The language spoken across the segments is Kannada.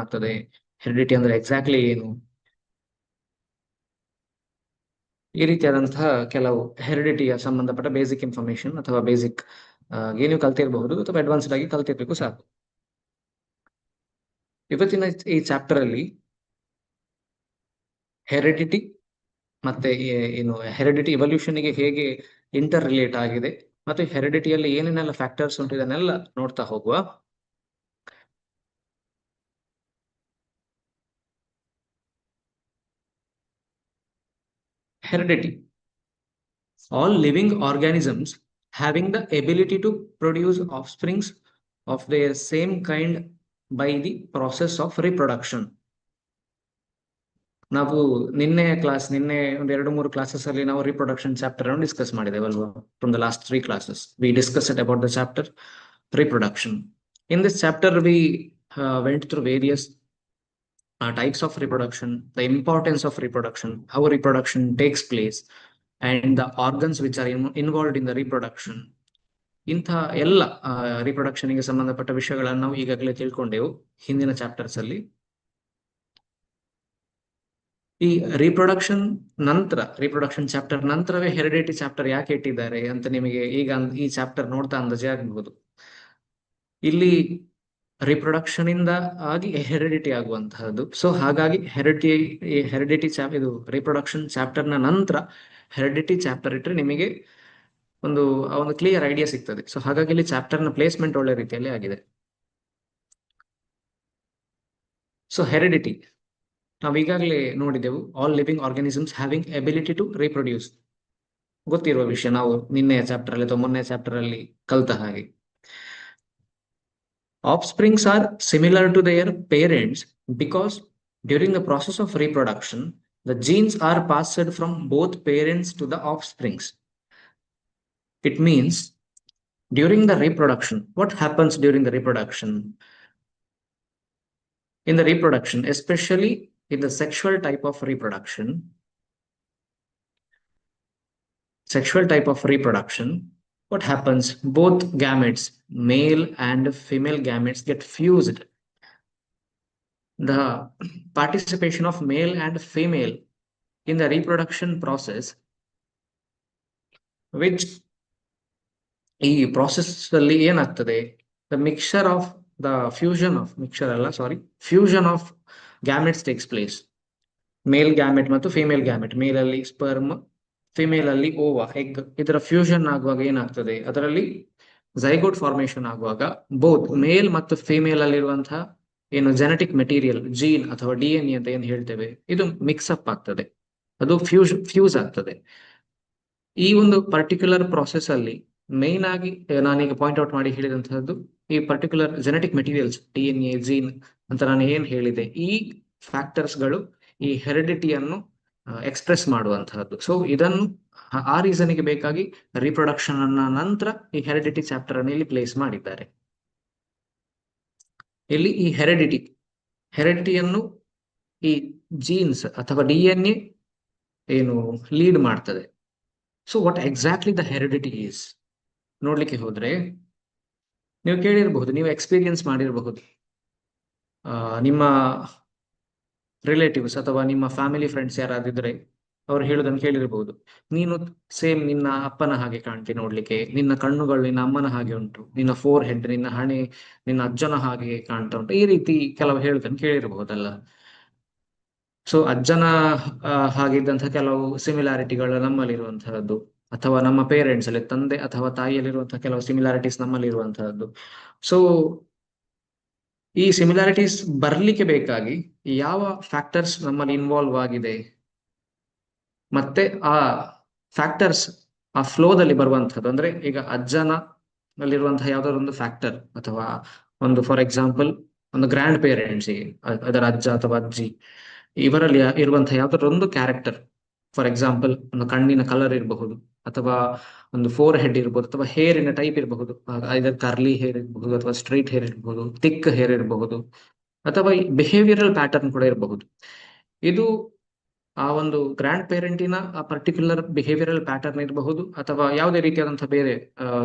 ಆಗ್ತದೆ, ಹೆರಿಡಿಟಿ ಅಂದ್ರೆ ಎಕ್ಸಾಕ್ಟ್ಲಿ ಏನು, ಈ ರೀತಿಯಾದಂತಹ ಕೆಲವು ಹೆರಿಡಿಟಿಯ ಸಂಬಂಧಪಟ್ಟ ಬೇಸಿಕ್ ಇನ್ಫಾರ್ಮೇಶನ್ ಅಥವಾ ಬೇಸಿಕ್ ನೀವು ಕಲ್ತಿರಬಹುದು ಅಥವಾ ಅಡ್ವಾನ್ಸ್ಡ್ ಆಗಿ ಕಲ್ತಿರ್ಬೇಕು ಸಾಕು. ಇವತ್ತಿನ ಈ ಚಾಪ್ಟರ್ ಅಲ್ಲಿ ಹೆರಿಡಿಟಿ ಮತ್ತೆ ಏನು ಹೆರಿಡಿಟಿ ಗೆ ಹೇಗೆ ಇಂಟರ್ ರಿಲೇಟ್ ಆಗಿದೆ ಮತ್ತೆ ಹೆರಿಡಿಟಿಯಲ್ಲಿ ಏನೇನೆಲ್ಲ ಫ್ಯಾಕ್ಟರ್ಸ್ ಉಂಟು ಇದನ್ನೆಲ್ಲ ನೋಡ್ತಾ ಹೋಗುವ. Heredity: all living organisms having the ability to produce offsprings of their same kind by the process of reproduction. ನಾವು ನಿನ್ನೆ ಒಂದು 2-3 ಕ್ಲಾಸಸ್ ಅಲ್ಲಿ ನಾವು ರಿಪ್ರೊಡಕ್ಷನ್ ಚಾಪ್ಟರ್ ಅನ್ನು ಡಿಸ್ಕಸ್ ಮಾಡಿದ್ದೇವಲ್ವಾ? From the last 3 classes we discussed about the chapter reproduction. In this chapter we went through various types of reproduction, the importance of reproduction, how reproduction takes place, and the organs which are involved in the reproduction. ಇಂಥ ಎಲ್ಲ ರಿಪ್ರೊಡಕ್ಷನ್ ಗೆ ಸಂಬಂಧಪಟ್ಟ ವಿಷಯಗಳನ್ನು ನಾವು ಈಗಾಗಲೇ ತಿಳ್ಕೊಂಡೆವು ಹಿಂದಿನ ಚಾಪ್ಟರ್ಸ್ ಅಲ್ಲಿ. ಈ ರಿಪ್ರೊಡಕ್ಷನ್ ಚಾಪ್ಟರ್ ನಂತರವೇ ಹೆರಿಡಿಟಿ ಚಾಪ್ಟರ್ ಯಾಕೆ ಇಟ್ಟಿದ್ದಾರೆ ಅಂತ ನಿಮಗೆ ಈಗ ಈ ಚಾಪ್ಟರ್ ನೋಡ್ತಾ ಅಂದಾಜೆ ಆಗಬಹುದು. ಇಲ್ಲಿ ರಿಪ್ರೊಡಕ್ಷನ್ ಇಂದ ಆಗಿ ಹೆರಿಡಿಟಿ ಆಗುವಂತಹದ್ದು. ಸೊ ಹಾಗಾಗಿ ಹೆರಿಡಿಟಿ ಇದು ರಿಪ್ರೊಡಕ್ಷನ್ ಚಾಪ್ಟರ್ ನ ನಂತರ ಹೆರಿಡಿಟಿ ಚಾಪ್ಟರ್ ಇಟ್ಟರೆ ನಿಮಗೆ ಒಂದು ಕ್ಲಿಯರ್ ಐಡಿಯಾ ಸಿಗ್ತದೆ. ಸೊ ಹಾಗಾಗಿ ಇಲ್ಲಿ ಚಾಪ್ಟರ್ ನ ಪ್ಲೇಸ್ಮೆಂಟ್ ಒಳ್ಳೆ ರೀತಿಯಲ್ಲಿ ಆಗಿದೆ. ಸೊ ಹೆರಿಡಿಟಿ ನಾವು ಈಗಾಗಲೇ ನೋಡಿದೆವು, all living organisms having ability to reproduce, ಗೊತ್ತಿರುವ ವಿಷಯ, ನಾವು ನಿನ್ನೆಯ ಚಾಪ್ಟರ್ ಅಲ್ಲಿ ಅಥವಾ ಮೊನ್ನೆಯ ಚಾಪ್ಟರ್ ಅಲ್ಲಿ ಕಲ್ತ ಹಾಗೆ. Offsprings are similar to their parents because during the process of reproduction, the genes are passed from both parents to the offsprings. It means during the reproduction, what happens during the reproduction? In the reproduction, especially in the sexual type of reproduction, what happens? Both gametes, male and female gametes, get fused. The participation of male and female in the reproduction process, which ಈ ಪ್ರಾಸೆಸ್ ಅಲ್ಲಿ ಏನಾಗ್ತದೆ, the mixture of the fusion of gametes takes place. Male gamete ಮತ್ತು ಫಿಮೇಲ್ ಗ್ಯಾಮೆಟ್, ಮೇಲ್ ಅಲ್ಲಿ ಸ್ಪರ್ಮ್, ಫಿಮೇಲ್ ಅಲ್ಲಿ ಓವಾ, ಎಗ್, ಇದರ ಫ್ಯೂಷನ್ ಆಗುವಾಗ ಏನಾಗ್ತದೆ, ಅದರಲ್ಲಿ ಝೈಗೋಟ್ ಫಾರ್ಮೇಶನ್ ಆಗುವಾಗ ಬೋತ್ ಮೇಲ್ ಮತ್ತು ಫಿಮೇಲ್ ಅಲ್ಲಿರುವಂತಹ ಏನು ಜೆನೆಟಿಕ್ ಮೆಟೀರಿಯಲ್, ಜೀನ್ ಅಥವಾ DNA ಅಂತ ಏನ್ ಹೇಳ್ತೇವೆ, ಇದು ಮಿಕ್ಸ್ಅಪ್ ಆಗ್ತದೆ, ಅದು ಫ್ಯೂಸ್ ಆಗ್ತದೆ. ಈ ಒಂದು ಪರ್ಟಿಕ್ಯುಲರ್ ಪ್ರಾಸೆಸ್ ಅಲ್ಲಿ ಮೇನ್ ಆಗಿ ನಾನೀಗ ಪಾಯಿಂಟ್ ಔಟ್ ಮಾಡಿ ಹೇಳಿದಂತಹದ್ದು ಈ particular genetic materials, DNA, gene ಅಂತ ನಾನು ಏನ್ ಹೇಳಿದೆ, ಈ ಫ್ಯಾಕ್ಟರ್ಸ್ ಗಳು ಈ ಹೆರಿಡಿಟಿಯನ್ನು ಎಕ್ಸ್ಪ್ರೆಸ್ ಮಾಡುವಂತಹದ್ದು. ಸೊ ಇದನ್ನು ಆ ರೀಸನ್ಗೆ ಬೇಕಾಗಿ ರಿಪ್ರೊಡಕ್ಷನ್ ಅನ್ನ ನಂತರ ಈ ಹೆರಿಡಿಟಿ ಚಾಪ್ಟರ್ ಅನ್ನು ಇಲ್ಲಿ ಪ್ಲೇಸ್ ಮಾಡಿದ್ದಾರೆ. ಇಲ್ಲಿ ಈ ಹೆರಿಡಿಟಿಯನ್ನು ಈ ಜೀನ್ಸ್ ಅಥವಾ DNA ಏನು ಲೀಡ್ ಮಾಡ್ತದೆ. So what exactly the heredity is ನೋಡ್ಲಿಕ್ಕೆ ಹೋದ್ರೆ, ನೀವು ಕೇಳಿರಬಹುದು, ನೀವು ಎಕ್ಸ್ಪೀರಿಯನ್ಸ್ ಮಾಡಿರಬಹುದು, ನಿಮ್ಮ ರಿಲೇಟಿವ್ಸ್ ಅಥವಾ ನಿಮ್ಮ ಫ್ಯಾಮಿಲಿ ಫ್ರೆಂಡ್ಸ್ ಯಾರಾದಿದ್ರೆ ಅವ್ರು ಹೇಳೋದನ್ನು ಕೇಳಿರಬಹುದು, ನೀನು ಸೇಮ್ ನಿನ್ನ ಅಪ್ಪನ ಹಾಗೆ ಕಾಣ್ತಿ ನೋಡ್ಲಿಕ್ಕೆ, ನಿನ್ನ ಕಣ್ಣುಗಳು ನಿನ್ನ ಅಮ್ಮನ ಹಾಗೆ ಉಂಟು, ನಿನ್ನ ಫೋರ್ ಹೆಡ್, ನಿನ್ನ ಹಣೆ ನಿನ್ನ ಅಜ್ಜನ ಹಾಗೆ ಕಾಣ್ತಾ ಉಂಟು, ಈ ರೀತಿ ಕೆಲವು ಹೇಳೋದನ್ನು ಕೇಳಿರಬಹುದಲ್ಲ. ಸೊ ಅಜ್ಜನ ಹಾಗಿದ್ದಂತಹ ಕೆಲವು ಸಿಮಿಲಾರಿಟಿಗಳು ನಮ್ಮಲ್ಲಿರುವಂತಹದ್ದು, ಅಥವಾ ನಮ್ಮ ಪೇರೆಂಟ್ಸ್ ಅಲ್ಲಿ ತಂದೆ ಅಥವಾ ತಾಯಿಯಲ್ಲಿರುವಂತಹ ಕೆಲವು ಸಿಮಿಲಾರಿಟೀಸ್ ನಮ್ಮಲ್ಲಿ ಇರುವಂತಹದ್ದು. ಸೊ ಈ ಸಿಮಿಲಾರಿಟೀಸ್ ಬರ್ಲಿಕ್ಕೆ ಬೇಕಾಗಿ ಯಾವ ಫ್ಯಾಕ್ಟರ್ಸ್ ನಮ್ಮಲ್ಲಿ ಇನ್ವಾಲ್ವ್ ಆಗಿದೆ, ಮತ್ತೆ ಆ ಫ್ಯಾಕ್ಟರ್ಸ್ ಆ ಫ್ಲೋದಲ್ಲಿ ಬರುವಂತಹದ್ದು, ಅಂದ್ರೆ ಈಗ ಅಜ್ಜನಲ್ಲಿರುವಂತಹ ಯಾವ್ದಾದ್ರು ಒಂದು ಫ್ಯಾಕ್ಟರ್ ಅಥವಾ ಒಂದು ಫಾರ್ ಎಕ್ಸಾಂಪಲ್ ಒಂದು ಗ್ರ್ಯಾಂಡ್ ಪೇರೆಂಟ್ಸ್ಗೆ, ಅದರ ಅಜ್ಜ ಅಥವಾ ಅಜ್ಜಿ, ಇವರಲ್ಲಿ ಇರುವಂತಹ ಯಾವ್ದಾದ್ರು ಒಂದು ಕ್ಯಾರೆಕ್ಟರ್, ಫಾರ್ ಎಕ್ಸಾಂಪಲ್ ಒಂದು ಕಣ್ಣಿನ ಕಲರ್ ಇರಬಹುದು, ಅಥವಾ ಒಂದು ಫೋರ್ ಹೆಡ್ ಇರಬಹುದು, ಅಥವಾ ಹೇರಿನ ಟೈಪ್ ಇರಬಹುದು, ಇದರ್ ಕರ್ಲಿ ಹೇರ್ ಇರಬಹುದು, ಅಥವಾ ಸ್ಟ್ರೈಟ್ ಹೇರ್ ಇರಬಹುದು, ಥಿಕ್ ಹೇರ್ ಇರಬಹುದು, ಅಥವಾ ಬಿಹೇವಿಯರಲ್ ಪ್ಯಾಟರ್ನ್ ಕೂಡ ಇರಬಹುದು. ಇದು ಆ ಒಂದು ಗ್ರ್ಯಾಂಡ್ ಪೇರೆಂಟಿನ ಆ ಪರ್ಟಿಕ್ಯುಲರ್ ಬಿಹೇವಿಯರಲ್ ಪ್ಯಾಟರ್ನ್ ಇರಬಹುದು, ಅಥವಾ ಯಾವುದೇ ರೀತಿಯಾದಂತಹ ಬೇರೆ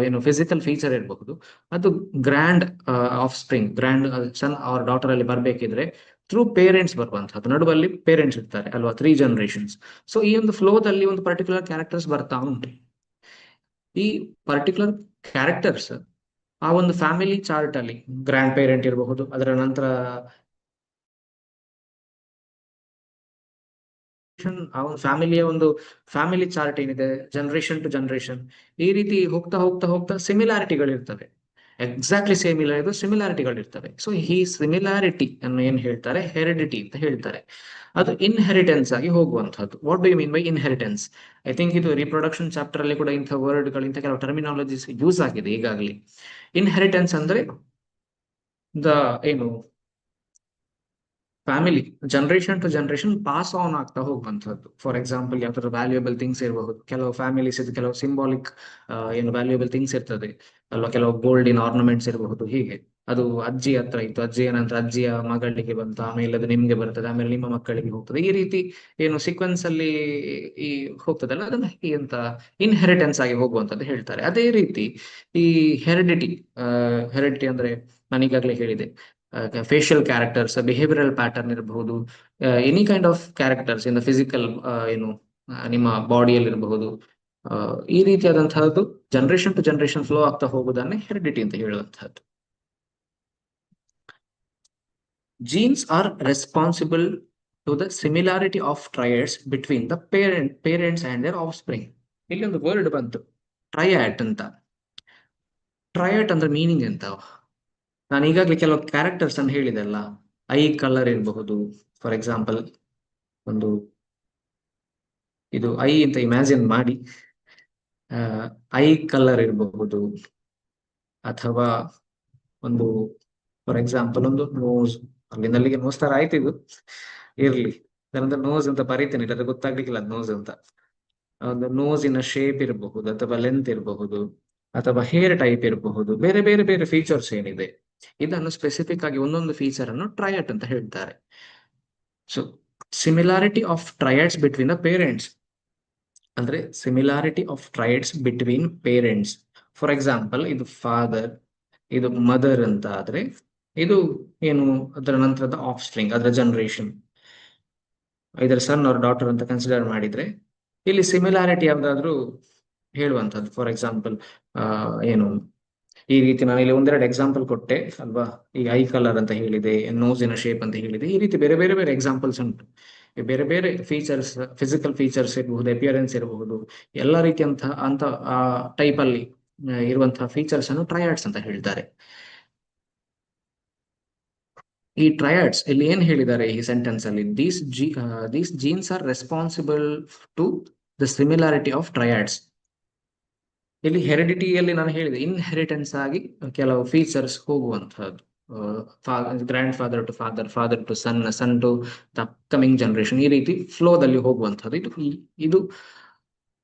ಏನು ಫಿಸಿಕಲ್ ಫೀಚರ್ ಇರಬಹುದು, ಅದು grand offspring, grand son or daughter ಅಲ್ಲಿ ಬರ್ಬೇಕಿದ್ರೆ ಥ್ರೂ ಪೇರೆಂಟ್ಸ್ ಬರುವಂತಹದ್ದು. ನಡುವಲ್ಲಿ ಪೇರೆಂಟ್ಸ್ ಇರ್ತಾರೆ ಅಲ್ವಾ, 3 ಜನರೇಷನ್ಸ್. ಸೊ ಈ ಒಂದು ಫ್ಲೋದಲ್ಲಿ ಒಂದು ಪರ್ಟಿಕ್ಯುಲರ್ ಕ್ಯಾರೆಕ್ಟರ್ಸ್ ಬರ್ತಾ ಉಂಟು. ಈ ಪರ್ಟಿಕ್ಯುಲರ್ ಕ್ಯಾರೆಕ್ಟರ್ಸ್ ಆ ಒಂದು ಫ್ಯಾಮಿಲಿ ಚಾರ್ಟ್ ಅಲ್ಲಿ ಗ್ರ್ಯಾಂಡ್ ಪೇರೆಂಟ್ ಇರಬಹುದು, ಅದರ ನಂತರ ಆ ಒಂದು ಫ್ಯಾಮಿಲಿಯ ಒಂದು ಫ್ಯಾಮಿಲಿ ಚಾರ್ಟ್ ಏನಿದೆ, ಜನರೇಷನ್ ಟು ಜನರೇಷನ್, ಈ ರೀತಿ ಹೋಗ್ತಾ ಹೋಗ್ತಾ ಹೋಗ್ತಾ ಸಿಮಿಲಾರಿಟಿಗಳಿರ್ತವೆ. ಎಕ್ಸಾಕ್ಟ್ಲಿ ಸೇಮ್ ಇಲ್ಲ, ಇದು ಸಿಮಿಲಾರಿಟಿಗಳಿರ್ತವೆ. ಸೊ ಈ ಸಿಮಿಲಾರಿಟಿ ಅನ್ನು ಏನ್ ಹೇಳ್ತಾರೆ, ಹೆರಿಡಿಟಿ ಅಂತ ಹೇಳ್ತಾರೆ. ಅದು ಇನ್ಹೆರಿಟೆನ್ಸ್ ಆಗಿ ಹೋಗುವಂತಹದ್ದು. What do you mean by inheritance? I think ಇದು ರಿಪ್ರೊಡಕ್ಷನ್ ಚಾಪ್ಟರ್ ಅಲ್ಲಿ ಕೂಡ ಇಂಥ ವರ್ಡ್ಗಳು, ಇಂಥ ಕೆಲವು ಟರ್ಮಿನಾಲಜೀಸ್ ಯೂಸ್ ಆಗಿದೆ ಈಗಾಗಲೇ. ಇನ್ಹೆರಿಟೆನ್ಸ್ ಅಂದ್ರೆ ದ ಏನು family generation to generation pass on ಆಗ್ತಾ ಹೋಗುವಂತದ್ದು. ಫಾರ್ ಎಕ್ಸಾಂಪಲ್ ಯಾವ್ದಾದ್ರು ವ್ಯಾಲ್ಯೂಯಬಲ್ ಥಿಂಗ್ಸ್ ಇರಬಹುದು, ಕೆಲವು ಫ್ಯಾಮಿಲೀಸ್ ಇದು ಕೆಲವು ಸಿಂಬಾಲಿಕ್ ಏನು ವ್ಯಾಲ್ಯೂಯಬಲ್ ಥಿಂಗ್ಸ್ ಇರ್ತದೆ ಅಲ್ವಾ, ಕೆಲವು ಗೋಲ್ಡಿನ್ ಆರ್ನಮೆಂಟ್ಸ್ ಇರಬಹುದು. ಹೀಗೆ ಅದು ಅಜ್ಜಿ ಹತ್ರ ಇತ್ತು, ಅಜ್ಜಿಯ ನಂತರ ಅಜ್ಜಿಯ ಮಗಳಿಗೆ ಬಂತು, ಆಮೇಲೆ ಅದು ನಿಮ್ಗೆ ಬರ್ತದೆ, ಆಮೇಲೆ ನಿಮ್ಮ ಮಕ್ಕಳಿಗೆ ಹೋಗ್ತದೆ. ಈ ರೀತಿ ಏನು ಸೀಕ್ವೆನ್ಸ್ ಅಲ್ಲಿ ಈ ಹೋಗ್ತದಲ್ಲ, ಅದನ್ನ ಎಂತ ಇನ್ಹೆರಿಟೆನ್ಸ್ ಆಗಿ ಹೋಗುವಂತದ್ದು ಹೇಳ್ತಾರೆ. ಅದೇ ರೀತಿ ಈ ಹೆರಿಡಿಟಿ, ಹೆರಿಡಿಟಿ ಅಂದ್ರೆ ನಾನು ಈಗಾಗಲೇ ಹೇಳಿದೆ, ಫೇಶಿಯಲ್ ಕ್ಯಾರೆಕ್ಟರ್ಸ್, ಬಿಹೇವಿಯರಲ್ ಪ್ಯಾಟರ್ನ್ ಇರಬಹುದು, any kind of characters in the physical ಏನು ನಿಮ್ಮ ಬಾಡಿಯಲ್ಲಿ ಇರಬಹುದು. ಈ ರೀತಿಯಾದಂತಹದ್ದು ಜನರೇಷನ್ ಟು ಜನರೇಷನ್ ಫ್ಲೋ ಆಗ್ತಾ ಹೋಗುವುದನ್ನೇ ಹೆರಿಡಿಟಿ ಅಂತ ಹೇಳುವಂತಹದ್ದು. Genes are responsible to the similarity of traits between the parents and their offspring. ಇಲ್ಲಿ ಒಂದು ವರ್ಡ್ ಬಂತು, ಟ್ರಯಾಟ್ ಅಂತ. ಟ್ರಯಾಟ್ ಅಂದ್ರೆ ಮೀನಿಂಗ್ ಎಂತ? ನಾನು ಈಗಾಗಲೇ ಕೆಲವು ಕ್ಯಾರೆಕ್ಟರ್ಸ್ ಅನ್ನು ಹೇಳಿದೆ ಅಲ್ಲ, ಐ ಕಲರ್ ಇರಬಹುದು. ಫಾರ್ ಎಕ್ಸಾಂಪಲ್ ಒಂದು ಇದು ಐ ಅಂತ ಇಮ್ಯಾಜಿನ್ ಮಾಡಿ, ಐ ಕಲರ್ ಇರಬಹುದು, ಅಥವಾ ಒಂದು ಫಾರ್ ಎಕ್ಸಾಂಪಲ್ ಒಂದು ನೋಸ್, ಅಲ್ಲಿಂದ ಅಲ್ಲಿಗೆ ನೋಸ್ ತರ ಆಯ್ತು ಇದು, ಇರ್ಲಿ ನಾನಂದ್ರೆ ನೋಸ್ ಅಂತ ಬರೀತೇನೆ, ಇಲ್ಲದ್ರೆ ಗೊತ್ತಾಗ್ಲಿಕ್ಕಿಲ್ಲ ಅದು ನೋಸ್ ಅಂತ. ಒಂದು ನೋಸಿನ ಶೇಪ್ ಇರಬಹುದು, ಅಥವಾ ಲೆಂತ್ ಇರಬಹುದು, ಅಥವಾ ಹೇರ್ ಟೈಪ್ ಇರಬಹುದು, ಬೇರೆ ಬೇರೆ ಬೇರೆ ಫೀಚರ್ಸ್ ಏನಿದೆ ಇದನ್ನು ಸ್ಪೆಸಿಫಿಕ್ ಆಗಿ ಒಂದೊಂದು ಫೀಚರ್ ಅನ್ನು ಟ್ರಯಟ್ ಅಂತ ಹೇಳ್ತಾರೆ. So similarity of traits between the parents ಅಂದ್ರೆ similarity of traits between parents. For example ಇದು ಫಾದರ್, ಇದು ಮದರ್ ಅಂತ ಆದ್ರೆ, ಇದು ಏನು ಅದರ ನಂತರದ ಆಫ್ ಸ್ಟ್ರಿಂಗ್, ಅದರ ಜನರೇಷನ್, ಇದರ ಸನ್ ಆರ್ ಡಾಟರ್ ಅಂತ ಕನ್ಸಿಡರ್ ಮಾಡಿದ್ರೆ ಇಲ್ಲಿ ಸಿಮಿಲಾರಿಟಿ ಯಾವ್ದಾದ್ರು ಹೇಳುವಂತದ್ದು. ಫಾರ್ ಎಕ್ಸಾಂಪಲ್ ಏನು ಈ ರೀತಿ ನಾನು ಇಲ್ಲಿ ಒಂದೆರಡು ಎಕ್ಸಾಂಪಲ್ ಕೊಟ್ಟೆ ಅಲ್ವಾ, ಈಗ ಐ ಕಲರ್ ಅಂತ ಹೇಳಿದೆ, ನೋಸಿನ ಶೇಪ್ ಅಂತ ಹೇಳಿದೆ, ಈ ರೀತಿ ಬೇರೆ ಬೇರೆ ಬೇರೆ ಎಕ್ಸಾಂಪಲ್ಸ್ ಉಂಟು. ಬೇರೆ ಬೇರೆ ಫೀಚರ್ಸ್, ಫಿಸಿಕಲ್ ಫೀಚರ್ಸ್ ಇರಬಹುದು, ಅಪಿಯರೆನ್ಸ್ ಇರಬಹುದು, ಎಲ್ಲ ರೀತಿಯಂತಹ ಅಂತ ಆ ಟೈಪ್ ಅಲ್ಲಿ ಇರುವಂತಹ ಫೀಚರ್ಸ್ ಅನ್ನು ಟ್ರಯಾಡ್ಸ್ ಅಂತ ಹೇಳ್ತಾರೆ. ಈ ಟ್ರಯಾಡ್ಸ್ ಇಲ್ಲಿ ಏನ್ ಹೇಳಿದ್ದಾರೆ ಈ ಸೆಂಟೆನ್ಸ್ ಅಲ್ಲಿ, these genes are responsible to the similarity of traits. ಇಲ್ಲಿ ಹೆರಿಡಿಟಿಯಲ್ಲಿ ನಾನು ಹೇಳಿದೆ ಇನ್ಹೆರಿಟೆನ್ಸ್ ಆಗಿ ಕೆಲವು ಫೀಚರ್ಸ್ ಹೋಗುವಂತಹದ್ದು, grandfather to father, father to son, son to the coming generation, ಈ ರೀತಿ ಫ್ಲೋದಲ್ಲಿ ಹೋಗುವಂತಹದ್ದು. ಇದು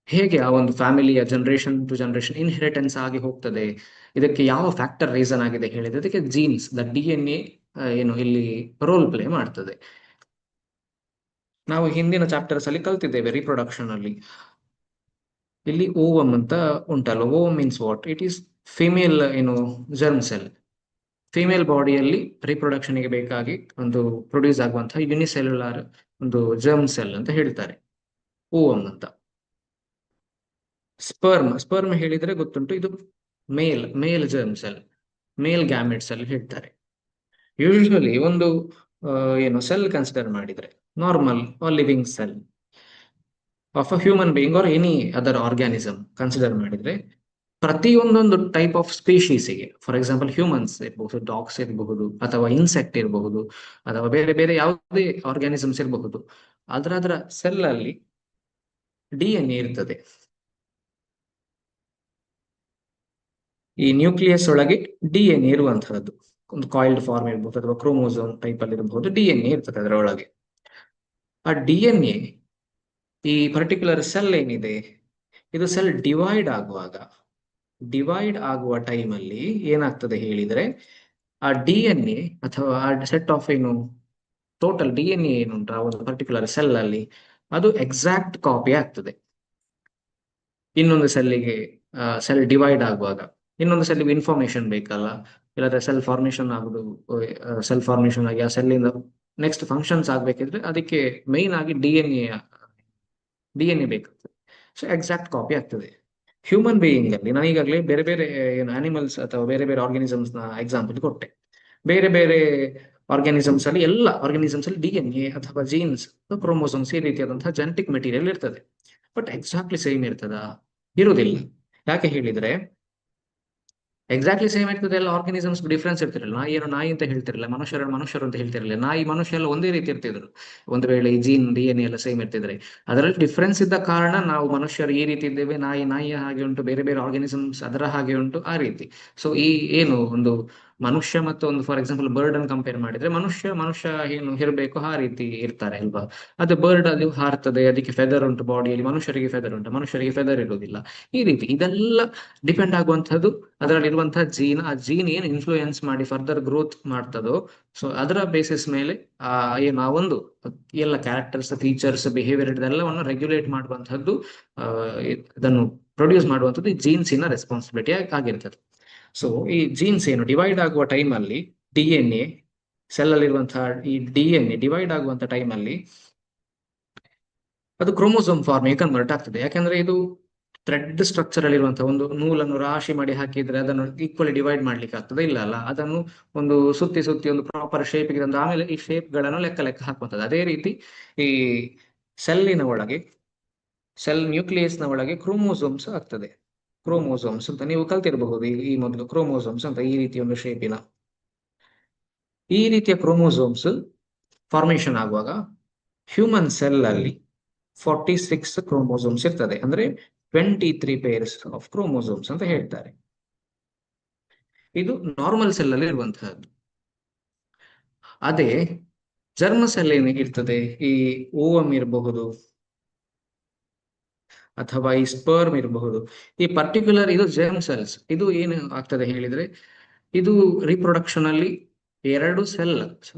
ಹೇಗೆ ಆ ಒಂದು ಫ್ಯಾಮಿಲಿಯ ಜನರೇಷನ್ ಟು ಜನರೇಷನ್ ಇನ್ಹೆರಿಟೆನ್ಸ್ ಆಗಿ ಹೋಗ್ತದೆ, ಇದಕ್ಕೆ ಯಾವ ಫ್ಯಾಕ್ಟರ್ ರೀಸನ್ ಆಗಿದೆ ಹೇಳಿದ್ರೆ ಅದಕ್ಕೆ ಜೀನ್ಸ್, ದ DNA ಏನು ಇಲ್ಲಿ ರೋಲ್ ಪ್ಲೇ ಮಾಡ್ತದೆ. ನಾವು ಹಿಂದಿನ ಚಾಪ್ಟರ್ಸ್ ಅಲ್ಲಿ ಕಲ್ತಿದ್ದೇವೆ ರಿಪ್ರೊಡಕ್ಷನ್ ಅಲ್ಲಿ. ಇಲ್ಲಿ ಓವಮ್ ಅಂತ ಉಂಟಲ್ಲ, ovum means what? It is female ಏನು ಜರ್ಮ್ ಸೆಲ್. ಫಿಮೇಲ್ ಬಾಡಿಯಲ್ಲಿ ರಿಪ್ರೊಡಕ್ಷನ್ ಗೆ ಬೇಕಾಗಿ ಒಂದು ಪ್ರೊಡ್ಯೂಸ್ ಆಗುವಂತಹ ಯುನಿಸೆಲ್ಯುಲಾರ್ ಒಂದು ಜರ್ಮ್ ಸೆಲ್ ಅಂತ ಹೇಳ್ತಾರೆ, ಓವಮ್ ಅಂತ. ಸ್ಪರ್ಮ್ ಹೇಳಿದ್ರೆ ಗೊತ್ತುಂಟು, ಇದು male germ cell, male gametes ಅಲ್ಲಿ ಹೇಳ್ತಾರೆ. ಯೂಶುವಲಿ ಒಂದು ಏನು ಸೆಲ್ ಕನ್ಸಿಡರ್ ಮಾಡಿದ್ರೆ, normal living cell of a human being or any other organism consider ಮಾಡಿದ್ರೆ, ಪ್ರತಿಯೊಂದೊಂದು ಟೈಪ್ ಆಫ್ ಸ್ಪೀಶೀಸ್ಗೆ, ಫಾರ್ ಎಕ್ಸಾಂಪಲ್ ಹ್ಯೂಮನ್ಸ್ ಇರಬಹುದು, ಡಾಗ್ಸ್ ಇರಬಹುದು, ಅಥವಾ ಇನ್ಸೆಕ್ಟ್ ಇರಬಹುದು, ಅಥವಾ ಬೇರೆ ಬೇರೆ ಯಾವುದೇ ಆರ್ಗ್ಯಾನಿಸಮ್ಸ್ ಇರಬಹುದು, ಅದರ ಸೆಲ್ ಅಲ್ಲಿ DNA ಇರ್ತದೆ. ಈ ನ್ಯೂಕ್ಲಿಯಸ್ ಒಳಗೆ DNA ಇರುವಂತಹದ್ದು, ಒಂದು ಕಾಯಿಲ್ಡ್ ಫಾರ್ಮ್ ಇರಬಹುದು, ಅಥವಾ ಕ್ರೋಮೋಸೋಮ್ ಟೈಪ್ ಅಲ್ಲಿ ಇರಬಹುದು, DNA ಇರ್ತದೆ ಅದರ ಒಳಗೆ. ಆ DNA ಈ ಪರ್ಟಿಕ್ಯುಲರ್ ಸೆಲ್ ಏನಿದೆ, ಇದು ಸೆಲ್ ಡಿವೈಡ್ ಆಗುವ ಟೈಮ್ ಅಲ್ಲಿ ಏನಾಗ್ತದೆ ಹೇಳಿದ್ರೆ, ಆ DNA ಅಥವಾ ಆ ಸೆಟ್ ಆಫ್ ಏನು ಟೋಟಲ್ DNA ಏನುಂಟು ಆ ಒಂದು ಪರ್ಟಿಕ್ಯುಲರ್ ಸೆಲ್ ಅಲ್ಲಿ, ಅದು ಎಕ್ಸಾಕ್ಟ್ ಕಾಪಿ ಆಗ್ತದೆ ಇನ್ನೊಂದು ಸೆಲ್ಲಿಗೆ. ಸೆಲ್ ಡಿವೈಡ್ ಆಗುವಾಗ ಇನ್ನೊಂದು ಸೆಲ್ಗೆ ಇನ್ಫಾರ್ಮೇಶನ್ ಬೇಕಲ್ಲ, ಇಲ್ಲಾಂದ್ರೆ ಸೆಲ್ ಫಾರ್ಮೇಶನ್ ಆಗುದು, ಸೆಲ್ ಫಾರ್ಮೇಶನ್ ಆಗಿ ಆ ಸೆಲ್ಲಿಂದ ನೆಕ್ಸ್ಟ್ ಫಂಕ್ಷನ್ಸ್ ಆಗ್ಬೇಕಿದ್ರೆ ಅದಕ್ಕೆ ಮೇನ್ ಆಗಿ ಡಿ ಎನ್ ಎ ಬೇಕಾಗ್ತದೆ. ಸೊ ಎಕ್ಸಾಕ್ಟ್ ಕಾಪಿ ಆಗ್ತದೆ. ಹ್ಯೂಮನ್ ಬೀಯಿಂಗ್ ಅಲ್ಲಿ ನಾನು ಈಗಾಗಲೇ ಬೇರೆ ಬೇರೆ ಏನು ಅನಿಮಲ್ಸ್ ಅಥವಾ ಬೇರೆ ಬೇರೆ ಆರ್ಗಾನಿಸಮ್ಸ್ ನ ಎಕ್ಸಾಂಪಲ್ ಕೊಟ್ಟೆ. ಬೇರೆ ಬೇರೆ ಆರ್ಗಾನಿಸಮ್ಸ್ ಅಲ್ಲಿ ಎಲ್ಲ ಆರ್ಗಾನಿಸಮ್ಸ್ ಅಲ್ಲಿ ಡಿ.ಎನ್.ಎ ಅಥವಾ ಜೀನ್ಸ್, ಕ್ರೋಮೋಸೋಮ್ಸ್ ಈ ರೀತಿಯಾದಂತಹ ಜೆನೆಟಿಕ್ ಮೆಟೀರಿಯಲ್ ಇರ್ತದೆ. ಬಟ್ ಎಕ್ಸಾಕ್ಟ್ಲಿ ಸೇಮ್ ಇರ್ತದಾ? ಇರುವುದಿಲ್ಲ. ಯಾಕೆ ಹೇಳಿದ್ರೆ ಎಕ್ಸಾಕ್ಟ್ಲಿ ಸೇಮ್ ಇರ್ತದೆ, ಎಲ್ಲ ಆರ್ಗಾನಿಸಮ್ಸ್ ಡಿಫ್ರೆನ್ಸ್ ಇರ್ತಿರಲ್ಲ. ನಾಯಿ ಏನು ನಾಯಿ ಅಂತ ಹೇಳ್ತಿರಲಿಲ್ಲ, ಮನುಷ್ಯರು ಅಂತ ಹೇಳ್ತಿರಲಿಲ್ಲ. ನಾಯಿ ಮನುಷ್ಯ ಎಲ್ಲ ಒಂದೇ ರೀತಿ ಇರ್ತಿದ್ರು. ಒಂದು ವೇಳೆ ಈ ಜೀನ್ ಡಿ.ಎನ್.ಎ ಎಲ್ಲ ಸೇಮ್ ಇರ್ತಿದ್ರೆ, ಅದರಲ್ಲಿ ಡಿಫ್ರೆನ್ಸ್ ಇದ್ದ ಕಾರಣ ನಾವು ಮನುಷ್ಯರು ಈ ರೀತಿ ಇದ್ದೇವೆ, ನಾಯಿಯ ಹಾಗೆ ಉಂಟು, ಬೇರೆ ಬೇರೆ ಆರ್ಗಾನಿಸಮ್ಸ್ ಅದರ ಹಾಗೆ ಉಂಟು, ಆ ರೀತಿ. ಸೊ ಈ ಏನು ಒಂದು ಮನುಷ್ಯ ಮತ್ತು ಒಂದು ಫಾರ್ ಎಕ್ಸಾಂಪಲ್ ಬರ್ಡ್ ಅನ್ನು ಕಂಪೇರ್ ಮಾಡಿದ್ರೆ, ಮನುಷ್ಯ ಏನು ಇರಬೇಕು ಆ ರೀತಿ ಇರ್ತಾರೆ ಅಲ್ವಾ. ಅದು ಬರ್ಡ್ ಅದು ಹಾರ್ತದೆ, ಅದಕ್ಕೆ ಫೆದರ್ ಉಂಟು ಬಾಡಿಯಲ್ಲಿ, ಮನುಷ್ಯರಿಗೆ ಫೆದರ್ ಉಂಟು, ಮನುಷ್ಯರಿಗೆ ಫೆದರ್ ಇರುವುದಿಲ್ಲ. ಈ ರೀತಿ ಇದೆಲ್ಲ ಡಿಪೆಂಡ್ ಆಗುವಂತದ್ದು ಅದರಲ್ಲಿರುವಂತಹ ಜೀನ್. ಆ ಜೀನ್ ಏನು ಇನ್ಫ್ಲೂಯೆನ್ಸ್ ಮಾಡಿ ಫರ್ದರ್ ಗ್ರೋತ್ ಮಾಡ್ತದೋ, ಸೊ ಅದರ ಬೇಸಿಸ್ ಮೇಲೆ ಆ ಏನು ಆ ಒಂದು ಎಲ್ಲ ಕ್ಯಾರೆಕ್ಟರ್ಸ್, ಫೀಚರ್ಸ್, ಬಿಹೇವಿಯರ್ ಇದೆಲ್ಲವನ್ನು ರೆಗ್ಯುಲೇಟ್ ಮಾಡುವಂತಹದ್ದು, ಇದನ್ನು ಪ್ರೊಡ್ಯೂಸ್ ಮಾಡುವಂಥದ್ದು ಈ ಜೀನ್ಸಿನ ರೆಸ್ಪಾನ್ಸಿಬಿಲಿಟಿ ಆಗಿರ್ತದೆ. ಸೊ ಈ ಜೀನ್ಸ್ ಏನು ಡಿವೈಡ್ ಆಗುವ ಟೈಮಲ್ಲಿ ಡಿ.ಎನ್.ಎ ಸೆಲ್ ಅಲ್ಲಿರುವಂತಹ ಈ ಡಿ.ಎನ್.ಎ ಡಿವೈಡ್ ಆಗುವಂತ ಟೈಮಲ್ಲಿ ಅದು ಕ್ರೋಮೋಸೋಮ್ ಫಾರ್ಮ್ ಕನ್ವರ್ಟ್ ಆಗ್ತದೆ. ಯಾಕಂದ್ರೆ ಇದು ಥ್ರೆಡ್ ಸ್ಟ್ರಕ್ಚರ್ ಅಲ್ಲಿರುವಂತಹ ಒಂದು ನೂಲನ್ನು ರಾಶಿ ಮಾಡಿ ಹಾಕಿದ್ರೆ ಅದನ್ನು ಈಕ್ವಲಿ ಡಿವೈಡ್ ಮಾಡ್ಲಿಕ್ಕೆ ಆಗ್ತದೆ? ಇಲ್ಲ ಅಲ್ಲ. ಅದನ್ನು ಒಂದು ಸುತ್ತಿ ಒಂದು ಪ್ರಾಪರ್ ಶೇಪ್ ಗೆ ತಂದು ಆಮೇಲೆ ಈ ಶೇಪ್ ಗಳನ್ನು ಲೆಕ್ಕ ಹಾಕುವಂಥದ್ದು. ಅದೇ ರೀತಿ ಈ ಸೆಲ್ಲಿನ ಒಳಗೆ, ಸೆಲ್ ನ್ಯೂಕ್ಲಿಯಸ್ ನ ಒಳಗೆ ಕ್ರೋಮೋಸೋಮ್ಸ್ ಆಗ್ತದೆ. ಕ್ರೋಮೋಸೋಮ್ಸ್ ಅಂತ ನೀವು ಕಲ್ತಿರಬಹುದು ಈ ಮೊದಲು. ಕ್ರೋಮೋಸೋಮ್ಸ್ ಅಂತ ಈ ರೀತಿಯ ಒಂದು ಶೇಪಿನ, ಈ ರೀತಿಯ ಕ್ರೋಮೋಸೋಮ್ಸ್ ಫಾರ್ಮೇಶನ್ ಆಗುವಾಗ ಹ್ಯೂಮನ್ ಸೆಲ್ ಅಲ್ಲಿ 46 ಕ್ರೋಮೋಸೋಮ್ಸ್ ಇರ್ತದೆ. ಅಂದ್ರೆ 23 ಪೇರ್ಸ್ ಆಫ್ ಕ್ರೋಮೋಸೋಮ್ಸ್ ಅಂತ ಹೇಳ್ತಾರೆ. ಇದು ನಾರ್ಮಲ್ ಸೆಲ್ ಅಲ್ಲಿ ಇರುವಂತಹದ್ದು. ಅದೇ ಜರ್ಮ ಸೆಲ್ ಏನಿರ್ತದೆ, ಈ ಓವಮ್ ಇರಬಹುದು ಅಥವಾ ಈ ಸ್ಪರ್ಮ್ ಇರಬಹುದು, ಈ ಪರ್ಟಿಕ್ಯುಲರ್ ಇದು ಜರ್ಮ್ ಸೆಲ್ಸ್. ಇದು ಏನು ಆಗ್ತದೆ ಹೇಳಿದ್ರೆ, ಇದು ರಿಪ್ರೊಡಕ್ಷನ್ ಅಲ್ಲಿ 2 ಸೆಲ್,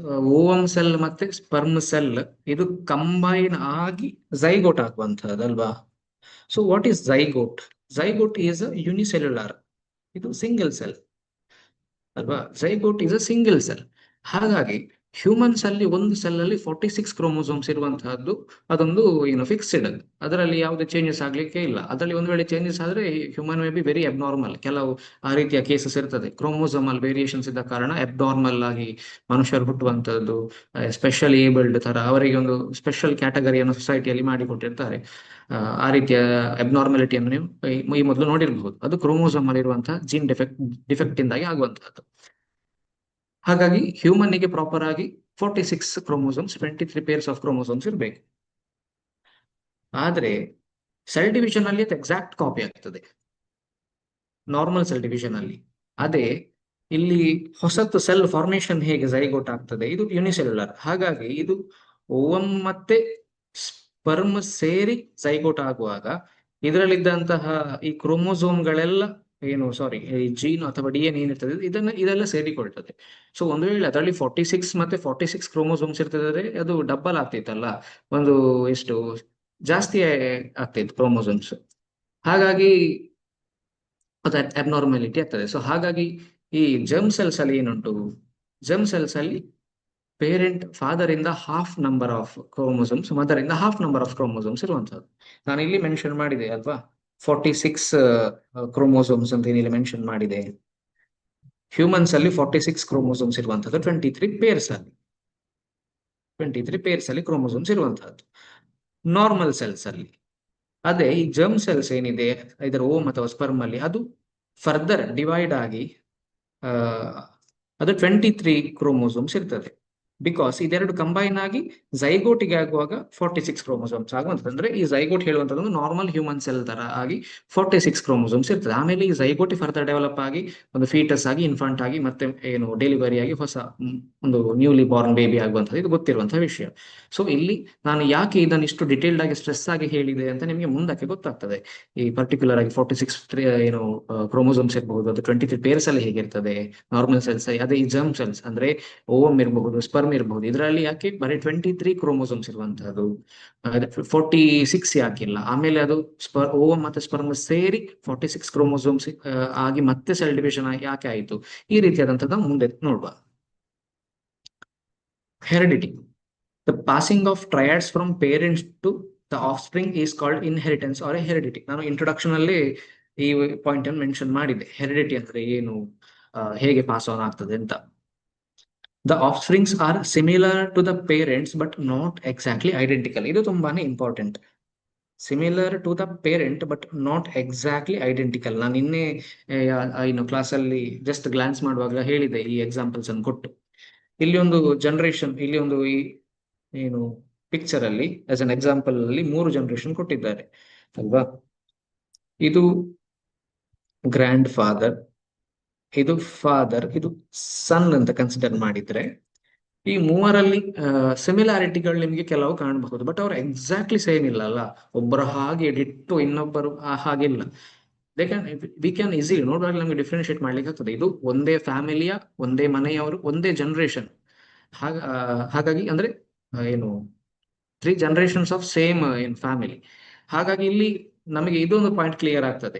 ಓವಮ್ ಸೆಲ್ ಮತ್ತೆ ಸ್ಪರ್ಮ್ ಸೆಲ್, ಇದು ಕಂಬೈನ್ ಆಗಿ ಝೈಗೋಟ್ ಆಗುವಂತಹದ್ದಲ್ವಾ. So what is zygote? Zygote is a unicellular, ಇದು ಸಿಂಗಲ್ ಸೆಲ್ ಅಲ್ವಾ. Zygote is a single cell. ಹಾಗಾಗಿ ಹ್ಯೂಮನ್ಸ್ ಅಲ್ಲಿ ಒಂದು ಸೆಲ್ ಅಲ್ಲಿ 46 ಕ್ರೋಮೋಸೋಮ್ಸ್ ಇರುವಂತಹದ್ದು, ಅದೊಂದು ಏನು ಫಿಕ್ಸ್ಡ್, ಅದರಲ್ಲಿ ಯಾವುದೇ ಚೇಂಜಸ್ ಆಗ್ಲಿಕ್ಕೆ ಇಲ್ಲ. ಅದರಲ್ಲಿ ಒಂದು ವೇಳೆ ಚೇಂಜಸ್ ಆದ್ರೆ human may be very abnormal. ಕೆಲವು ಆ ರೀತಿಯ ಕೇಸಸ್ ಇರ್ತದೆ, ಕ್ರೋಮೋಸೋಮಲ್ ವೇರಿಯೇಷನ್ಸ್ ಇದ್ದ ಕಾರಣ ಅಬ್ನಾರ್ಮಲ್ ಆಗಿ ಮನುಷ್ಯರು ಹುಟ್ಟುವಂತದ್ದು, ಸ್ಪೆಷಲ್ ಏಬಲ್ಡ್ ತರ ಅವರಿಗೆ ಒಂದು ಸ್ಪೆಷಲ್ ಕ್ಯಾಟಗರಿಯನ್ನು ಸೊಸೈಟಿಯಲ್ಲಿ ಮಾಡಿಕೊಟ್ಟಿರ್ತಾರೆ. ಆ ರೀತಿಯ ಅಬ್ನಾರ್ಮಾಲಿಟಿಯನ್ನು ನೀವು ಈ ಮೊದಲು ನೋಡಿರಬಹುದು. ಅದು ಕ್ರೋಮೋಸೋಮ್ ಅಲ್ಲಿ ಇರುವಂತಹ ಜೀನ್ ಡಿಫೆಕ್ಟ್ ಇಂದಾಗಿ ಆಗುವಂತಹದ್ದು. ಹಾಗಾಗಿ ಹ್ಯೂಮನ್ ಗೆ ಪ್ರಾಪರ್ ಆಗಿ 46 ಕ್ರೋಮೋಸೋಮ್ಸ್, 23 ಪೇರ್ಸ್ ಆಫ್ ಕ್ರೋಮೋಸೋಮ್ಸ್ ಇರಬೇಕು. ಆದ್ರೆ ಸೆಲ್ ಡಿವಿಷನ್ ಅಲ್ಲಿ ಅದು ಎಕ್ಸಾಕ್ಟ್ ಕಾಪಿ ಆಗ್ತದೆ, ನಾರ್ಮಲ್ ಸೆಲ್ ಡಿವಿಷನ್ ಅಲ್ಲಿ. ಅದೇ ಇಲ್ಲಿ ಹೊಸತು ಸೆಲ್ ಫಾರ್ಮೇಶನ್ ಹೇಗೆ ಝೈಗೋಟ್ ಆಗ್ತದೆ, ಇದು ಯುನಿಸೆಲ್ಯುಲರ್. ಹಾಗಾಗಿ ಇದು ಓವಮ್ ಮತ್ತೆ ಸ್ಪರ್ಮ್ ಸೇರಿ ಝೈಗೋಟ್ ಆಗುವಾಗ ಇದರಲ್ಲಿದ್ದಂತಹ ಈ ಕ್ರೋಮೋಸೋಮ್ಗಳೆಲ್ಲ ಏನು ಈ ಜೀನ್ ಅಥವಾ ಡಿ.ಎನ್.ಎ ಏನಿರ್ತದೆ ಇದೆಲ್ಲ ಸೇರಿಕೊಳ್ತದೆ. ಸೊ ಒಂದು ವೇಳೆ ಅದರಲ್ಲಿ 46 ಮತ್ತೆ 46 ಕ್ರೋಮೋಸೋಮ್ಸ್ ಇರ್ತದೆ, ಅದು ಡಬಲ್ ಆಗ್ತಿತ್ತಲ್ಲ, ಒಂದು ಎಷ್ಟು ಜಾಸ್ತಿ ಆಗ್ತಿತ್ತು ಕ್ರೋಮೋಸೋಮ್ಸ್. ಹಾಗಾಗಿ ಅದು ಅಬ್ನಾರ್ಮಾಲಿಟಿ ಆಗ್ತದೆ. ಸೊ ಹಾಗಾಗಿ ಈ ಜರ್ಮ್ ಸೆಲ್ಸ್ ಅಲ್ಲಿ ಏನುಂಟು, ಜರ್ಮ್ ಸೆಲ್ಸ್ ಅಲ್ಲಿ ಪೇರೆಂಟ್ ಫಾದರ್ ಇಂದ half number of chromosomes, mother ಇಂದ ಹಾಫ್ ನಂಬರ್ ಆಫ್ ಕ್ರೋಮೋಸೋಮ್ಸ್ ಇರುವಂತದ್ದು. ನಾನು ಇಲ್ಲಿ ಮೆನ್ಷನ್ ಮಾಡಿದೆ ಅಲ್ವಾ, 46 ಕ್ರೋಮೋಸೋಮ್ಸ್ ಅಂತ ಏನಿಲ್ಲ ಮೆನ್ಷನ್ ಮಾಡಿದೆ. ಹ್ಯೂಮನ್ಸ್ ಅಲ್ಲಿ 46 ಕ್ರೋಮೋಸೋಮ್ಸ್ ಇರುವಂತದ್ದು 23 ಪೇರ್ಸ್ ಅಲ್ಲಿ, 23 ಪೇರ್ಸ್ ಅಲ್ಲಿ ಕ್ರೋಮೋಸೋಮ್ಸ್ ಇರುವಂತಹದ್ದು ನಾರ್ಮಲ್ ಸೆಲ್ಸ್ ಅಲ್ಲಿ. ಅದೇ ಈ ಜರ್ಮ್ ಸೆಲ್ಸ್ ಏನಿದೆ ಇದರ ಓಮ್ ಅಥವಾ ಸ್ಪರ್ಮ್ ಅಲ್ಲಿ, ಅದು ಫರ್ದರ್ ಡಿವೈಡ್ ಆಗಿ ಅದು 23 ಕ್ರೋಮೋಸೋಮ್ಸ್ ಇರ್ತದೆ. ಬಿಕಾಸ್ ಇದೆರಡು ಕಂಬೈನ್ ಆಗಿ ಝೈಗೋಟಿಗೆ ಆಗುವಾಗ 46 ಕ್ರೋಮೋಸೋಮ್ಸ್ ಆಗುವಂಥದ್ದು. ಅಂದ್ರೆ ಈ ಝೈಗೋಟ್ ಹೇಳುವಂಥದ್ದು ನಾರ್ಮಲ್ ಹ್ಯೂಮನ್ ಸೆಲ್ ತರ ಆಗಿ 46 ಕ್ರೋಮೋಸೋಮ್ಸ್ ಇರ್ತದೆ. ಆಮೇಲೆ ಈ ಝೈಗೋಟಿ ಫರ್ದರ್ ಡೆವಲಪ್ ಆಗಿ ಒಂದು ಫೀಟಸ್ ಆಗಿ, ಇನ್ಫಾಂಟ್ ಆಗಿ, ಮತ್ತೆ ಏನು ಡೆಲಿವರಿ ಆಗಿ ಹೊಸ ಒಂದು ನ್ಯೂಲಿ ಬಾರ್ನ್ ಬೇಬಿ ಆಗುವಂಥದ್ದು, ಇದು ಗೊತ್ತಿರುವಂತಹ ವಿಷಯ. ಸೊ ಇಲ್ಲಿ ನಾನು ಯಾಕೆ ಇದನ್ನು ಇಷ್ಟು ಡಿಟೇಲ್ಡ್ ಆಗಿ ಸ್ಟ್ರೆಸ್ ಆಗಿ ಹೇಳಿದೆ ಅಂತ ನಿಮಗೆ ಮುಂದಕ್ಕೆ ಗೊತ್ತಾಗ್ತದೆ. ಈ ಪರ್ಟಿಕ್ಯುಲರ್ ಆಗಿ 46 ಏನು ಕ್ರೋಮೋಸೋಮ್ಸ್ ಇರಬಹುದು, ಅದು 23 ಪೇರ್ಸ್ ಅಲ್ಲಿ ಹೇಗಿರ್ತದೆ ನಾರ್ಮಲ್ ಸೆಲ್ಸ್. ಅದೇ ಈ ಜರ್ಮ್ ಸೆಲ್ಸ್ ಅಂದ್ರೆ ಓವಮ್ ಇರಬಹುದು, ಸ್ಪರ್ಮ್ ಕಮ್ಮಿ ಇರಬಹುದು. ಇದರಲ್ಲಿ ಯಾಕೆ ಬರೀ 23 ಕ್ರೋಮೋಸೋಮ್ಸ್ ಇರುವಂತಹದ್ದು, 46 ಯಾಕಿಲ್ಲ? ಆಮೇಲೆ ಅದು ಓವಮ್ ಮತ್ತೆ ಸ್ಪರ್ಮ್ ಸೇರಿ 46 ಕ್ರೋಮೋಸೋಮ್ಸ್ ಆಗಿ ಮತ್ತೆ ಸೆಲ್ ಡಿವಿಷನ್ ಯಾಕೆ ಆಯಿತು? ಈ ರೀತಿಯಾದಂಥದ್ದು ಮುಂದೆ ನೋಡುವ. Heredity. The passing of triads from parents to the offspring is called inheritance or heredity. ನಾನು ಇಂಟ್ರೊಡಕ್ಷನ್ ಅಲ್ಲಿ ಈ ಪಾಯಿಂಟ್ ಅನ್ನು ಮೆನ್ಷನ್ ಮಾಡಿದ್ದೆ. ಹೆರಿಡಿಟಿ ಅಂದ್ರೆ ಏನು, ಹೇಗೆ ಪಾಸ್ ಆನ್ ಆಗ್ತದೆ ಅಂತ. The offsprings are similar to the parents but not exactly identical. ಇದು ತುಂಬಾನೇ important. Similar to the parent but not exactly identical. ನಾನು ನಿನ್ನೆ ಏನು ಕ್ಲಾಸಲ್ಲಿ ಜಸ್ಟ್ ಗ್ಲಾನ್ಸ್ ಮಾಡುವಾಗ ಹೇಳಿದೆ ಈ ಎಕ್ಸಾಂಪಲ್ಸ್ ಅನ್ನು ಕೊಟ್ಟು. ಇಲ್ಲಿ ಒಂದು ಜನರೇಷನ್, ಇಲ್ಲಿ ಒಂದು ಈ ಏನು ಪಿಕ್ಚರ್ ಅಲ್ಲಿ ಆಸ್ ಅನ್ ಎಕ್ಸಾಂಪಲ್ ಅಲ್ಲಿ 3 ಜನರೇಷನ್ ಕೊಟ್ಟಿದ್ದಾರೆ ಅಲ್ವಾ. ಇದು ಗ್ರ್ಯಾಂಡ್ ಫಾದರ್, ಇದು ಫಾದರ್, ಇದು ಸನ್ ಅಂತ ಕನ್ಸಿಡರ್ ಮಾಡಿದ್ರೆ ಈ ಮೂವರಲ್ಲಿ ಸಿಮಿಲಾರಿಟಿಗಳು ನಿಮ್ಗೆ ಕೆಲವು ಕಾಣಬಹುದು, ಬಟ್ ಅವ್ರು ಎಕ್ಸಾಕ್ಟ್ಲಿ ಸೇಮ್ ಇಲ್ಲ ಅಲ್ಲ. ಒಬ್ಬರ ಹಾಗೆ ಡಿಟ್ಟು ಇನ್ನೊಬ್ಬರು ಹಾಗಿಲ್ಲ. ವಿ ಕ್ಯಾನ್ ಈಸಿಲಿ ನೋಡುವಾಗ ನಮ್ಗೆ ಡಿಫ್ರೆನ್ಶಿಯೇಟ್ ಮಾಡ್ಲಿಕ್ಕೆ ಆಗ್ತದೆ. ಇದು ಒಂದೇ ಫ್ಯಾಮಿಲಿಯ, ಒಂದೇ ಮನೆಯವರು, ಒಂದೇ ಜನರೇಷನ್. ಹಾಗಾಗಿ ಅಂದ್ರೆ ಏನು 3 generations of same in family. ಹಾಗಾಗಿ ಇಲ್ಲಿ ನಮಗೆ ಇದೊಂದು ಪಾಯಿಂಟ್ ಕ್ಲಿಯರ್ ಆಗ್ತದೆ.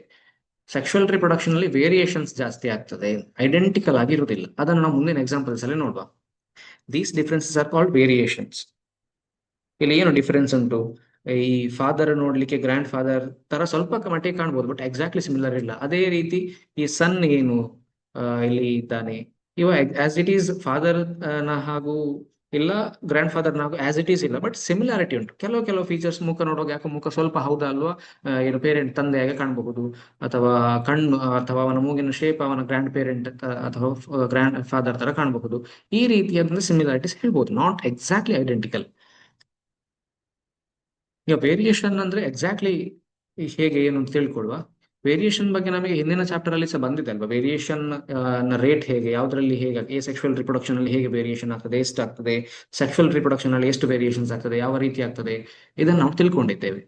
ಸೆಕ್ಷುವಲ್ ರಿಪ್ರೊಡಕ್ಷನ್ ಅಲ್ಲಿ ವೇರಿಯೇಷನ್ಸ್ ಜಾಸ್ತಿ ಆಗ್ತದೆ, ಐಡೆಂಟಿಕಲ್ ಆಗಿರುವುದಿಲ್ಲ. ಅದನ್ನು ನಾವು ಮುಂದಿನ ಎಕ್ಸಾಂಪಲ್ಸ್ ಅಲ್ಲಿ ನೋಡುವ. These differences are called variations. ಇಲ್ಲಿ ಏನು ಡಿಫರೆನ್ಸ್ ಉಂಟು? ಈ ಫಾದರ್ ನೋಡ್ಲಿಕ್ಕೆ ಗ್ರ್ಯಾಂಡ್ ಫಾದರ್ ತರ ಸ್ವಲ್ಪ ಮಟ್ಟಿಗೆ ಕಾಣ್ಬೋದು, ಬಟ್ ಎಕ್ಸಾಕ್ಟ್ಲಿ ಸಿಮಿಲರ್ ಇಲ್ಲ. ಅದೇ ರೀತಿ ಈ ಸನ್ ಏನು ಇಲ್ಲಿ ಇದ್ದಾನೆ, ಇವ ಆಸ್ ಇಟ್ ಈಸ್ ಫಾದರ್ ನ ಹಾಗೂ ಇಲ್ಲ, ಗ್ರ್ಯಾಂಡ್ ಫಾದರ್ ನಾವು ಆಸ್ ಇಟ್ ಈಸ್ ಇಲ್ಲ, ಬಟ್ ಸಿಮಿಲಾರಿಟಿ ಉಂಟು. ಕೆಲವು ಫೀಚರ್ಸ್ ಮುಖ ನೋಡುವಾಗ ಯಾಕೆ ಮುಖ ಸ್ವಲ್ಪ ಹೌದಾ ಅಲ್ವಾ, ಏನು ಪೇರೆಂಟ್ ತಂದೆಯಾಗಿ ಕಾಣಬಹುದು, ಅಥವಾ ಕಣ್ಣು ಅಥವಾ ಅವನ ಮೂಗಿನ ಶೇಪ್ ಅವನ ಗ್ರ್ಯಾಂಡ್ ಪೇರೆಂಟ್ ಅಥವಾ ಗ್ರ್ಯಾಂಡ್ ಫಾದರ್ ತರ ಕಾಣಬಹುದು. ಈ ರೀತಿಯಾದ ಸಿಮಿಲಾರಿಟೀಸ್ ಹೇಳ್ಬೋದು, ನಾಟ್ ಎಕ್ಸಾಕ್ಟ್ಲಿ ಐಡೆಂಟಿಕಲ್. ಈಗ ವೇರಿಯೇಷನ್ ಅಂದ್ರೆ ಎಕ್ಸಾಕ್ಟ್ಲಿ ಹೇಗೆ ಏನು ಅಂತ ತಿಳ್ಕೊಳ್ಳುವ. ವೇರಿಯೇಷನ್ ಬಗ್ಗೆ ನಮಗೆ ಹಿಂದಿನ ಚಾಪ್ಟರ್ ಅಲ್ಲಿ ಸಹ ಬಂದಿದೆ ಅಲ್ವಾ. ವೇರಿಯೇಷನ್ ನ ರೇಟ್ ಹೇಗೆ, ಯಾವ್ದ್ರಲ್ಲಿ ಹೇಗೆ, ಎ ಸೆಕ್ಷುವಲ್ ರಿಪ್ರೊಡಕ್ಷನ್ ಅಲ್ಲಿ ಹೇಗೆ ವೇರಿಯೇಷನ್ ಆಗ್ತದೆ, ಎಷ್ಟು ಆಗ್ತದೆ, ಸೆಕ್ಷುವಲ್ ರಿಪ್ರೊಡಕ್ಷನ್ ಅಲ್ಲಿ ಎಷ್ಟು ವೇರಿಯೇಷನ್ಸ್ ಆಗ್ತದೆ, ಯಾವ ರೀತಿ ಆಗ್ತದೆ, ಇದನ್ನು ನಾವು ತಿಳ್ಕೊಂಡಿದ್ದೇವೆ.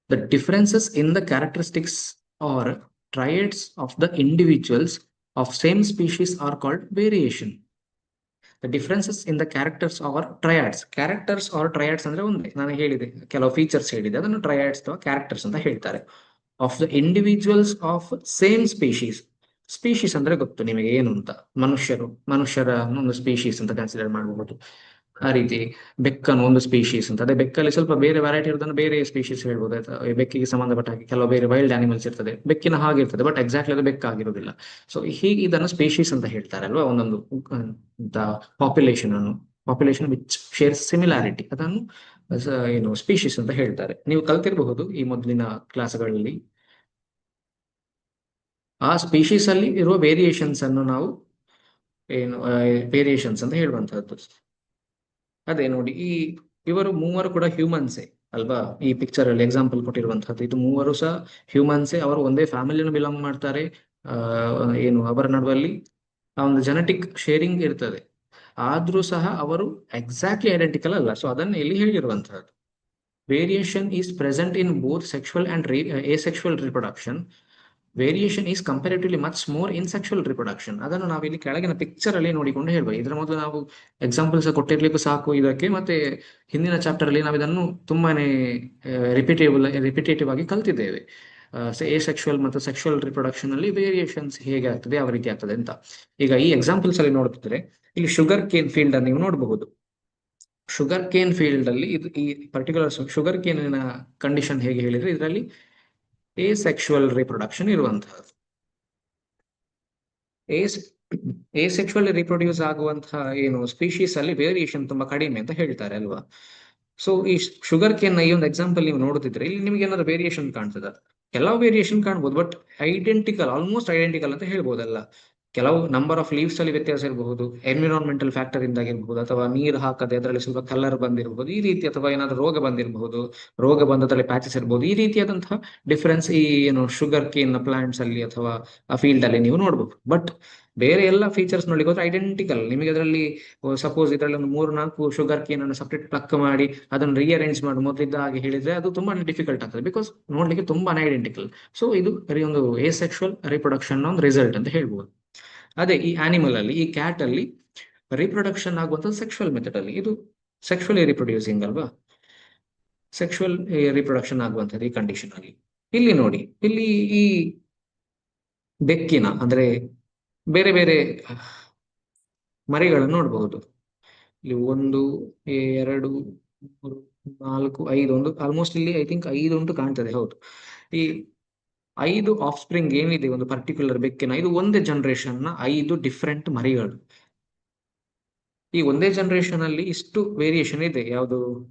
The differences in the characteristics or traits of the individuals of same species are called variation. The differences in the characters or traits. Characters or traits ಅಂದ್ರೆ ಒಂದೇ, ನಾನು ಹೇಳಿದೆ ಕೆಲವು ಫೀಚರ್ಸ್ ಹೇಳಿದೆ, ಅದನ್ನು ಟ್ರಯಾಡ್ಸ್ ಅಥವಾ ಕ್ಯಾರೆಕ್ಟರ್ಸ್ ಅಂತ ಹೇಳ್ತಾರೆ. Of the individuals of same species. Species ಅಂದ್ರೆ ಗೊತ್ತು ನಿಮಗೆ ಏನು ಅಂತ, ಮನುಷ್ಯರ ಒಂದು ಸ್ಪೀಶೀಸ್ ಅಂತ ಕನ್ಸಿಡರ್ ಮಾಡಬಹುದು. ಆ ರೀತಿ ಬೆಕ್ಕನ್ನು ಒಂದು ಸ್ಪೀಶೀಸ್ ಅಂತ, ಅದೇ ಬೆಕ್ಕಲ್ಲಿ ಸ್ವಲ್ಪ ಬೇರೆ ವೆರೈಟಿ ಇರೋದನ್ನು ಬೇರೆ ಸ್ಪೀಶೀಸ್ ಹೇಳ್ಬೋದು. ಬೆಕ್ಕಿಗೆ ಸಂಬಂಧಪಟ್ಟ ಹಾಗೆ ಕೆಲವು ಬೇರೆ ವೈಲ್ಡ್ ಆನಿಮಲ್ಸ್ ಇರ್ತದೆ, ಬೆಕ್ಕಿನ ಹಾಗೆ ಇರ್ತದೆ, ಬಟ್ ಎಕ್ಸಾಕ್ಟ್ಲಿ ಅದು ಬೆಕ್ಕಾಗಿರೋದಿಲ್ಲ. ಸೊ ಹೀಗೆ ಇದನ್ನು ಸ್ಪೀಶೀಸ್ ಅಂತ ಹೇಳ್ತಾರೆ ಅಲ್ವಾ. ಒಂದೊಂದು ಪಾಪ್ಯುಲೇಷನ್ ವಿಚ್ ಶೇರ್ ಸಿಮಿಲಾರಿಟಿ, ಅದನ್ನು ಏನು ಸ್ಪೀಶೀಸ್ ಅಂತ ಹೇಳ್ತಾರೆ. ನೀವು ಕಲ್ತಿರಬಹುದು ಈ ಮೊದಲಿನ ಕ್ಲಾಸ್ಗಳಲ್ಲಿ. ಆ ಸ್ಪೀಶೀಸ್ ಅಲ್ಲಿ ಇರುವ ವೇರಿಯೇಷನ್ಸ್ ಅನ್ನು ನಾವು ಏನು ವೇರಿಯೇಷನ್ಸ್ ಅಂತ ಹೇಳುವಂತಹದ್ದು. ಅದೇ ನೋಡಿ, ಇವರು ಮೂವರು ಕೂಡ ಹ್ಯೂಮನ್ಸೇ ಅಲ್ವಾ. ಈ ಪಿಕ್ಚರ್ ಅಲ್ಲಿ ಎಕ್ಸಾಂಪಲ್ ಕೊಟ್ಟಿರುವಂತಹದ್ದು, ಇದು ಮೂವರು ಸಹ ಹ್ಯೂಮನ್ಸೇ. ಅವರು ಒಂದೇ ಫ್ಯಾಮಿಲಿಯನ್ನು ಬಿಲಾಂಗ್ ಮಾಡ್ತಾರೆ. ಏನು ಅವರ ನಡುವಲ್ಲಿ ಆ ಒಂದು ಜೆನೆಟಿಕ್ ಶೇರಿಂಗ್ ಇರ್ತದೆ, ಆದ್ರೂ ಸಹ ಅವರು ಎಕ್ಸಾಕ್ಟ್ಲಿ ಐಡೆಂಟಿಕಲ್ ಅಲ್ಲ. ಸೊ ಅದನ್ನು ಇಲ್ಲಿ ಹೇಳಿರುವಂತಹದ್ದು. Variation is present in both sexual and asexual reproduction. Variation is comparatively much more in sexual reproduction. ಅದನ್ನು ನಾವು ಇಲ್ಲಿ ಕೆಳಗಿನ ಪಿಕ್ಚರ್ ಅಲ್ಲಿ ನೋಡಿಕೊಂಡು ಹೇಳ್ಬೋದು. ಇದರ ಮೊದಲು ನಾವು ಎಕ್ಸಾಂಪಲ್ಸ್ ಕೊಟ್ಟಿರ್ಲಿಕ್ಕೂ ಸಾಕು ಇದಕ್ಕೆ, ಮತ್ತೆ ಹಿಂದಿನ ಚಾಪ್ಟರ್ ಅಲ್ಲಿ ನಾವು ಇದನ್ನು ತುಂಬಾನೇ ರಿಪಿಟೇಟಿವ್ ಆಗಿ ಕಲ್ತಿದ್ದೇವೆ. asexual ಮತ್ತು ಸೆಕ್ಷುವಲ್ ರಿಪ್ರೊಡಕ್ಷನ್ ಅಲ್ಲಿ ವೇರಿಯೇಷನ್ಸ್ ಹೇಗೆ ಆಗ್ತದೆ, ಯಾವ ರೀತಿ ಆಗ್ತದೆ ಅಂತ. ಈಗ ಈ ಎಕ್ಸಾಂಪಲ್ಸ್ ಅಲ್ಲಿ ನೋಡ್ತಿದ್ರೆ ಇಲ್ಲಿ ಶುಗರ್ ಕೇನ್ ಫೀಲ್ಡ್ ಅನ್ನು ನೀವು ನೋಡಬಹುದು. ಶುಗರ್ ಕೇನ್ ಫೀಲ್ಡ್ ಅಲ್ಲಿ ಇದು ಈ ಪರ್ಟಿಕ್ಯುಲರ್ ಶುಗರ್ ಕೇನಿನ ಕಂಡೀಷನ್ ಹೇಗೆ ಹೇಳಿದ್ರೆ, ಇದರಲ್ಲಿ asexual ರಿಪ್ರೊಡಕ್ಷನ್ ಇರುವಂತಹದ್ದು. asexual ರಿಪ್ರೊಡ್ಯೂಸ್ ಆಗುವಂತಹ ಏನು ಸ್ಪೀಶೀಸ್ ಅಲ್ಲಿ ವೇರಿಯೇಷನ್ ತುಂಬಾ ಕಡಿಮೆ ಅಂತ ಹೇಳ್ತಾರೆ ಅಲ್ವಾ. ಸೊ ಈ ಶುಗರ್ ಕೇನ್ ಈ ಒಂದು ಎಕ್ಸಾಂಪಲ್ ನೀವು ನೋಡುತ್ತಿದ್ರೆ ಇಲ್ಲಿ ನಿಮ್ಗೆ ಏನಾದ್ರು ವೇರಿಯೇಷನ್ ಕಾಣ್ತದ? ಕೆಲವು ವೇರಿಯೇಷನ್ ಕಾಣ್ಬೋದು, ಬಟ್ ಐಡೆಂಟಿಕಲ್, ಆಲ್ಮೋಸ್ಟ್ ಐಡೆಂಟಿಕಲ್ ಅಂತ ಹೇಳ್ಬೋದಲ್ಲ. ಕೆಲವು ನಂಬರ್ ಆಫ್ ಲೀವ್ಸ್ ಅಲ್ಲಿ ವ್ಯತ್ಯಾಸ ಇರಬಹುದು, ಎನ್ವಿರಾನ್ಮೆಂಟಲ್ ಫ್ಯಾಕ್ಟರ್ ಇಂದಾಗಿರ್ಬಹುದು, ಅಥವಾ ನೀರು ಹಾಕದೆ ಅದರಲ್ಲಿ ಸ್ವಲ್ಪ ಕಲರ್ ಬಂದಿರಬಹುದು, ಈ ರೀತಿ, ಅಥವಾ ಏನಾದ್ರು ರೋಗ ಬಂದಿರಬಹುದು, ರೋಗ ಬಂದದಲ್ಲಿ ಪ್ಯಾಚಸ್ ಇರಬಹುದು. ಈ ರೀತಿಯಾದಂತಹ ಡಿಫರೆನ್ಸ್ ಈ ಏನು ಶುಗರ್ ಕೇನ್ ಪ್ಲಾಂಟ್ಸ್ ಅಲ್ಲಿ ಅಥವಾ ಆ ಫೀಲ್ಡ್ ಅಲ್ಲಿ ನೀವು ನೋಡ್ಬೋದು. ಬಟ್ ಬೇರೆ ಎಲ್ಲ ಫೀಚರ್ಸ್ ನೋಡ್ಲಿಕ್ಕೆ ಹೋದ್ರೆ ಐಡೆಂಟಿಕಲ್. ನಿಮಗೆ ಅದರಲ್ಲಿ ಸಪೋಸ್ ಇದರಲ್ಲಿ ಒಂದು 3-4 ಶುಗರ್ ಕೇನ್ ಅನ್ನು ಸಪರೇಟ್ ಪ್ಲಕ್ ಮಾಡಿ ಅದನ್ನು ರಿಅರೇಂಜ್ ಮಾಡಿ ಮೊದಲಿದ್ದ ಹಾಗೆ ಹೇಳಿದ್ರೆ ಅದು ತುಂಬಾ ಡಿಫಿಕಲ್ಟ್ ಆಗ್ತದೆ, ಬಿಕಾಸ್ ನೋಡ್ಲಿಕ್ಕೆ ತುಂಬಾನೇ ಐಡೆಂಟಿಕಲ್. ಸೊ ಇದು ಒಂದು asexual ರಿಪ್ರೊಡಕ್ಷನ್ ಒಂದು ರಿಸಲ್ಟ್ ಅಂತ ಹೇಳ್ಬೋದು. ಅದೇ ಈ ಆನಿಮಲ್ ಅಲ್ಲಿ, ಈ ಕ್ಯಾಟ್ ಅಲ್ಲಿ ರೀಪ್ರೊಡಕ್ಷನ್ ಆಗುವಂಥದ್ದು ಸೆಕ್ಷುವಲ್ ಮೆಥಡ್ ಅಲ್ಲಿ. ಇದು ಸೆಕ್ಷುವಲಿ ರಿಪ್ರೊಡ್ಯೂಸಿಂಗ್ ಅಲ್ವಾ, ಸೆಕ್ಷುವಲ್ ರಿಪ್ರೊಡಕ್ಷನ್ ಆಗುವಂಥದ್ದು ಈ ಕಂಡೀಷನ್ ಅಲ್ಲಿ. ಇಲ್ಲಿ ನೋಡಿ, ಇಲ್ಲಿ ಈ ಬೆಕ್ಕಿನ ಅಂದ್ರೆ ಬೇರೆ ಬೇರೆ ಮರಿಗಳನ್ನು ನೋಡಬಹುದು. ಇಲ್ಲಿ 1, 2, 3, 4, 5, ಒಂದು ಆಲ್ಮೋಸ್ಟ್ ಇಲ್ಲಿ ಐ ಥಿಂಕ್ 5 ಉಂಟು ಕಾಣ್ತದೆ. ಹೌದು, ಈ 5 ಆಫ್ ಸ್ಪ್ರಿಂಗ್ ಏನಿದೆ ಒಂದು ಪರ್ಟಿಕ್ಯುಲರ್ ಬೆಕ್ಕಿನ, ಇದು ಒಂದೇ ಜನರೇಷನ್ ನ 5 ಡಿಫ್ರೆಂಟ್ ಮರಿಗಳು. ಈ ಒಂದೇ ಜನರೇಷನ್ ಅಲ್ಲಿ ಇಷ್ಟು ವೇರಿಯೇಷನ್ ಇದೆ. ಯಾವುದು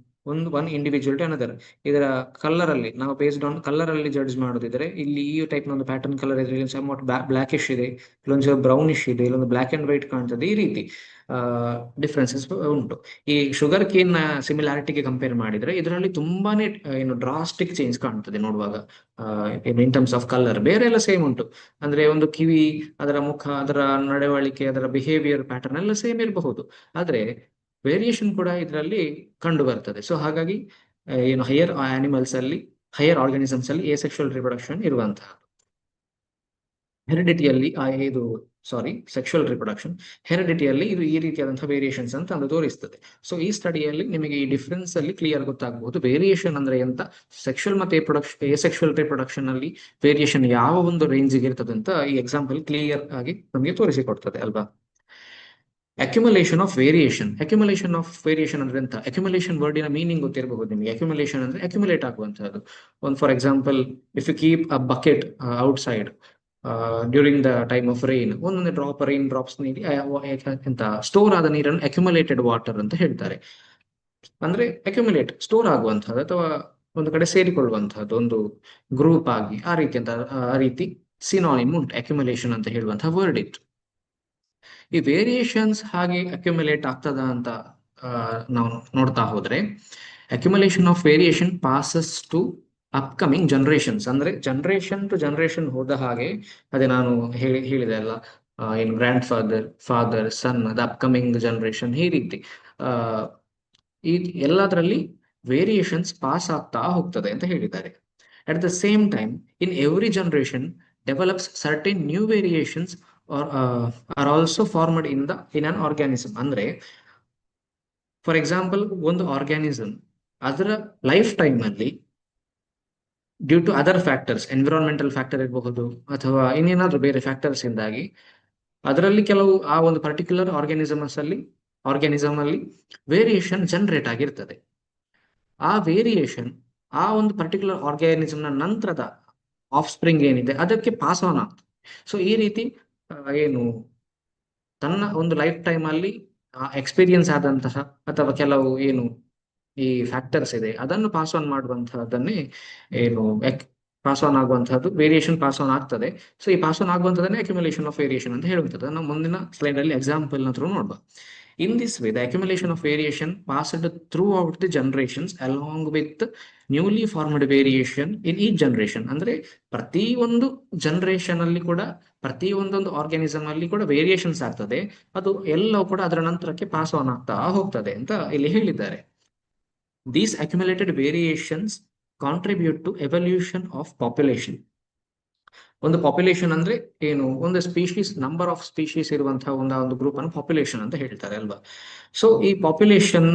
ಒನ್ ಇಂಡಿವಿಜುವಲ್ ಟು ಅನದರ್. ಇದರ ಕಲರ್ ಅಲ್ಲಿ ನಾವು ಬೇಸ್ಡ್ ಆನ್ ಕಲರ್ ಅಲ್ಲಿ ಜಡ್ಜ್ ಮಾಡೋದಿದ್ರೆ, ಇಲ್ಲಿ ಈ ಟೈಪ್ ಒಂದು ಪ್ಯಾಟರ್ನ್ ಕಲರ್ ಇದ್ರೆ ಸಮ್ವಾಟ್ ಬ್ಲಾಕಿಶ್ ಇದೆ, ಇಲ್ಲೊಂದು ಬ್ರೌನಿಶ್ ಇದೆ, ಇಲ್ಲೊಂದು ಬ್ಲಾಕ್ ಅಂಡ್ ವೈಟ್ ಕಾಣ್ತದೆ. ಈ ರೀತಿ ಡಿಫ್ರೆನ್ಸಸ್ ಉಂಟು. ಈ ಶುಗರ್ ಕೇನ್ ನ ಸಿಮಿಲಾರಿಟಿಗೆ ಕಂಪೇರ್ ಮಾಡಿದ್ರೆ ಇದರಲ್ಲಿ ತುಂಬಾನೇ ಏನು ಡ್ರಾಸ್ಟಿಕ್ ಚೇಂಜ್ ಕಾಣ್ತದೆ ನೋಡುವಾಗ. ಇನ್ ಟರ್ಮ್ಸ್ ಆಫ್ ಕಲರ್ ಬೇರೆ ಎಲ್ಲ ಸೇಮ್ ಉಂಟು, ಅಂದ್ರೆ ಒಂದು ಕಿವಿ, ಅದರ ಮುಖ, ಅದರ ನಡವಳಿಕೆ, ಅದರ ಬಿಹೇವಿಯರ್ ಪ್ಯಾಟರ್ನ್ ಎಲ್ಲ ಸೇಮ್ ಇರಬಹುದು, ಆದ್ರೆ ವೇರಿಯೇಷನ್ ಕೂಡ ಇದರಲ್ಲಿ ಕಂಡು ಬರ್ತದೆ. ಸೊ ಹಾಗಾಗಿ ಏನು ಹೈಯರ್ ಆನಿಮಲ್ಸ್ ಅಲ್ಲಿ, ಹೈಯರ್ ಆರ್ಗಾನಿಸಮ್ಸ್ ಅಲ್ಲಿ ಎಸೆಕ್ಷುವಲ್ ರಿಪ್ರೊಡಕ್ಷನ್ ಇರುವಂತಹ. ಹೆರಿಡಿಟಿಯಲ್ಲಿ ಇದು ಸೆಕ್ಷುವಲ್ ರಿಪ್ರೊಡಕ್ಷನ್, ಹೆರಿಡಿಟಿಯಲ್ಲಿ ಇದು ಈ ರೀತಿಯಾದಂತಹ ವೇರಿಯೇಷನ್ಸ್ ಅಂತ ಅದು ತೋರಿಸ್ತದೆ. ಸೊ ಈ ಸ್ಟಡಿಯಲ್ಲಿ ನಿಮಗೆ ಈ ಡಿಫ್ರೆನ್ಸ್ ಅಲ್ಲಿ ಕ್ಲಿಯರ್ ಗೊತ್ತಾಗಬಹುದು ವೇರಿಯೇಷನ್ ಅಂದ್ರೆ ಎಂತ, ಸೆಕ್ಷುವಲ್ ಮತ್ತೆ ಎಸೆಕ್ಷುವಲ್ ರಿಪ್ರೊಡಕ್ಷನ್ ಅಲ್ಲಿ ವೇರಿಯೇಷನ್ ಯಾವ ಒಂದು ರೇಂಜಿಗೆ ಇರ್ತದೆ ಅಂತ ಈ ಎಕ್ಸಾಂಪಲ್ ಕ್ಲಿಯರ್ ಆಗಿ ನಮಗೆ ತೋರಿಸಿಕೊಡ್ತದೆ ಅಲ್ವಾ. Accumulation of variation. Accumulation of variation ಅಂದ್ರೆ ಎಂತ? ಅಕ್ಯುಮುಲೇಷನ್ ವರ್ಡಿನ ಮೀನಿಂಗ್ ಗೊತ್ತಿರಬಹುದು ನಿಮಗೆ. ಅಕ್ಯುಮುಲೇಷನ್ ಅಂದ್ರೆ ಅಕ್ಯುಮುಲೇಟ್ ಆಗುವಂತಹದ್ದು. ಒಂದು for example, if you keep a bucket outside during the time of rain, ಒಂದೊಂದು ರೈನ್ ಡ್ರಾಪ್ಸ್ ನೀಡಿ ಎಂತ ಸ್ಟೋರ್ ಆದ ನೀರನ್ನು ಅಕ್ಯುಮುಲೇಟೆಡ್ ವಾಟರ್ ಅಂತ ಹೇಳ್ತಾರೆ. ಅಂದ್ರೆ ಅಕ್ಯುಮುಲೇಟ್ ಸ್ಟೋರ್ ಆಗುವಂತಹದ್ದು ಅಥವಾ ಒಂದು ಕಡೆ ಸೇರಿಕೊಳ್ಳುವಂತಹದ್ದು ಒಂದು ಗ್ರೂಪ್ ಆಗಿ, ಆ ರೀತಿ ಅಂತ ಆ ರೀತಿ ಸಿನಾನಿಮ್ ಉಂಟು ಅಕ್ಯುಮುಲೇಷನ್ ಅಂತ ಹೇಳುವಂತಹ ವರ್ಡ್ ಇತ್ತು. ಈ ವೇರಿಯೇಷನ್ಸ್ ಹಾಗೆ ಅಕ್ಯುಮುಲೇಟ್ ಆಗ್ತದ ಅಂತ ನಾವು ನೋಡ್ತಾ ಹೋದ್ರೆ, accumulation of variation passes to upcoming generations. ಅಂದ್ರೆ ಜನರೇಷನ್ ಟು ಜನರೇಷನ್ ಹೋದ ಹಾಗೆ, ಅದೇ ನಾನು ಹೇಳಿದೆ ಅಲ್ಲ, ಏನು ಗ್ರ್ಯಾಂಡ್ ಫಾದರ್ ಸನ್, ಅದು ಅಪ್ಕಮಿಂಗ್ ಜನರೇಷನ್, ಈ ರೀತಿ ಈ ಎಲ್ಲದರಲ್ಲಿ ವೇರಿಯೇಷನ್ಸ್ ಪಾಸ್ ಆಗ್ತಾ ಹೋಗ್ತದೆ ಅಂತ ಹೇಳಿದ್ದಾರೆ. At the same time, in every generation develops certain new variations are also formed in an organism. ಅಂದ್ರೆ ಫಾರ್ ಎಕ್ಸಾಂಪಲ್, ಒಂದು ಆರ್ಗ್ಯಾನಿಸಮ್ ಅದರ ಲೈಫ್ ಟೈಮ್ ಅಲ್ಲಿ due to other factors, environmental factor ಇರಬಹುದು ಅಥವಾ ಇನ್ನೇನಾದ್ರೂ ಬೇರೆ ಫ್ಯಾಕ್ಟರ್ಸ್ ಇಂದಾಗಿ ಅದರಲ್ಲಿ ಕೆಲವು ಆ ಒಂದು ಪರ್ಟಿಕ್ಯುಲರ್ ಆರ್ಗ್ಯಾನಿಸಮ್ ಅಲ್ಲಿ ವೇರಿಯೇಷನ್ ಜನರೇಟ್ ಆಗಿರ್ತದೆ. ಆ ವೇರಿಯೇಷನ್ ಆ ಒಂದು ಪರ್ಟಿಕ್ಯುಲರ್ ಆರ್ಗ್ಯಾನಿಸಮ್ ನ ನಂತರದ ಆಫ್ ಸ್ಪ್ರಿಂಗ್ ಏನಿದೆ ಅದಕ್ಕೆ ಪಾಸ್ ಆನ್ ಆಗ್ತದೆ. ಸೊ ಈ ರೀತಿ ಏನು ತನ್ನ ಒಂದು ಲೈಫ್ ಟೈಮ್ ಅಲ್ಲಿ ಎಕ್ಸ್ಪೀರಿಯನ್ಸ್ ಆದಂತಹ ಅಥವಾ ಕೆಲವು ಏನು ಈ ಫ್ಯಾಕ್ಟರ್ಸ್ ಇದೆ ಅದನ್ನು ಪಾಸ್ ಆನ್ ಮಾಡುವಂತಹದ್ದನ್ನೇ ಏನು ಪಾಸ್ ಆನ್ ಆಗುವಂತಹದ್ದು, ವೇರಿಯೇಷನ್ ಪಾಸ್ ಆನ್ ಆಗ್ತದೆ. ಸೊ ಈ ಪಾಸ್ ಆನ್ ಆಗುವಂತದನ್ನೇ ಅಕ್ಯುಮುಲೇಷನ್ ಆಫ್ ವೇರಿಯೇಷನ್ ಅಂತ ಹೇಳುವಂಥದ್ದು. ನಾವು ಮುಂದಿನ ಸ್ಲೈಡ್ ಅಲ್ಲಿ ಎಕ್ಸಾಂಪಲ್ ನಂತರ ನೋಡುವ. In this way, the accumulation of variation passed throughout the generations along with newly formed variation in each generation. ಅಂದ್ರೆ ಪ್ರತಿ ಒಂದು ಜನರೇಷನ್ ಅಲ್ಲಿ ಕೂಡ, ಪ್ರತಿ ಒಂದೊಂದು ಆರ್ಗ್ಯಾನಿಸಮ್ ಅಲ್ಲಿ ಕೂಡ ವೇರಿಯೇಷನ್ಸ್ ಆಗ್ತದೆ, ಅದು ಎಲ್ಲವೂ ಕೂಡ ಅದರ ನಂತರಕ್ಕೆ ಪಾಸ್ ಆನ್ ಆಗ್ತಾ ಹೋಗ್ತದೆ ಅಂತ ಇಲ್ಲಿ ಹೇಳಿದ್ದಾರೆ. These accumulated variations contribute to evolution of population. ಒಂದು ಪಾಪ್ಯುಲೇಷನ್ ಅಂದ್ರೆ ಏನು, ಒಂದು ಸ್ಪೀಶೀಸ್, ನಂಬರ್ ಆಫ್ ಸ್ಪೀಶೀಸ್ ಇರುವಂತಹ ಒಂದು ಗ್ರೂಪ್ ಅನ್ನು ಪಾಪ್ಯುಲೇಷನ್ ಅಂತ ಹೇಳ್ತಾರೆ ಅಲ್ವಾ. ಸೊ ಈ ಪಾಪ್ಯುಲೇಷನ್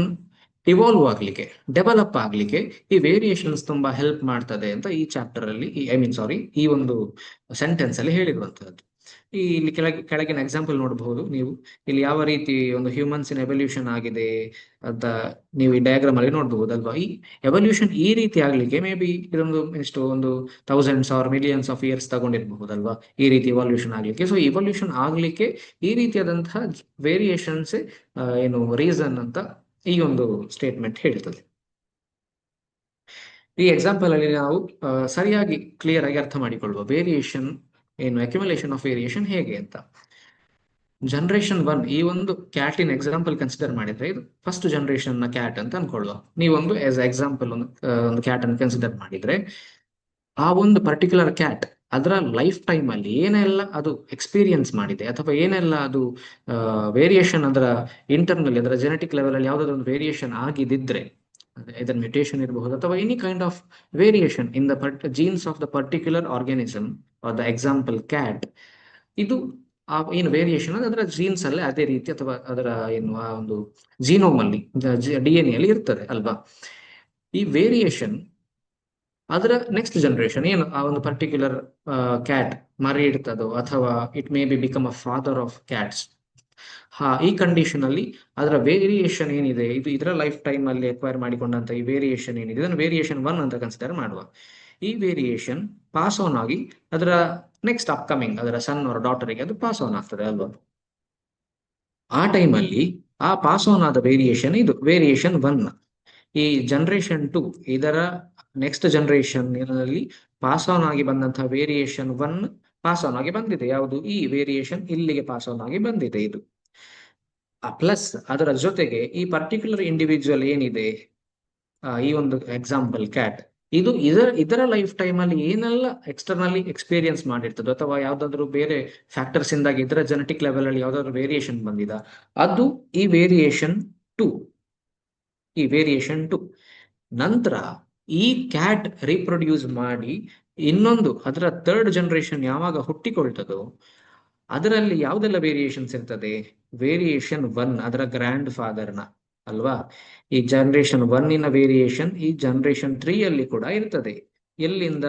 ಇವಾಲ್ವ್ ಆಗ್ಲಿಕ್ಕೆ, ಡೆವಲಪ್ ಆಗ್ಲಿಕ್ಕೆ ಈ ವೇರಿಯೇಷನ್ಸ್ ತುಂಬಾ ಹೆಲ್ಪ್ ಮಾಡ್ತದೆ ಅಂತ ಈ ಚಾಪ್ಟರ್ ಅಲ್ಲಿ, ಈ ಒಂದು ಸೆಂಟೆನ್ಸ್ ಅಲ್ಲಿ ಹೇಳಿರುವಂತಹದ್ದು. ಇಲ್ಲಿ ಕೆಳಗಿನ ಎಕ್ಸಾಂಪಲ್ ನೋಡಬಹುದು ನೀವು. ಇಲ್ಲಿ ಯಾವ ರೀತಿ ಒಂದು ಹ್ಯೂಮನ್ಸಿನ ಎವಲ್ಯೂಷನ್ ಆಗಿದೆ ಅಂತ ನೀವು ಈ ಡಯಾಗ್ರಾಮ್ ಅಲ್ಲಿ ನೋಡಬಹುದಲ್ವಾ. ಈ ಎವಲ್ಯೂಷನ್ ಈ ರೀತಿ ಆಗ್ಲಿಕ್ಕೆ ಮೇ ಬಿ ಇದೊಂದು ಒಂದು thousands or millions of years ತಗೊಂಡಿರಬಹುದಲ್ವಾ ಈ ರೀತಿ ಇವಾಲ್ಯೂಷನ್ ಆಗ್ಲಿಕ್ಕೆ. ಸೊ ಇವಾಲ್ಯೂಷನ್ ಆಗ್ಲಿಕ್ಕೆ ಈ ರೀತಿಯಾದಂತಹ ವೇರಿಯೇಷನ್ಸ್ ಏನು ರೀಸನ್ ಅಂತ ಈ ಒಂದು ಸ್ಟೇಟ್ಮೆಂಟ್ ಹೇಳ್ತದೆ. ಈ ಎಕ್ಸಾಂಪಲ್ ಅಲ್ಲಿ ನಾವು ಸರಿಯಾಗಿ ಕ್ಲಿಯರ್ ಆಗಿ ಅರ್ಥ ಮಾಡಿಕೊಳ್ಳುವ ವೇರಿಯೇಷನ್ ಏನು, ಅಕ್ಯುಮುಲೇಷನ್ ಆಫ್ ವೇರಿಯೇಷನ್ ಹೇಗೆ ಅಂತ. ಜನರೇಷನ್ 1, ಈ ಒಂದು ಕ್ಯಾಟಿನ ಎಕ್ಸಾಂಪಲ್ ಕನ್ಸಿಡರ್ ಮಾಡಿದ್ರೆ ಇದು ಫಸ್ಟ್ ಜನರೇಷನ್ ನ ಕ್ಯಾಟ್ ಅಂತ ಅನ್ಕೊಳ್ಳುವ. ನೀವೊಂದು ಆಸ್ ಎಕ್ಸಾಂಪಲ್ ಒಂದು ಕ್ಯಾಟ್ ಅನ್ನು ಕನ್ಸಿಡರ್ ಮಾಡಿದ್ರೆ, ಆ ಒಂದು ಪರ್ಟಿಕ್ಯುಲರ್ ಕ್ಯಾಟ್ ಅದರ ಲೈಫ್ ಟೈಮ್ ಅಲ್ಲಿ ಏನೆಲ್ಲ ಅದು ಎಕ್ಸ್ಪೀರಿಯನ್ಸ್ ಮಾಡಿದೆ ಅಥವಾ ಏನೆಲ್ಲ ಅದು ವೇರಿಯೇಷನ್ ಅದರ ಇಂಟರ್ನಲ್, ಅದರ ಜೆನೆಟಿಕ್ ಲೆವೆಲ್ ಅಲ್ಲಿ ಯಾವ್ದಾದ್ರು ಒಂದು ವೇರಿಯೇಷನ್ ಆಗಿದ್ದಿದ್ರೆ, ಇದರ ಮ್ಯೂಟೇಷನ್ ಇರಬಹುದು ಅಥವಾ any kind of variation in the jeans of the particular organism are the example cat, ಇದು ಆ ಏನು ವೇರಿಯೇಷನ್ ಅದರ ಜೀನ್ಸ್ ಅಲ್ಲೇ ಅದೇ ರೀತಿ ಅಥವಾ ಅದರ ಏನು ಆ ಒಂದು ಜೀನೋಮ್ ಅಲ್ಲಿ DNA ಅಲ್ಲಿ ಇರ್ತದೆ ಅಲ್ವಾ. ಈ ವೇರಿಯೇಷನ್ ಅದರ ನೆಕ್ಸ್ಟ್ ಜನರೇಷನ್ ಏನು ಆ ಒಂದು ಪರ್ಟಿಕ್ಯುಲರ್ ಕ್ಯಾಟ್ ಮರಿ ಇಡ್ತದೋ ಅಥವಾ it may be become a father of cats. ಈ ಕಂಡೀಷನ್ ಅಲ್ಲಿ ಅದರ ವೇರಿಯೇಷನ್ ಏನಿದೆ ಇದು ಇದರ ಲೈಫ್ ಟೈಮ್ ಅಲ್ಲಿ ಅಕ್ವೈರ್ ಮಾಡಿಕೊಂಡಂತ ಈ ವೇರಿಯೇಷನ್ ಏನಿದೆ ಇದನ್ನು ವೇರಿಯೇಷನ್ 1 ಅಂತ ಕನ್ಸಿಡರ್ ಮಾಡುವ. ಈ ವೇರಿಯೇಷನ್ ಪಾಸ್ ಆನ್ ಆಗಿ ಅದರ ನೆಕ್ಸ್ಟ್ ಅಪ್ಕಮಿಂಗ್ ಅದರ ಸನ್ ಅವರ ಡಾಟರಿಗೆ ಅದು ಪಾಸ್ ಆನ್ ಆಗ್ತದೆ ಅಲ್ವಾ. ಆ ಟೈಮಲ್ಲಿ ಆ ಪಾಸ್ ಆನ್ ಆದ ವೇರಿಯೇಷನ್ ಇದು ವೇರಿಯೇಷನ್ 1. ಈ ಜನರೇಷನ್ 2 ಇದರ ನೆಕ್ಸ್ಟ್ ಜನರೇಷನ್ ನಲ್ಲಿ ಪಾಸ್ ಆನ್ ಆಗಿ ಬಂದಂತಹ ವೇರಿಯೇಷನ್ 1 ಪಾಸ್ ಆನ್ ಆಗಿ ಬಂದಿದೆ. ಯಾವುದು ಈ ವೇರಿಯೇಷನ್ ಇಲ್ಲಿಗೆ ಪಾಸ್ ಆನ್ ಆಗಿ ಬಂದಿದೆ ಇದು. ಪ್ಲಸ್ ಅದರ ಜೊತೆಗೆ ಈ ಪರ್ಟಿಕ್ಯುಲರ್ ಇಂಡಿವಿಜುವಲ್ ಏನಿದೆ ಈ ಒಂದು ಎಕ್ಸಾಂಪಲ್ ಕ್ಯಾಟ್ ಇದು ಇದರ ಲೈಫ್ ಟೈಮ್ ಅಲ್ಲಿ ಏನೆಲ್ಲ ಎಕ್ಸ್ಟರ್ನಲಿ ಎಕ್ಸ್ಪೀರಿಯನ್ಸ್ ಮಾಡಿರ್ತದೋ ಅಥವಾ ಯಾವ್ದಾದ್ರು ಬೇರೆ ಫ್ಯಾಕ್ಟರ್ಸ್ ಇಂದಾಗಿ ಇದರ ಜೆನೆಟಿಕ್ ಲೆವೆಲ್ ಅಲ್ಲಿ ಯಾವ್ದಾದ್ರು ವೇರಿಯೇಷನ್ ಬಂದಿದ ಅದು ಈ ವೇರಿಯೇಷನ್ 2. ಈ ವೇರಿಯೇಷನ್ 2 ನಂತರ ಈ ಕ್ಯಾಟ್ ರೀಪ್ರೊಡ್ಯೂಸ್ ಮಾಡಿ ಇನ್ನೊಂದು ಅದರ ಥರ್ಡ್ ಜನರೇಷನ್ ಯಾವಾಗ ಹುಟ್ಟಿಕೊಳ್ತದೋ ಅದರಲ್ಲಿ ಯಾವುದೆಲ್ಲ ವೇರಿಯೇಷನ್ಸ್ ಇರ್ತದೆ, ವೇರಿಯೇಷನ್ 1 ಅದರ ಗ್ರ್ಯಾಂಡ್ ಫಾದರ್ನ ಅಲ್ವಾ. ಈ ಜನರೇಷನ್ 1 ವೇರಿಯೇಷನ್ ಈ ಜನರೇಷನ್ 3 ಅಲ್ಲಿ ಕೂಡ ಇರ್ತದೆ. ಎಲ್ಲಿಂದ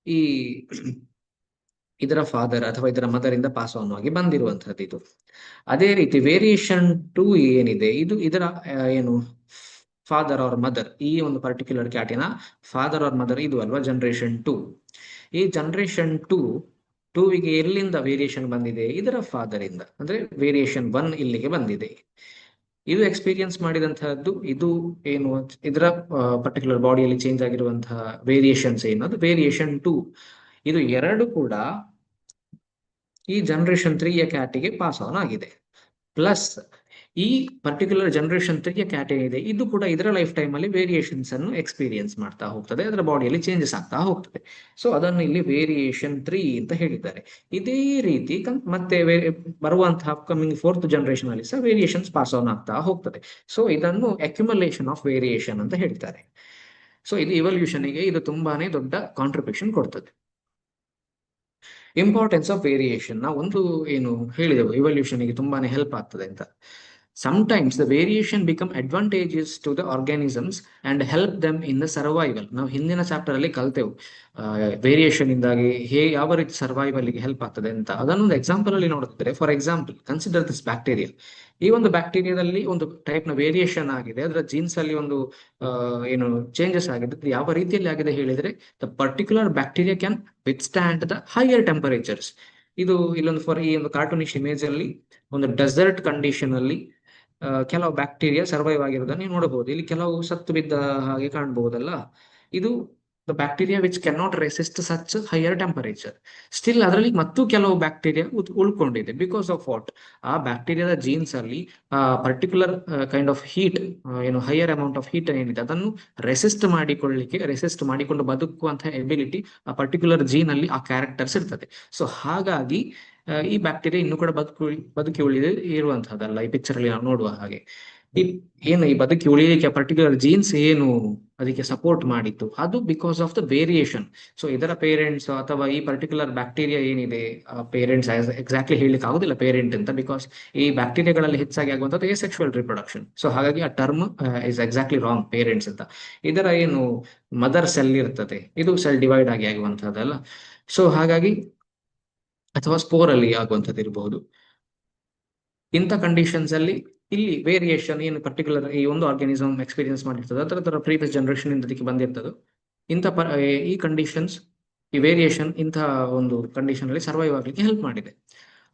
ಈ ಇದರ ಫಾದರ್ ಅಥವಾ ಇದರ ಮದರ್ ಇಂದ ಪಾಸ್ ಆನ್ ಆಗಿ ಬಂದಿರುವಂತಹದ್ದು ಇದು. ಅದೇ ರೀತಿ ವೇರಿಯೇಷನ್ 2 ಏನಿದೆ ಇದು ಇದರ ಏನು ಫಾದರ್ ಆರ್ ಮದರ್, ಈ ಒಂದು ಪರ್ಟಿಕ್ಯುಲರ್ ಕ್ಯಾಟಿನ ಫಾದರ್ ಆರ್ ಮದರ್ ಇದು ಅಲ್ವಾ ಜನರೇಷನ್ 2. ಈ ಜನರೇಷನ್ 2ಗೆ ಎಲ್ಲಿಂದ ವೇರಿಯೇಷನ್ ಬಂದಿದೆ, ಇದರ ಫಾದರ್ ಇಂದ, ಅಂದ್ರೆ ವೇರಿಯೇಷನ್ 1 ಇಲ್ಲಿಗೆ ಬಂದಿದೆ. ಇದು ಎಕ್ಸ್ಪೀರಿಯನ್ಸ್ ಮಾಡಿದಂತಹದ್ದು ಇದು ಏನು ಇದರ ಪರ್ಟಿಕ್ಯುಲರ್ ಬಾಡಿಯಲ್ಲಿ ಚೇಂಜ್ ಆಗಿರುವಂತಹ ವೇರಿಯೇಷನ್ಸ್ ಏನು ಅದು ವೇರಿಯೇಷನ್ 2. ಇದು ಎರಡು ಕೂಡ ಈ ಜನರೇಷನ್ 3ಯ ಕ್ಯಾಟಿಗೆ ಪಾಸ್ ಆನ್ ಆಗಿದೆ. ಪ್ಲಸ್ ಈ ಪರ್ಟಿಕ್ಯುಲರ್ ಜನರೇಷನ್ 3ಯ ಕ್ಯಾಟ್ ಏನಿದೆ ಇದು ಕೂಡ ಇದರ ಲೈಫ್ ಟೈಮ್ ಅಲ್ಲಿ ವೇರಿಯೇಷನ್ಸ್ ಅನ್ನು ಎಕ್ಸ್ಪೀರಿಯನ್ಸ್ ಮಾಡ್ತಾ ಹೋಗ್ತದೆ, ಅದರ ಬಾಡಿಯಲ್ಲಿ ಚೇಂಜಸ್ ಆಗ್ತಾ ಹೋಗ್ತದೆ. ಸೊ ಅದನ್ನು ಇಲ್ಲಿ ವೇರಿಯೇಷನ್ 3 ಅಂತ ಹೇಳಿದ್ದಾರೆ. ಇದೇ ರೀತಿ ಮತ್ತೆ ಬರುವಂತಹ ಅಪ್ಕಮಿಂಗ್ 4th ಜನರೇಷನ್ ಅಲ್ಲಿ ಸಹ ವೇರಿಯೇಷನ್ಸ್ ಪಾಸ್ ಆನ್ ಆಗ್ತಾ ಹೋಗ್ತದೆ. ಸೊ ಇದನ್ನು ಅಕ್ಯುಮುಲೇಷನ್ ಆಫ್ ವೇರಿಯೇಷನ್ ಅಂತ ಹೇಳ್ತಾರೆ. ಸೊ ಇದು ಇವಲ್ಯೂಷನ್ಗೆ ಇದು ತುಂಬಾನೇ ದೊಡ್ಡ ಕಾಂಟ್ರಿಬ್ಯೂಷನ್ ಕೊಡ್ತದೆ. ಇಂಪಾರ್ಟೆನ್ಸ್ ಆಫ್ ವೇರಿಯೇಷನ್ ನಾವು ಒಂದು ಏನು ಹೇಳಿದೆವು ಇವಲ್ಯೂಷನ್ಗೆ ತುಂಬಾನೇ ಹೆಲ್ಪ್ ಆಗ್ತದೆ ಅಂತ. Sometimes the variation become advantages to the organisms and help them in the survival. ನಾವು ಹಿಂದಿನ ಚಾಪ್ಟರ್ ಅಲ್ಲಿ ಕಲ್ತೆವು ವೇರಿಯೇಷನ್ ಇಂದಾಗಿ ಯಾವ ರೀತಿ ಸರ್ವೈವಲ್ ಗೆ ಹೆಲ್ಪ್ ಆಗ್ತದೆ ಅಂತ. ಅದನ್ನೊಂದು ಎಕ್ಸಾಂಪಲ್ ಅಲ್ಲಿ ನೋಡಿದ್ರೆ, for example consider this bacteria. ಈ ಒಂದು ಬ್ಯಾಕ್ಟೀರಿಯಾದಲ್ಲಿ ಒಂದು ಟೈಪ್ ನ ವೇರಿಯೇಷನ್ ಆಗಿದೆ, ಅದರ ಜೀನ್ಸ್ ಅಲ್ಲಿ ಒಂದು ಏನು ಚೇಂಜಸ್ ಆಗಿದೆ. ಯಾವ ರೀತಿಯಲ್ಲಿ ಆಗಿದೆ ಹೇಳಿದ್ರೆ, the particular bacteria can withstand the higher temperatures. ಇದು ಇಲ್ಲೊಂದು ಫಾರ್ ಈ ಒಂದು ಕಾರ್ಟೂನಿಶ್ ಇಮೇಜ್ ಅಲ್ಲಿ ಒಂದು ಡೆಸರ್ಟ್ ಕಂಡೀಷನ್ ಅಲ್ಲಿ ಕೆಲವು ಬ್ಯಾಕ್ಟೀರಿಯಾ ಸರ್ವೈವ್ ಆಗಿರೋದನ್ನ ನೀವು ನೋಡಬಹುದು. ಇಲ್ಲಿ ಕೆಲವು ಸತ್ತು ಬಿದ್ದ ಹಾಗೆ ಕಾಣಬಹುದಲ್ಲ. ಇದು the bacteria which can not resist such higher temperature. Still ಅದರಲ್ಲಿ ಮತ್ತು ಕೆಲವು ಬ್ಯಾಕ್ಟೀರಿಯಾ ಉಳ್ಕೊಂಡಿದೆ. ಬಿಕಾಸ್ ಆಫ್ ವಾಟ್, ಆ ಬ್ಯಾಕ್ಟೀರಿಯಾದ ಜೀನ್ಸ್ ಅಲ್ಲಿ ಪರ್ಟಿಕ್ಯುಲರ್ ಕೈಂಡ್ ಆಫ್ ಹೀಟ್ ಏನು ಹೈಯರ್ ಅಮೌಂಟ್ ಆಫ್ ಹೀಟ್ ಏನಿದೆ ಅದನ್ನು ರೆಸಿಸ್ಟ್ ಮಾಡಿಕೊಂಡು ಬದುಕುವಂತಹ ಎಬಿಲಿಟಿ ಆ ಪರ್ಟಿಕ್ಯುಲರ್ ಜೀನ್ ಅಲ್ಲಿ ಆ ಕ್ಯಾರೆಕ್ಟರ್ಸ್ ಇರ್ತದೆ. ಸೊ ಹಾಗಾಗಿ ಈ ಬ್ಯಾಕ್ಟೀರಿಯಾ ಇನ್ನು ಕೂಡ ಬದುಕಿ ಇರುವಂತಹದ್ದಲ್ಲ. ಈ ಪಿಕ್ಚರ್ ಅಲ್ಲಿ ನಾವು ನೋಡುವ ಹಾಗೆ ಈ ಬದುಕಿ ಉಳಿಲಿಕ್ಕೆ ಪರ್ಟಿಕ್ಯುಲರ್ ಜೀನ್ಸ್ ಏನು ಅದಕ್ಕೆ ಸಪೋರ್ಟ್ ಮಾಡಿತ್ತು, ಅದು because of the variation. So ಇದರ ಪೇರೆಂಟ್ಸ್ ಅಥವಾ ಈ ಪರ್ಟಿಕ್ಯುಲರ್ ಬ್ಯಾಕ್ಟೀರಿಯಾ ಏನಿದೆ ಪೇರೆಂಟ್ಸ್ ಎಕ್ಸಾಕ್ಟ್ಲಿ ಹೇಳಲಿಕ್ಕೆ ಆಗುದಿಲ್ಲ ಪೇರೆಂಟ್ ಅಂತ, ಬಿಕಾಸ್ ಈ ಬ್ಯಾಕ್ಟೀರಿಯಾಗಳಲ್ಲಿ ಹೆಚ್ಚಾಗಿ ಆಗುವಂತದ್ದು ಎಸೆಕ್ಷುವಲ್ ರಿಪ್ರೊಡಕ್ಷನ್. ಸೊ ಹಾಗಾಗಿ ಆ term is exactly wrong, parents ಅಂತ. ಇದರ ಏನು ಮದರ್ ಸೆಲ್ ಇರ್ತದೆ ಇದು ಸೆಲ್ ಡಿವೈಡ್ ಆಗುವಂತಹದ್ದಲ್ಲ. ಸೊ ಹಾಗಾಗಿ ಅಥವಾ ಸ್ಪೋರ್ ಅಲ್ಲಿ ಆಗುವಂಥದ್ದು ಇರಬಹುದು. ಇಂಥ ಕಂಡೀಷನ್ಸ್ ಅಲ್ಲಿ ಇಲ್ಲಿ ವೇರಿಯೇಷನ್ ಏನು ಪರ್ಟಿಕ್ಯುಲರ್ ಈ ಒಂದು ಆರ್ಗಾನಿಸಮ್ ಎಕ್ಸ್ಪೀರಿಯನ್ಸ್ ಮಾಡಿರ್ತದೆ ಅದರ ಪ್ರೀವಿಯಸ್ ಜನರೇಷನ್ ಇಂದ ಅದಕ್ಕೆ ಬಂದಿರ್ತದೆ. ಈ ಕಂಡೀಷನ್ಸ್ ಈ ವೇರಿಯೇಷನ್ ಇಂಥ ಒಂದು ಕಂಡೀಷನ್ ಅಲ್ಲಿ ಸರ್ವೈವ್ ಆಗ್ಲಿಕ್ಕೆ ಹೆಲ್ಪ್ ಮಾಡಿದೆ.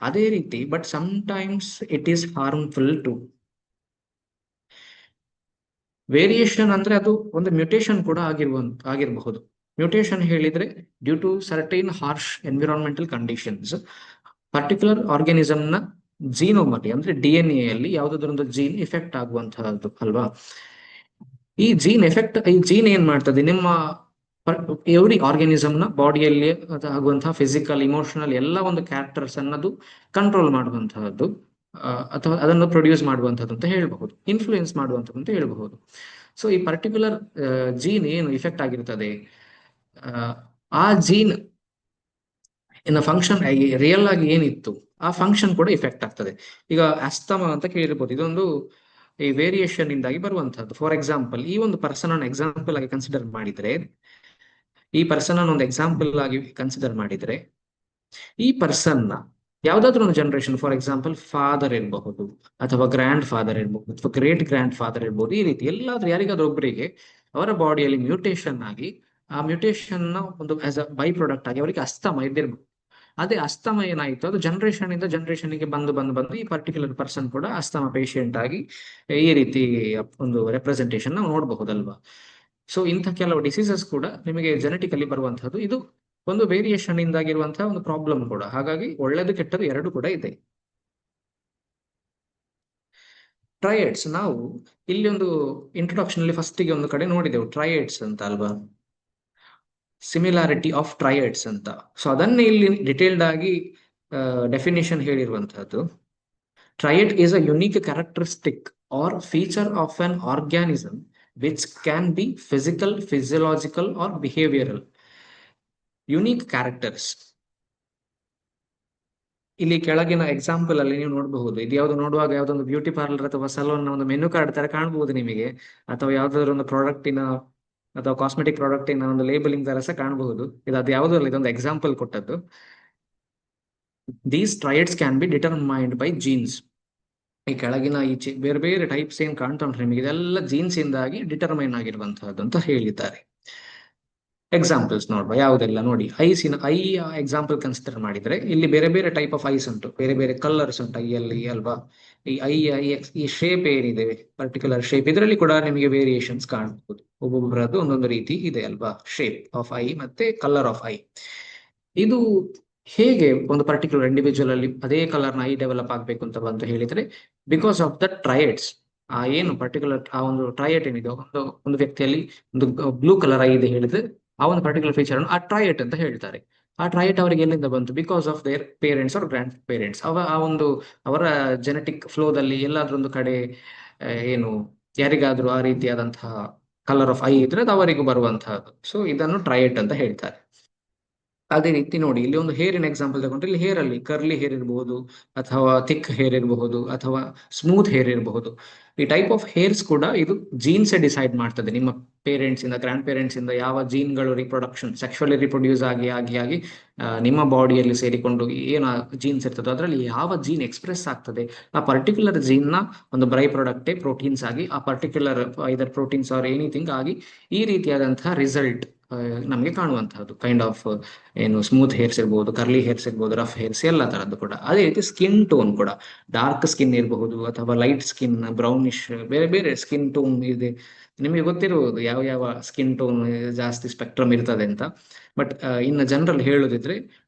ಅದೇ ರೀತಿ but sometimes it is harmful to. Variation ಅಂದ್ರೆ ಅದು ಒಂದು ಮ್ಯೂಟೇಷನ್ ಕೂಡ ಆಗಿರಬಹುದು. ಮ್ಯೂಟೇಷನ್ ಹೇಳಿದ್ರೆ due to certain harsh environmental conditions particular organism ನ ಜೀನೋಮ್ ಅಲ್ಲಿ ಅಂದ್ರೆ DNA ಅಲ್ಲಿ ಯಾವುದಾದ್ರೊಂದು ಜೀನ್ ಎಫೆಕ್ಟ್ ಆಗುವಂತಹದ್ದು ಅಲ್ವಾ. ಈ ಜೀನ್ ಏನ್ ಮಾಡ್ತದೆ, ನಿಮ್ಮ ಎವ್ರಿ ಆರ್ಗಾನಿಸಮ್ ನ ಬಾಡಿಯಲ್ಲಿ ಆಗುವಂತಹ ಫಿಸಿಕಲ್ ಇಮೋಷನಲ್ ಎಲ್ಲ ಒಂದು ಕ್ಯಾರೆಕ್ಟರ್ಸ್ ಅನ್ನೋದು ಕಂಟ್ರೋಲ್ ಮಾಡುವಂತಹದ್ದು ಅಥವಾ ಅದನ್ನು ಪ್ರೊಡ್ಯೂಸ್ ಮಾಡುವಂಥದ್ದು ಅಂತ ಹೇಳ್ಬಹುದು, ಇನ್ಫ್ಲೂಯೆನ್ಸ್ ಮಾಡುವಂಥದ್ದು ಅಂತ ಹೇಳ್ಬಹುದು. ಸೊ ಈ ಪರ್ಟಿಕ್ಯುಲರ್ ಜೀನ್ ಏನು ಇಫೆಕ್ಟ್ ಆಗಿರ್ತದೆ, ಆ ಜೀನ್ ಇನ್ನು ಫಂಕ್ಷನ್ ರಿಯಲ್ ಆಗಿ ಏನಿತ್ತು ಆ ಫಂಕ್ಷನ್ ಕೂಡ ಇಫೆಕ್ಟ್ ಆಗ್ತದೆ. ಈಗ ಅಸ್ತಮ ಅಂತ ಕೇಳಿರ್ಬೋದು, ಇದೊಂದು ಈ ವೇರಿಯೇಷನ್ ಇಂದಾಗಿ ಬರುವಂತಹದ್ದು. ಫಾರ್ ಎಕ್ಸಾಂಪಲ್, ಈ ಒಂದು ಪರ್ಸನ್ ಅನ್ನು ಎಕ್ಸಾಂಪಲ್ ಆಗಿ ಕನ್ಸಿಡರ್ ಮಾಡಿದ್ರೆ, ಈ ಪರ್ಸನ್ ಅನ್ನು ಒಂದು ಎಕ್ಸಾಂಪಲ್ ಆಗಿ ಕನ್ಸಿಡರ್ ಮಾಡಿದ್ರೆ, ಈ ಪರ್ಸನ್ ನ ಯಾವ್ದಾದ್ರು ಒಂದು ಜನರೇಷನ್, ಫಾರ್ ಎಕ್ಸಾಂಪಲ್ ಫಾದರ್ ಇರಬಹುದು, ಅಥವಾ ಗ್ರ್ಯಾಂಡ್ ಫಾದರ್ ಇರಬಹುದು, ಅಥವಾ ಗ್ರೇಟ್ ಗ್ರ್ಯಾಂಡ್ ಫಾದರ್ ಇರಬಹುದು, ಈ ರೀತಿ ಎಲ್ಲಾದ್ರೂ ಯಾರಿಗಾದ್ರೂ ಒಬ್ಬರಿಗೆ ಅವರ ಬಾಡಿಯಲ್ಲಿ ಮ್ಯೂಟೇಶನ್ ಆಗಿ, ಆ ಮ್ಯೂಟೇಶನ್ ನ ಒಂದು ಆಸ್ ಅ ಬೈ ಪ್ರಾಡಕ್ಟ್ ಆಗಿ ಅವರಿಗೆ ಅಸ್ತಮ ಇದ್ದಿರ್ಬೋದು. ಅದೇ ಅಸ್ತಮ ಏನಾಯ್ತು, ಅದು ಜನರೇಷನ್ ಇಂದ ಜನರೇಷನ್ ಗೆ ಬಂದು ಬಂದು ಬಂದು ಈ ಪರ್ಟಿಕ್ಯುಲರ್ ಪರ್ಸನ್ ಕೂಡ ಅಸ್ತಮ ಪೇಷಂಟ್ ಆಗಿ ಈ ರೀತಿ ಒಂದು ರೆಪ್ರೆಸೆಂಟೇಷನ್ ನಾವು ನೋಡಬಹುದಲ್ವಾ. ಸೊ ಇಂಥ ಕೆಲವು ಡಿಸೀಸಸ್ ಕೂಡ ನಿಮಗೆ ಜೆನೆಟಿಕಲಿ ಬರುವಂತಹದ್ದು. ಇದು ಒಂದು ವೇರಿಯೇಷನ್ ಇಂದಾಗಿರುವಂತಹ ಒಂದು ಪ್ರಾಬ್ಲಮ್ ಕೂಡ. ಹಾಗಾಗಿ ಒಳ್ಳೇದು ಕೆಟ್ಟದು ಎರಡು ಕೂಡ ಇದೆ. ಟ್ರಯೇಡ್ಸ್ ನಾವು ಇಲ್ಲಿ ಒಂದು ಇಂಟ್ರೊಡಕ್ಷನ್ ಅಲ್ಲಿ ಫಸ್ಟಿಗೆ ಒಂದು ಕಡೆ ನೋಡಿದೆವು, ಟ್ರಯೇಡ್ಸ್ ಅಂತ ಅಲ್ವಾ, ಸಿಮಿಲಾರಿಟಿ ಆಫ್ ಟ್ರಯೇಡ್ಸ್ ಅಂತ. ಸೊ ಅದನ್ನೇ ಇಲ್ಲಿ ಡಿಟೇಲ್ಡ್ ಆಗಿ definition ಹೇಳಿರುವಂತಹದ್ದು. ಟ್ರಯೇಡ್ is a unique characteristic or feature of an organism which can be physical, physiological or behavioral. Unique characters. ಇಲ್ಲಿ ಕೆಳಗಿನ ಎಕ್ಸಾಂಪಲ್ ಅಲ್ಲಿ ನೀವು ನೋಡಬಹುದು, ಇದು ಯಾವ್ದು ನೋಡುವಾಗ ಯಾವ್ದೊಂದು ಬ್ಯೂಟಿ ಪಾರ್ಲರ್ ಅಥವಾ ಸಲೂನ್ ನ ಒಂದು ಮೆನು ಕಾರ್ಡ್ ತರ ಕಾಣಬಹುದು ನಿಮಗೆ, ಅಥವಾ ಯಾವ್ದಾದ್ರು ಒಂದು ಪ್ರಾಡಕ್ಟಿನ ಅಥವಾ ಕಾಸ್ಮೆಟಿಕ್ ಪ್ರಾಡಕ್ಟಿನ ಒಂದು ಲೇಬಲಿಂಗ್ ತರ ಸಹ ಕಾಣಬಹುದು. ಇದು ಅದು ಯಾವುದೂ ಅಲ್ಲ, ಇದೊಂದು ಎಕ್ಸಾಂಪಲ್ ಕೊಟ್ಟದ್ದು. These traits can be determined by genes. ಈ ಕೆಳಗಿನ ಈಚೆ ಬೇರೆ ಬೇರೆ ಟೈಪ್ಸ್ ಏನ್ ಕಾಣ್ತಾ ಉಂಟು ನಿಮಗೆ, ಇದೆಲ್ಲ ಜೀನ್ಸ್ ಇಂದಾಗಿ ಡಿಟರ್ಮೈನ್ ಆಗಿರುವಂತಹದ್ದು ಅಂತ ಹೇಳಿದ್ದಾರೆ. ಎಕ್ಸಾಂಪಲ್ಸ್ ನೋಡುವ ಯಾವುದೆಲ್ಲ ನೋಡಿ. ಐ ಎಕ್ಸಾಂಪಲ್ ಕನ್ಸಿಡರ್ ಮಾಡಿದ್ರೆ, ಇಲ್ಲಿ ಬೇರೆ ಬೇರೆ ಟೈಪ್ ಆಫ್ ಐಸ್ ಉಂಟು, ಬೇರೆ ಬೇರೆ ಕಲರ್ಸ್ ಉಂಟು ಐಯಲ್ಲಿ ಅಲ್ವಾ. ಈ ಈ ಶೇಪ್ ಏನಿದೆ, ಪರ್ಟಿಕ್ಯುಲರ್ ಶೇಪ್, ಇದರಲ್ಲಿ ಕೂಡ ನಿಮಗೆ ವೇರಿಯೇಷನ್ಸ್ ಕಾಣಬಹುದು. ಒಬ್ಬೊಬ್ಬರದ್ದು ಒಂದೊಂದು ರೀತಿ ಇದೆ ಅಲ್ವಾ, ಶೇಪ್ ಆಫ್ ಐ ಮತ್ತೆ ಕಲರ್ ಆಫ್ ಐ. ಇದು ಹೇಗೆ ಒಂದು ಪರ್ಟಿಕ್ಯುಲರ್ ಇಂಡಿವಿಜುವಲ್ ಅಲ್ಲಿ ಅದೇ ಕಲರ್ ನ ಐ ಡೆವಲಪ್ ಆಗ್ಬೇಕು ಅಂತ ಬಂತು ಹೇಳಿದ್ರೆ, ಬಿಕಾಸ್ ಆಫ್ ದ ಟ್ರಯೇಡ್ಸ್. ಆ ಏನು ಪರ್ಟಿಕ್ಯುಲರ್ ಆ ಒಂದು ಟ್ರಯೇಟ್ ಏನಿದೆ, ಒಂದು ವ್ಯಕ್ತಿಯಲ್ಲಿ ಒಂದು ಬ್ಲೂ ಕಲರ್ ಐ ಇದೆ ಹೇಳಿದ್ರೆ, ಆ ಒಂದು ಪರ್ಟಿಕ್ಯುಲರ್ ಫೀಚರ್ ಅನ್ನು ಆ ಟ್ರಯೇಟ್ ಅಂತ ಹೇಳ್ತಾರೆ. ಆ ಟ್ರಯೇಟ್ ಅವರಿಗೆ ಎಲ್ಲಿಂದ ಬಂತು? Because of their parents are grand parents. ಆ ಒಂದು ಅವರ ಜೆನೆಟಿಕ್ ಫ್ಲೋದಲ್ಲಿ ಎಲ್ಲಾದ್ರೂ ಒಂದು ಕಡೆ ಏನು ಯಾರಿಗಾದ್ರೂ ಆ ರೀತಿಯಾದಂತಹ ಕಲರ್ ಆಫ್ ಐ ಇದ್ರೆ ಅದು ಅವರಿಗೂ ಬರುವಂತಹದ್ದು. ಸೊ ಇದನ್ನು ಟ್ರಯೇಟ್ ಅಂತ ಹೇಳ್ತಾರೆ. ಅದೇ ರೀತಿ ನೋಡಿ, ಇಲ್ಲಿ ಒಂದು ಹೇರಿನ ಎಕ್ಸಾಂಪಲ್ ತಗೊಂಡ್ರೆ, ಇಲ್ಲಿ ಹೇರ್ ಅಲ್ಲಿ ಕರ್ಲಿ ಹೇರ್ ಇರಬಹುದು, ಅಥವಾ ಥಿಕ್ ಹೇರ್ ಇರಬಹುದು, ಅಥವಾ ಸ್ಮೂತ್ ಹೇರ್ ಇರಬಹುದು. ಈ ಟೈಪ್ ಆಫ್ ಹೇರ್ಸ್ ಕೂಡ ಇದು ಜೀನ್ಸ್ ಡಿಸೈಡ್ ಮಾಡ್ತದೆ. ನಿಮ್ಮ ಪೇರೆಂಟ್ಸ್ ಇಂದ, ಗ್ರ್ಯಾಂಡ್ ಪೇರೆಂಟ್ಸ್ ಇಂದ ಯಾವ ಜೀನ್ಗಳು ರಿಪ್ರೊಡಕ್ಷನ್ ಸೆಕ್ಷುವಲಿ ರಿಪ್ರೊಡ್ಯೂಸ್ ಆಗಿ ನಿಮ್ಮ ಬಾಡಿಯಲ್ಲಿ ಸೇರಿಕೊಂಡು ಏನು ಜೀನ್ಸ್ ಇರ್ತದೋ ಅದರಲ್ಲಿ ಯಾವ ಜೀನ್ ಎಕ್ಸ್ಪ್ರೆಸ್ ಆಗ್ತದೆ, ಆ ಪರ್ಟಿಕ್ಯುಲರ್ ಜೀನ್ ನ ಒಂದು ಬೈ ಪ್ರಾಡಕ್ಟೇ ಪ್ರೋಟೀನ್ಸ್ ಆಗಿ, ಆ particular either proteins or anything ಆಗಿ ಈ ರೀತಿಯಾದಂತಹ ರಿಸಲ್ಟ್ ನಮಗೆ ಕಾಣುವಂತಹದ್ದು. ಕೈಂಡ್ ಆಫ್ ಏನು ಸ್ಮೂತ್ ಹೇರ್ಸ್ ಇರ್ಬೋದು, ಕರ್ಲಿ ಹೇರ್ಸ್ ಇರ್ಬೋದು, ರಫ್ ಹೇರ್ಸ್, ಎಲ್ಲ ತರದ್ದು ಕೂಡ. ಅದೇ ರೀತಿ ಸ್ಕಿನ್ ಟೋನ್ ಕೂಡ, ಡಾರ್ಕ್ ಸ್ಕಿನ್ ಇರಬಹುದು ಅಥವಾ ಲೈಟ್ ಸ್ಕಿನ್, ಬ್ರೌನಿಶ್, ಬೇರೆ ಬೇರೆ ಸ್ಕಿನ್ ಟೋನ್ ಇದೆ. ನಿಮಗೆ ಗೊತ್ತಿರಬಹುದು ಯಾವ ಯಾವ ಸ್ಕಿನ್ ಟೋನ್ ಜಾಸ್ತಿ ಸ್ಪೆಕ್ಟ್ರಮ್ ಇರ್ತದೆ ಅಂತ. ಬಟ್ ಇನ್ನು ಜನರಲ್ ಹೇಳುದಿದ್ರೆ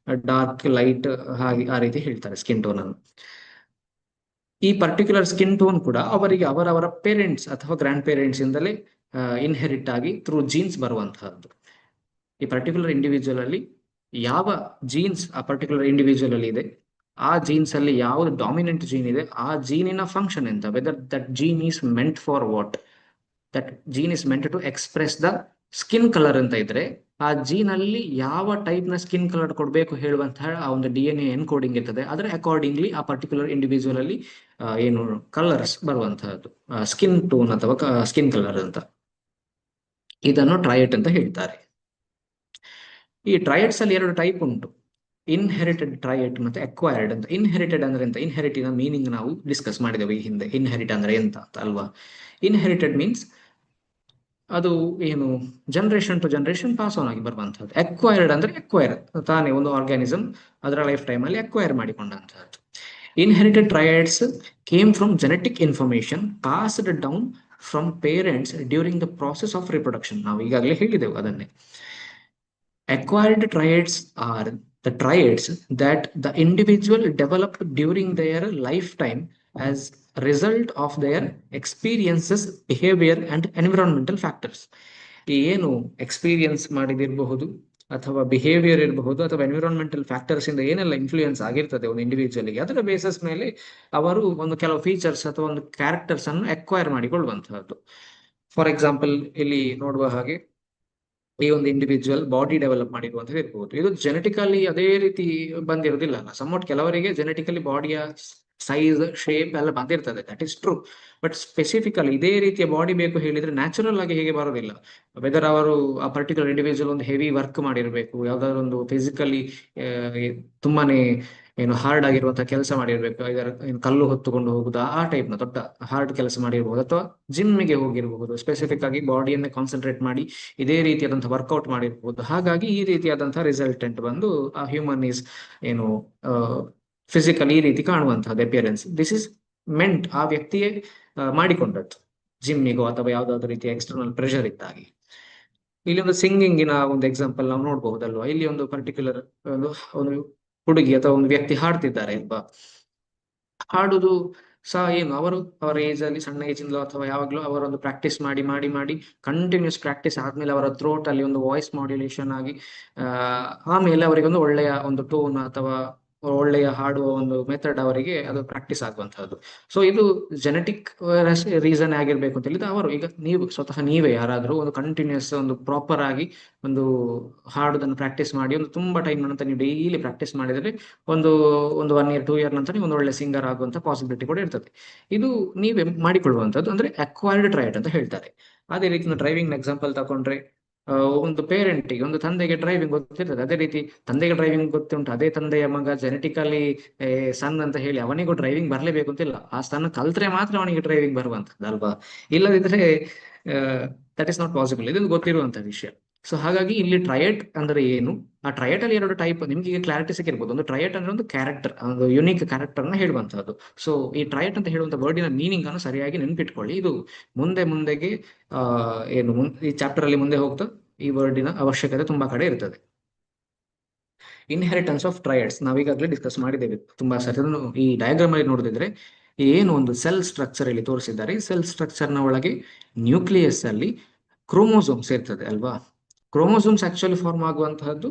ಡಾರ್ಕ್, ಲೈಟ್, ಹಾಗೆ ಆ ರೀತಿ ಹೇಳ್ತಾರೆ ಸ್ಕಿನ್ ಟೋನ್ ಅನ್ನು. ಈ ಪರ್ಟಿಕ್ಯುಲರ್ ಸ್ಕಿನ್ ಟೋನ್ ಕೂಡ ಅವರಿಗೆ ಅವರವರ ಪೇರೆಂಟ್ಸ್ ಅಥವಾ ಗ್ರ್ಯಾಂಡ್ ಪೇರೆಂಟ್ಸ್ ಇಂದಲೇ ಇನ್ಹೆರಿಟ್ ಆಗಿ ಥ್ರೂ ಜೀನ್ಸ್ ಬರುವಂತಹದ್ದು. ಈ ಪರ್ಟಿಕ್ಯುಲರ್ ಇಂಡಿವಿಜುವಲ್ ಅಲ್ಲಿ ಯಾವ ಜೀನ್ಸ್ ಆ ಪರ್ಟಿಕ್ಯುಲರ್ ಇಂಡಿವಿಜುವಲ್ ಅಲ್ಲಿ ಇದೆ, ಆ ಜೀನ್ಸ್ ಅಲ್ಲಿ ಯಾವ್ದು ಡಾಮಿನೆಂಟ್ ಜೀನ್ ಇದೆ, ಆ ಜೀನಿನ ಫಂಕ್ಷನ್ ಎಂತ, whether that gene is meant for what, that gene is meant to express the skin colour ಅಂತ ಇದ್ರೆ, ಆ ಜೀನ್ ಅಲ್ಲಿ ಯಾವ ಟೈಪ್ ನ ಸ್ಕಿನ್ ಕಲರ್ ಕೊಡಬೇಕು ಹೇಳುವಂತಹ ಆ ಒಂದು DNA ಎನ್ಕೋಡಿಂಗ್ ಇರ್ತದೆ. ಅದರ ಅಕಾರ್ಡಿಂಗ್ಲಿ ಆ ಪರ್ಟಿಕ್ಯುಲರ್ ಇಂಡಿವಿಜುವಲ್ ಅಲ್ಲಿ ಏನು ಕಲರ್ಸ್ ಬರುವಂತಹದ್ದು, ಸ್ಕಿನ್ ಟೋನ್ ಅಥವಾ ಸ್ಕಿನ್ ಕಲರ್ ಅಂತ. ಇದನ್ನು ಟ್ರಯೇಟ್ ಅಂತ ಹೇಳ್ತಾರೆ. ಈ ಟ್ರಯೇಟ್ಸ್ ಅಲ್ಲಿ ಎರಡು ಟೈಪ್ ಉಂಟು, ಇನ್ಹೆರಿಟೆಡ್ ಟ್ರಯೇಟ್ ಮತ್ತೆ ಅಕ್ವೈರ್ಡ್ ಅಂತ. ಇನ್ಹೆರಿಟೆಡ್ ಅಂದ್ರೆ ಎಂತ? ಇನ್ಹೆರಿಟಿನ ಮೀನಿಂಗ್ ನಾವು ಡಿಸ್ಕಸ್ ಮಾಡಿದೆವು ಈ ಹಿಂದೆ. ಇನ್ಹೆರಿಟ್ ಅಂದ್ರೆ ಎಂತ ಅಂತ ಅಲ್ವಾ. ಇನ್ಹೆರಿಟೆಡ್ ಮೀನ್ಸ್ ಅದು ಏನು generation to generation pass on ಆಗಿ ಬರುವಂತಹದ್ದು. ಅಕ್ವೈರ್ಡ್ ಅಂದ್ರೆ ಅಕ್ವೈರ್, ತಾನೇ ಒಂದು ಆರ್ಗ್ಯಾನಿಸಮ್ ಅದರ ಲೈಫ್ ಟೈಮ್ ಅಲ್ಲಿ ಅಕ್ವೈರ್ ಮಾಡಿಕೊಂಡಂತಹದ್ದು. Inherited traits came from genetic information passed down from parents during the process of reproduction. ನಾವು ಈಗಾಗಲೇ ಹೇಳಿದೆವು ಅದನ್ನೇ. Acquired triads are the triads that the individual developed during their lifetime as a result of their experiences, behavior and environmental factors. ಏನು ಎಕ್ಸ್ಪೀರಿಯನ್ಸ್ ಮಾಡಿದಿರಬಹುದು, ಅಥವಾ ಬಿಹೇವಿಯರ್ ಇರಬಹುದು, ಅಥವಾ ಎನ್ವಿರಾನ್ಮೆಂಟಲ್ ಫ್ಯಾಕ್ಟರ್ಸ್ ಇಂದ ಏನೆಲ್ಲ ಇನ್ಫ್ಲೂಯೆನ್ಸ್ ಆಗಿರ್ತದೆ ಒಂದು ಇಂಡಿವಿಜುವಲ್ಗೆ, ಅದರ ಬೇಸಿಸ್ ಮೇಲೆ ಅವರು ಒಂದು ಕೆಲವು ಫೀಚರ್ಸ್ ಅಥವಾ ಒಂದು ಕ್ಯಾರೆಕ್ಟರ್ಸ್ ಅನ್ನು ಅಕ್ವೈರ್ ಮಾಡಿಕೊಳ್ಳುವಂತಹದ್ದು. ಫಾರ್ ಎಕ್ಸಾಂಪಲ್ ಇಲ್ಲಿ ನೋಡುವ ಹಾಗೆ ಈ ಒಂದು ಇಂಡಿವಿಜುವಲ್ ಬಾಡಿ ಡೆವಲಪ್ ಮಾಡಿರುವಂತದ್ದು ಇರ್ಬೋದು. ಇದು ಜೆನೆಟಿಕಲಿ ಅದೇ ರೀತಿ ಬಂದಿರೋದಿಲ್ಲ ಅಲ್ಲ. ಸಮ್ವಾಟ್ ಕೆಲವರಿಗೆ ಜೆನೆಟಿಕಲಿ ಬಾಡಿಯ ಸೈಜ್ ಶೇಪ್ ಎಲ್ಲ ಬಂದಿರ್ತದೆ, that is true. But specifically ಇದೇ ರೀತಿಯ ಬಾಡಿ ಬೇಕು ಹೇಳಿದ್ರೆ ನ್ಯಾಚುರಲ್ ಆಗಿ ಹೇಗೆ ಬರೋದಿಲ್ಲ. ವೆದರ್ ಅವರು ಆ ಪರ್ಟಿಕ್ಯುಲರ್ ಇಂಡಿವಿಜುವಲ್ ಒಂದು ಹೆವಿ ವರ್ಕ್ ಮಾಡಿರ್ಬೇಕು, ಯಾವ್ದಾದ್ರು ಒಂದು ಫಿಸಿಕಲಿ ತುಂಬಾನೇ ಏನು ಹಾರ್ಡ್ ಆಗಿರುವಂತಹ ಕೆಲಸ ಮಾಡಿರ್ಬೇಕು, ಇದರ ಏನು ಕಲ್ಲು ಹೊತ್ತುಕೊಂಡು ಹೋಗುದು ಆ ಟೈಪ್ ನ ದೊಡ್ಡ ಹಾರ್ಡ್ ಕೆಲಸ ಮಾಡಿರ್ಬಹುದು, ಅಥವಾ ಜಿಮ್ಗೆ ಹೋಗಿರಬಹುದು, ಸ್ಪೆಸಿಫಿಕ್ ಆಗಿ ಬಾಡಿಯನ್ನೇ ಕಾನ್ಸಂಟ್ರೇಟ್ ಮಾಡಿ ಇದೇ ರೀತಿಯಾದಂತಹ ವರ್ಕೌಟ್ ಮಾಡಿರ್ಬೋದು. ಹಾಗಾಗಿ ಈ ರೀತಿಯಾದಂತಹ ರಿಸಲ್ಟೆಂಟ್ ಬಂದು ಆ ಹ್ಯೂಮನ್ ಈಸ್ ಏನು ಫಿಸಿಕಲ್ ಈ ರೀತಿ ಕಾಣುವಂತಹದ್ದು ಅಪಿಯರೆನ್ಸ್. ದಿಸ್ ಇಸ್ ಮೆಂಟ್ ಆ ವ್ಯಕ್ತಿಯೇ ಮಾಡಿಕೊಂಡದ್ದು ಜಿಮ್ಮಿಗೋ ಅಥವಾ ಯಾವ್ದಾದ್ರು ರೀತಿಯ ಎಕ್ಸ್ಟರ್ನಲ್ ಪ್ರೆಷರ್ ಇದ್ದಾಗಿ. ಇಲ್ಲಿ ಒಂದು ಸಿಂಗಿಂಗಿನ ಒಂದು ಎಕ್ಸಾಂಪಲ್ ನಾವು ನೋಡಬಹುದಲ್ವಾ. ಇಲ್ಲಿ ಒಂದು ಪರ್ಟಿಕ್ಯುಲರ್ ಒಂದು ಒಂದು ಹುಡುಗಿ ಅಥವಾ ಒಂದು ವ್ಯಕ್ತಿ ಹಾಡ್ತಿದ್ದಾರೆ ಅಲ್ವಾ. ಹಾಡುದು ಸಹ ಏನು ಅವರು ಅವರ ಏಜ್ ಅಲ್ಲಿ ಸಣ್ಣ ಏಜ್ ಇಂದಲೋ ಅಥವಾ ಯಾವಾಗ್ಲೂ ಅವರೊಂದು ಪ್ರಾಕ್ಟೀಸ್ ಮಾಡಿ ಮಾಡಿ ಮಾಡಿ ಕಂಟಿನ್ಯೂಸ್ ಪ್ರಾಕ್ಟೀಸ್ ಆದ್ಮೇಲೆ ಅವರ ಥ್ರೋಟ್ ಅಲ್ಲಿ ಒಂದು ವಾಯ್ಸ್ ಮಾಡ್ಯುಲೇಷನ್ ಆಗಿ ಆಮೇಲೆ ಅವರಿಗೆ ಒಂದು ಒಳ್ಳೆಯ ಒಂದು ಟೋನ್ ಅಥವಾ ಒಳ್ಳೆಯ ಹಾಡುವ ಒಂದು ಮೆಥಡ್ ಅವರಿಗೆ ಅದು ಪ್ರಾಕ್ಟೀಸ್ ಆಗುವಂತಹದ್ದು. ಸೊ ಇದು ಜೆನೆಟಿಕ್ ರೀಸನ್ ಆಗಿರ್ಬೇಕು ಅಂತ ಹೇಳಿದ್ರೆ ಅವರು ಈಗ ನೀವು ಸ್ವತಃ ನೀವೇ ಯಾರಾದ್ರೂ ಒಂದು ಕಂಟಿನ್ಯೂಸ್ ಒಂದು ಪ್ರಾಪರ್ ಆಗಿ ಒಂದು ಹಾಡುದನ್ನು ಪ್ರಾಕ್ಟೀಸ್ ಮಾಡಿ ಒಂದು ತುಂಬಾ ಟೈಮ್ ನಂತರ ನೀವು ಡೈಲಿ ಪ್ರಾಕ್ಟೀಸ್ ಮಾಡಿದ್ರೆ ಒಂದು ಒಂದು 1 year 2 year ನಂತರ ನೀವು ಒಂದು ಒಳ್ಳೆ ಸಿಂಗರ್ ಆಗುವಂತ ಪಾಸಿಬಿಲಿಟಿ ಕೂಡ ಇರ್ತದೆ. ಇದು ನೀವೇ ಮಾಡಿಕೊಳ್ಳುವಂಥದ್ದು, ಅಂದ್ರೆ ಅಕ್ವೈರ್ಡ್ ಟ್ರೈಟ್ ಅಂತ ಹೇಳ್ತಾರೆ. ಅದೇ ರೀತಿ ಡ್ರೈವಿಂಗ್ ಎಕ್ಸಾಂಪಲ್ ತಗೊಂಡ್ರೆ ಒಂದು ಪೇರೆಂಟಿಗೆ ಒಂದು ತಂದೆಗೆ ಡ್ರೈವಿಂಗ್ ಗೊತ್ತಿರ್ತದೆ, ಅದೇ ರೀತಿ ತಂದೆಗೆ ಡ್ರೈವಿಂಗ್ ಗೊತ್ತುಂಟು, ಅದೇ ತಂದೆಯ ಮಗ ಜೆನೆಟಿಕಲಿ ಸನ್ ಅಂತ ಹೇಳಿ ಅವನಿಗೂ ಡ್ರೈವಿಂಗ್ ಬರ್ಲೇಬೇಕು ಅಂತಿಲ್ಲ. ಆ ಸನ್ ಕಲ್ತ್ರೆ ಮಾತ್ರ ಅವನಿಗೆ ಡ್ರೈವಿಂಗ್ ಬರುವಂತದ್ದು ಅಲ್ವಾ. ಇಲ್ಲದಿದ್ರೆ ದಟ್ ಇಸ್ ನಾಟ್ ಪಾಸಿಬಲ್. ಇದೊಂದು ಗೊತ್ತಿರುವಂತಹ ವಿಷಯ. ಸೊ ಹಾಗಾಗಿ ಇಲ್ಲಿ ಟ್ರಯಟ್ ಅಂದ್ರೆ ಏನು, ಆ ಟ್ರಯಟ್ ಅಲ್ಲಿ 2 ಟೈಪ್ ನಿಮ್ಗೆ ಈಗ ಕ್ಲಾರಿಟಿ ಸಿಕ್ಕಿರ್ಬೋದು. ಒಂದು ಟ್ರಯಟ್ ಅಂದ್ರೆ ಒಂದು ಕ್ಯಾರೆಕ್ಟರ್, ಒಂದು ಯುನಿಕ್ ಕ್ಯಾರೆಕ್ಟರ್ ನ ಹೇಳುವಂತಹದ್ದು. ಸೊ ಈ ಟ್ರಯಟ್ ಅಂತ ಹೇಳುವಂತ ವರ್ಡಿನ ಮೀನಿಂಗ್ ಅನ್ನು ಸರಿಯಾಗಿ ನೆನ್ಪಿಟ್ಕೊಳ್ಳಿ. ಇದು ಮುಂದೆಗೆ ಏನು ಈ ಚಾಪ್ಟರ್ ಅಲ್ಲಿ ಮುಂದೆ ಹೋಗ್ತಾ ಈ ವರ್ಡಿನ ಅವಶ್ಯಕತೆ ತುಂಬಾ ಕಡೆ ಇರ್ತದೆ. ಇನ್ಹೆರಿಟೆನ್ಸ್ ಆಫ್ ಟ್ರಯಡ್ಸ್ ನಾವೀಗಾಗಲೇ ಡಿಸ್ಕಸ್ ಮಾಡಿದ್ದೇವೆ ತುಂಬಾ ಸರಿ. ಈ ಡಯಾಗ್ರಾಮ್ ಅಲ್ಲಿ ನೋಡಿದ್ರೆ ಏನು ಒಂದು ಸೆಲ್ ಸ್ಟ್ರಕ್ಚರ್ ಇಲ್ಲಿ ತೋರಿಸಿದ್ದಾರೆ. ಈ ಸೆಲ್ ಸ್ಟ್ರಕ್ಚರ್ ನ ಒಳಗೆ ನ್ಯೂಕ್ಲಿಯಸ್ ಅಲ್ಲಿ ಕ್ರೋಮೋಸೋಮ್ಸ್ ಇರ್ತದೆ ಅಲ್ವಾ. ಕ್ರೋಮೋಸೋಮ್ಸ್ ಆಕ್ಚುಲಿ ಫಾರ್ಮ್ ಆಗುವಂತಹದ್ದು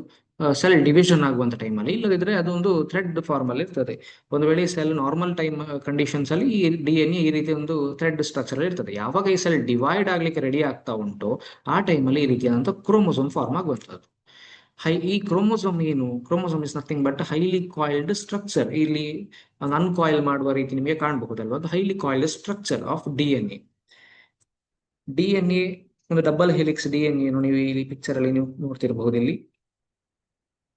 ಸೆಲ್ ಡಿವಿಷನ್ ಆಗುವಂತ ಟೈಮ್ ಅಲ್ಲಿ, ಇಲ್ಲದಿದ್ರೆ ಅದೊಂದು ಥ್ರೆಡ್ ಫಾರ್ಮ್ ಅಲ್ಲಿ ಇರ್ತದೆ. ಒಂದು ವೇಳೆ ಸೆಲ್ ನಾರ್ಮಲ್ ಟೈಮ್ ಕಂಡೀಷನ್ಸ್ ಅಲ್ಲಿ ಈ DNA ಈ ರೀತಿ ಒಂದು ಥ್ರೆಡ್ ಸ್ಟ್ರಕ್ಚರ್ ಇರ್ತದೆ. ಯಾವಾಗ ಈ ಸೆಲ್ ಡಿವೈಡ್ ಆಗ್ಲಿಕ್ಕೆ ರೆಡಿ ಆಗ್ತಾ ಉಂಟು ಆ ಟೈಮ್ ಅಲ್ಲಿ ಈ ರೀತಿಯಾದಂತಹ ಕ್ರೋಮೋಸೋಮ್ ಫಾರ್ಮ್ ಆಗುವಂತದ್ದು. ಈ ಕ್ರೋಮೋಸೋಮ್ ಏನು, chromosome is nothing but highly coiled structure. ಇಲ್ಲಿ ಅನ್ಕಾಯಿಲ್ ಮಾಡುವ ರೀತಿ ನಿಮಗೆ ಕಾಣಬಹುದಲ್ವಾ. ಅದು highly coiled structure of DNA. DNA ಒಂದು ಡಬಲ್ ಹೆಲಿಕ್ಸ್ DNA ನೀವು ಈ ಪಿಕ್ಚರ್ ಅಲ್ಲಿ ನೀವು ನೋಡ್ತಿರಬಹುದು. ಇಲ್ಲಿ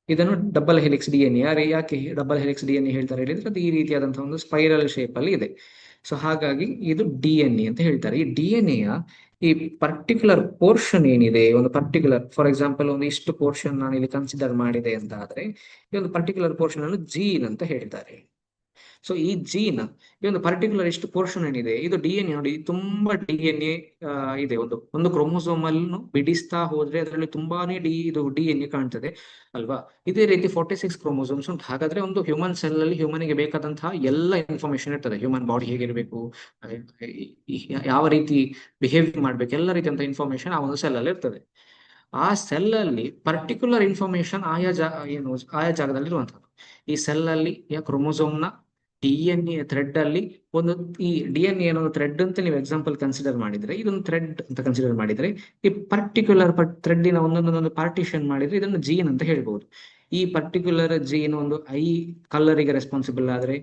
ಇದನ್ನು ಡಬಲ್ ಹೆಲಿಕ್ಸ್ DNA ಯಾಕೆ ಡಬಲ್ ಹೆಲಿಕ್ಸ್ DNA ಹೇಳ್ತಾರೆ ಹೇಳಿದ್ರೆ ಅದು ಈ ರೀತಿಯಾದಂತಹ ಒಂದು ಸ್ಪೈರಲ್ ಶೇಪ್ ಅಲ್ಲಿ ಇದೆ. ಸೊ ಹಾಗಾಗಿ ಇದು DNA ಅಂತ ಹೇಳ್ತಾರೆ. ಈ DNA ಈ ಪರ್ಟಿಕ್ಯುಲರ್ ಪೋರ್ಷನ್ ಏನಿದೆ, ಒಂದು ಪರ್ಟಿಕ್ಯುಲರ್ ಫಾರ್ ಎಕ್ಸಾಂಪಲ್ ಒಂದು ಇಷ್ಟು ಪೋರ್ಷನ್ ನಾನು ಇಲ್ಲಿ ಕನ್ಸಿಡರ್ ಮಾಡಿದೆ ಅಂತ ಆದ್ರೆ ಈ ಒಂದು ಪರ್ಟಿಕ್ಯುಲರ್ ಪೋರ್ಷನ್ ಅನ್ನು ಜೀನ್ ಅಂತ ಹೇಳ್ತಾರೆ. ಸೊ ಈ ಜೀನ್ ಈ ಒಂದು ಪರ್ಟಿಕ್ಯುಲರ್ ಇಷ್ಟು ಪೋರ್ಷನ್ ಏನಿದೆ ಇದು DNA ನೋಡಿ ತುಂಬಾ DNA ಇದೆ. ಒಂದು ಕ್ರೋಮೋಸೋಮ್ ಅನ್ನು ಬಿಡಿಸ್ತಾ ಹೋದ್ರೆ ಅದರಲ್ಲಿ ತುಂಬಾನೇ ಇದು DNA ಕಾಣ್ತದೆ ಅಲ್ವಾ. ಇದೇ ರೀತಿ 46 ಕ್ರೋಮೋಸೋಮ್ಸ್ ಉಂಟು. ಹಾಗಾದ್ರೆ ಒಂದು ಹ್ಯೂಮನ್ ಸೆಲ್ ಅಲ್ಲಿ ಹ್ಯೂಮನ್ಗೆ ಬೇಕಾದಂತಹ ಎಲ್ಲ ಇನ್ಫಾರ್ಮೇಶನ್ ಇರ್ತದೆ. ಹ್ಯೂಮನ್ ಬಾಡಿ ಹೇಗಿರ್ಬೇಕು, ಯಾವ ರೀತಿ ಬಿಹೇವ್ ಮಾಡ್ಬೇಕು, ಎಲ್ಲ ರೀತಿಯಂತ ಇನ್ಫಾರ್ಮೇಶನ್ ಆ ಒಂದು ಸೆಲ್ ಅಲ್ಲಿ ಇರ್ತದೆ. ಆ ಸೆಲ್ ಅಲ್ಲಿ ಪರ್ಟಿಕ್ಯುಲರ್ ಇನ್ಫಾರ್ಮೇಶನ್ ಆಯಾ ಜಾಗದಲ್ಲಿ ಇರುವಂತದ್ದು. ಈ ಸೆಲ್ ಅಲ್ಲಿ ಕ್ರೋಮೋಸೋಮ್ ನ DNA ಥ್ರೆಡ್ ಅಲ್ಲಿ ಒಂದು ಈ DNA ಏನೊಂದು ಥ್ರೆಡ್ ಅಂತ ನೀವು ಎಕ್ಸಾಂಪಲ್ ಕನ್ಸಿಡರ್ ಮಾಡಿದ್ರೆ, ಇದೊಂದು ಥ್ರೆಡ್ ಅಂತ ಕನ್ಸಿಡರ್ ಮಾಡಿದ್ರೆ ಈ ಪರ್ಟಿಕ್ಯುಲರ್ ಥ್ರೆಡ್ಡಿನ ಒಂದೊಂದೊಂದು ಪಾರ್ಟಿಷನ್ ಮಾಡಿದ್ರೆ ಇದನ್ನು ಜೀನ್ ಅಂತ ಹೇಳ್ಬಹುದು. ಈ ಪರ್ಟಿಕ್ಯುಲರ್ ಜೀನ್ ಒಂದು ಐ ಕಲರಿಗೆ ರೆಸ್ಪಾನ್ಸಿಬಲ್ ಆದ್ರೆ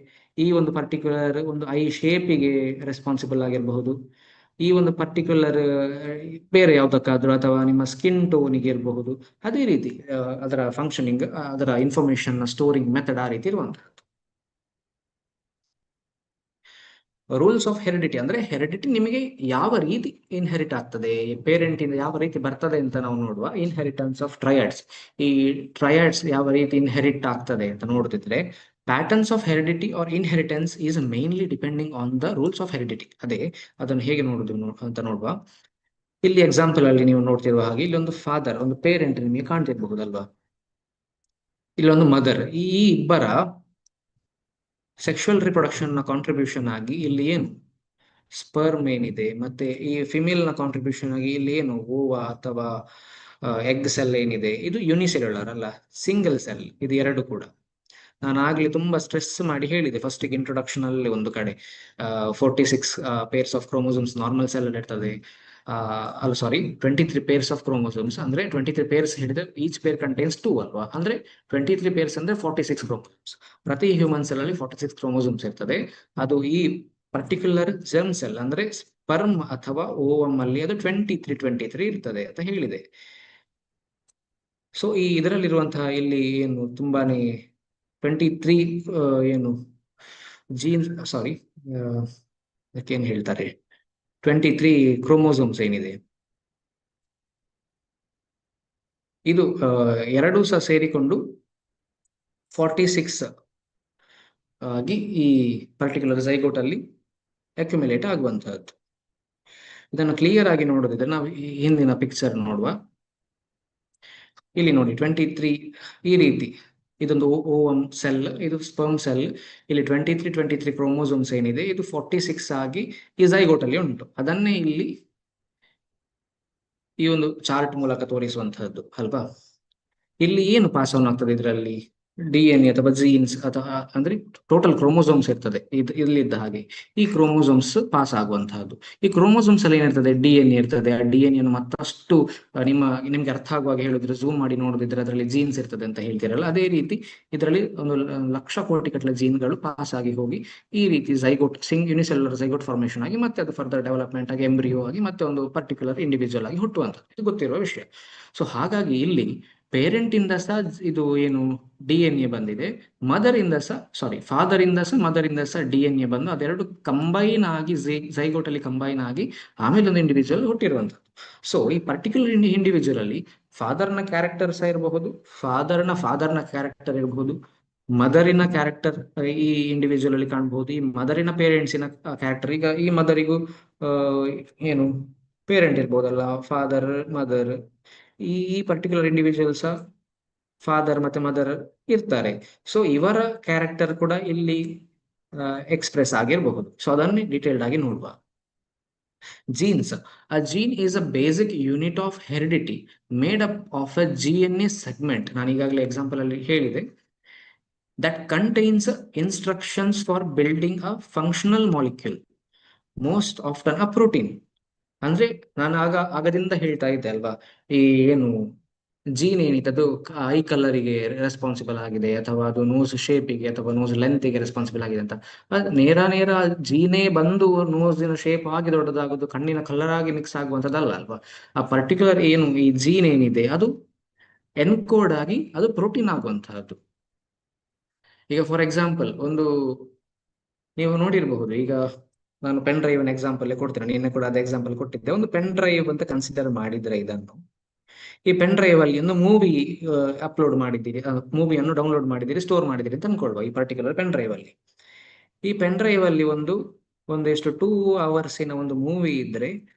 ಈ ಒಂದು ಪರ್ಟಿಕ್ಯುಲರ್ ಒಂದು ಐ ಶೇಪಿಗೆ ರೆಸ್ಪಾನ್ಸಿಬಲ್ ಆಗಿರಬಹುದು. ಈ ಒಂದು ಪರ್ಟಿಕ್ಯುಲರ್ ಬೇರೆ ಯಾವ್ದಕ್ಕಾದ್ರೂ ಅಥವಾ ನಿಮ್ಮ ಸ್ಕಿನ್ ಟೋನಿಗೆ ಇರಬಹುದು. ಅದೇ ರೀತಿ ಅದರ ಫಂಕ್ಷನಿಂಗ್, ಅದರ ಇನ್ಫಾರ್ಮೇಶನ್ ಸ್ಟೋರಿಂಗ್ ಮೆಥಡ್ ಆ ರೀತಿ ಇರುವಂತಹ ರೂಲ್ಸ್ ಆಫ್ ಹೆರಿಡಿಟಿ. ಅಂದ್ರೆ ಹೆರಿಡಿಟಿ ನಿಮಗೆ ಯಾವ ರೀತಿ ಇನ್ಹೆರಿಟ್ ಆಗ್ತದೆ, ಪೇರೆಂಟ್ ಇಂದ ಯಾವ ರೀತಿ ಬರ್ತದೆ ಅಂತ ನಾವು ನೋಡುವ. ಇನ್ಹೆರಿಟೆನ್ಸ್ ಆಫ್ ಟ್ರಯಾಡ್ಸ್, ಈ ಟ್ರಯಾಡ್ಸ್ ಯಾವ ರೀತಿ ಇನ್ಹೆರಿಟ್ ಆಗ್ತದೆ ಅಂತ ನೋಡ್ತಿದ್ರೆ patterns of heredity or inheritance is mainly depending on the rules of heredity. ಅದನ್ನು ಹೇಗೆ ನೋಡುದು ಅಂತ ನೋಡುವ. ಇಲ್ಲಿ ಎಕ್ಸಾಂಪಲ್ ಅಲ್ಲಿ ನೀವು ನೋಡ್ತಿರುವ ಹಾಗೆ ಇಲ್ಲಿ ಒಂದು ಫಾದರ್, ಒಂದು ಪೇರೆಂಟ್ ನಿಮಗೆ ಕಾಣ್ತಿರ್ಬಹುದಲ್ವಾ. ಇಲ್ಲೊಂದು ಮದರ್. ಈ ಇಬ್ಬರ ಸೆಕ್ಷುವಲ್ ರಿಪ್ರೊಡಕ್ಷನ್ ನ ಕಾಂಟ್ರಿಬ್ಯೂಷನ್ ಆಗಿ ಇಲ್ಲಿ ಏನು ಸ್ಪರ್ಮ್ ಏನಿದೆ, ಮತ್ತೆ ಈ ಫಿಮೇಲ್ ನ ಕಾಂಟ್ರಿಬ್ಯೂಷನ್ ಆಗಿ ಇಲ್ಲಿ ಏನು ಓವಾ ಅಥವಾ ಎಗ್ ಸೆಲ್ ಏನಿದೆ ಇದು ಯುನಿಸೆಲ್ಯುಲರ್ ಅಲ್ಲ, ಸಿಂಗಲ್ ಸೆಲ್. ಇದು ಎರಡು ಕೂಡ ನಾನು ಆಗ್ಲಿ ತುಂಬಾ ಸ್ಟ್ರೆಸ್ ಮಾಡಿ ಹೇಳಿದೆ ಫಸ್ಟ್ ಇಂಟ್ರೊಡಕ್ಷನ್ ಅಲ್ಲಿ ಒಂದು ಕಡೆ. 46 pairs of chromosomes normal cell ಅಲ್ಲಿ ಇರ್ತದೆ, ಅಲ್ಲ ಸಾರಿ 23 ಪೇರ್ಸ್ ಆಫ್ ಕ್ರೋಮೋಸೋಮ್ಸ್ ಅಂದ್ರೆ 23 ಪೇರ್ಸ್ ಹಿಡಿದ್ರೆ ಈಚ್ ಪೇರ್ ಕಂಟೈನ್ಸ್ 2 ಅಲ್ವಾ, ಅಂದ್ರೆ 23 ಪೇರ್ಸ್ ಅಂದ್ರೆ 46 ಕ್ರೋಮೋಸೋಮ್ಸ್. ಪ್ರತಿ ಹ್ಯೂಮನ್ ಸೆಲ್ ಅಲ್ಲಿ 46 ಕ್ರೋಮೋಸೋಮ್ಸ್ ಇರ್ತದೆ. ಅದು ಈ ಪರ್ಟಿಕ್ಯುಲರ್ ಜರ್ಮ್ ಸೆಲ್ ಅಂದ್ರೆ ಸ್ಪರ್ಮ್ ಅಥವಾ ಓವಮ್ ಅಲ್ಲಿ ಅದು 23 ಇರ್ತದೆ ಅಂತ ಹೇಳಿದೆ. ಸೊ ಈ ಇದರಲ್ಲಿರುವಂತಹ ಇಲ್ಲಿ ಏನು ತುಂಬಾನೇ 23 ಏನು ಜೀನ್ ಸಾರಿ ಅದಕ್ಕೇನು ಹೇಳ್ತಾರೆ 23 ಕ್ರೋಮೋಸೋಮ್ಸ್ ಏನಿದೆ ಇದು ಎರಡೂ ಸಹ ಸೇರಿಕೊಂಡು 46 ಆಗಿ ಈ ಪರ್ಟಿಕ್ಯುಲರ್ ಝೈಗೋಟ್ ಅಲ್ಲಿ ಅಕ್ಯುಮುಲೇಟ್ ಆಗುವಂತಹದ್ದು. ಇದನ್ನು ಕ್ಲಿಯರ್ ಆಗಿ ನೋಡೋದಿದ್ರೆ ನಾವು ಈ ಹಿಂದಿನ ಪಿಕ್ಚರ್ ನೋಡುವ. ಇಲ್ಲಿ ನೋಡಿ 23 ಈ ರೀತಿ ಇದೊಂದು ಓವಮ್ ಸೆಲ್, ಇದು ಸ್ಪರ್ಮ್ ಸೆಲ್. ಇಲ್ಲಿ 23 ಕ್ರೋಮೋಸೋಮ್ಸ್ ಏನಿದೆ ಇದು 46 ಆಗಿ ಈ ಝೈಗೋಟ್ ಅಲ್ಲಿ ಉಂಟು. ಅದನ್ನೇ ಇಲ್ಲಿ ಈ ಒಂದು ಚಾರ್ಟ್ ಮೂಲಕ ತೋರಿಸುವಂತಹದ್ದು ಅಲ್ವಾ. ಇಲ್ಲಿ ಏನು ಪಾಸ್ ಆನ್ ಆಗ್ತದೆ ಇದರಲ್ಲಿ DNA ಅಥವಾ ಜೀನ್ಸ್ ಅಥವಾ ಅಂದ್ರೆ ಟೋಟಲ್ ಕ್ರೋಮೋಸೋಮ್ಸ್ ಇರ್ತದೆ ಇಲ್ಲಿದ್ದ ಹಾಗೆ ಈ ಕ್ರೋಮೋಸೋಮ್ಸ್ ಪಾಸ್ ಆಗುವಂತಹದ್ದು. ಈ ಕ್ರೋಮೋಸೋಮ್ಸ್ ಅಲ್ಲಿ ಏನಿರ್ತದೆ DNA ಇರ್ತದೆ. ಆ DNA ಅನ್ನು ಮತ್ತಷ್ಟು ನಿಮ್ಗೆ ಅರ್ಥ ಆಗುವಾಗ ಹೇಳಿದ್ರೆ ಝೂಮ್ ಮಾಡಿ ನೋಡಿದ್ರೆ ಅದರಲ್ಲಿ ಜೀನ್ಸ್ ಇರ್ತದೆ ಅಂತ ಹೇಳ್ತಿರಲ್ಲ, ಅದೇ ರೀತಿ ಇದರಲ್ಲಿ ಒಂದು ಲಕ್ಷ ಕೋಟಿ ಗಟ್ಟಲೆ ಜೀನ್ಗಳು ಪಾಸ್ ಆಗಿ ಹೋಗಿ ಈ ರೀತಿ ಝೈಗೋಟ್ ಯುನಿಸೆಲ್ಯುಲರ್ ಝೈಗೋಟ್ ಫಾರ್ಮೇಶನ್ ಆಗಿ ಮತ್ತೆ ಅದು ಫರ್ದರ್ ಡೆವಲಪ್ಮೆಂಟ್ ಆಗಿ ಎಂಬ್ರಿಯೋ ಆಗಿ ಮತ್ತೆ ಒಂದು ಪರ್ಟಿಕ್ಯುಲರ್ ಇಂಡಿವಿಜುವಲ್ ಆಗಿ ಹುಟ್ಟುವಂಥದ್ದು. ಇದು ಗೊತ್ತಿರುವ ವಿಷಯ. ಸೊ ಹಾಗಾಗಿ ಇಲ್ಲಿ ಪೇರೆಂಟ್ ಇಂದ ಸಹ ಇದು ಏನು DNA ಬಂದಿದೆ, ಫಾದರ್ ಇಂದ ಸಹ ಮದರ್ ಇಂದ ಸಹ DNA ಬಂದು ಅದೆರಡು ಕಂಬೈನ್ ಆಗಿ ಝೈಗೋಟ್ ಅಲ್ಲಿ ಕಂಬೈನ್ ಆಗಿ ಆಮೇಲೆ ಒಂದು ಇಂಡಿವಿಜುವಲ್ ಹುಟ್ಟಿರುವಂತದ್ದು. ಸೊ ಈ ಪರ್ಟಿಕ್ಯುಲರ್ ಇಂಡಿವಿಜುವಲ್ ಅಲ್ಲಿ ಫಾದರ್ನ ಕ್ಯಾರೆಕ್ಟರ್ ಸಹ ಇರಬಹುದು, ಫಾದರ್ನ ಕ್ಯಾರೆಕ್ಟರ್ ಇರಬಹುದು, ಮದರಿನ ಕ್ಯಾರೆಕ್ಟರ್ ಈ ಇಂಡಿವಿಜುವಲ್ ಅಲ್ಲಿ ಕಾಣಬಹುದು, ಈ ಮದರಿನ ಪೇರೆಂಟ್ಸಿನ ಕ್ಯಾರೆಕ್ಟರ್. ಈಗ ಈ ಮದರಿಗೂ ಏನು ಪೇರೆಂಟ್ ಇರ್ಬೋದಲ್ಲ, ಫಾದರ್ ಮದರ್. ಈ ಪರ್ಟಿಕ್ಯುಲರ್ ಇಂಡಿವಿಜುವಲ್ಸ್ ಫಾದರ್ ಮತ್ತೆ ಮದರ್ ಇರ್ತಾರೆ. ಸೊ ಇವರ ಕ್ಯಾರೆಕ್ಟರ್ ಕೂಡ ಇಲ್ಲಿ ಎಕ್ಸ್ಪ್ರೆಸ್ ಆಗಿರಬಹುದು. ಸೊ ಅದನ್ನೇ ಡೀಟೇಲ್ಡ್ ಆಗಿ ನೋಡುವ. Jeans. A gene is a basic unit of heredity made up of a DNA segment. ನಾನು ಈಗಾಗಲೇ ಎಕ್ಸಾಂಪಲ್ ಅಲ್ಲಿ ಹೇಳಿದೆ. That contains instructions for building a functional molecule, most often a protein. ಅಂದ್ರೆ ನಾನು ಆಗದಿಂದ ಹೇಳ್ತಾ ಇದ್ದೆ ಅಲ್ವಾ, ಈ ಏನು ಜೀನ್ ಏನಿದೆ ಅದು ಐ ಕಲರಿಗೆ ರೆಸ್ಪಾನ್ಸಿಬಲ್ ಆಗಿದೆ ಅಥವಾ ಅದು ನೋಸ್ ಶೇಪಿಗೆ ಅಥವಾ ನೋಸ್ ಲೆಂತ್ಗೆ ರೆಸ್ಪಾನ್ಸಿಬಲ್ ಆಗಿದೆ ಅಂತ. ನೇರ ಜೀನೇ ಬಂದು ನೋಸಿನ ಶೇಪ್ ಆಗಿ ದೊಡ್ಡದಾಗೋದು ಕಣ್ಣಿನ ಕಲರ್ ಆಗಿ ಮಿಕ್ಸ್ ಆಗುವಂತದ್ದಲ್ಲ ಅಲ್ವಾ. ಆ ಪರ್ಟಿಕ್ಯುಲರ್ ಏನು ಈ ಜೀನ್ ಏನಿದೆ ಅದು ಎನ್ಕೋಡ್ ಆಗಿ ಅದು ಪ್ರೋಟೀನ್ ಆಗುವಂತಹದ್ದು. ಈಗ ಫಾರ್ ಎಕ್ಸಾಂಪಲ್ ಒಂದು ನೀವು ನೋಡಿರಬಹುದು, ಈಗ ನಾನು ಪೆನ್ ಡ್ರೈವ್ ಎಕ್ಸಾಂಪಲ್ ಕೊಡ್ತೇನೆ, ನಿನ್ನೆ ಕೂಡ ಅದೇ ಎಕ್ಸಾಂಪಲ್ ಕೊಟ್ಟಿದ್ದೆ. ಒಂದು ಪೆನ್ ಡ್ರೈವ್ ಅಂತ ಕನ್ಸಿಡರ್ ಮಾಡಿದ್ರೆ ಇದನ್ನು, ಈ ಪೆನ್ ಡ್ರೈವ್ ಅಲ್ಲಿ ಒಂದು ಮೂವಿ ಅಪ್ಲೋಡ್ ಮಾಡಿದ್ದೀರಿ, ಮೂವಿಯನ್ನು ಡೌನ್ಲೋಡ್ ಮಾಡಿದ್ದೀರಿ, ಸ್ಟೋರ್ ಮಾಡಿದ್ದೀರಿ ಅಂತ ಅನ್ಕೊಳ್ವಾ. ಈ ಪರ್ಟಿಕ್ಯುಲರ್ ಪೆನ್ ಡ್ರೈವ್ ಅಲ್ಲಿ ಈ ಪೆನ್ ಡ್ರೈವ್ ಅಲ್ಲಿ ಒಂದೆಷ್ಟು 2 ಅವರ್ಸಿನ ಒಂದು ಮೂವಿ ಇದ್ರೆ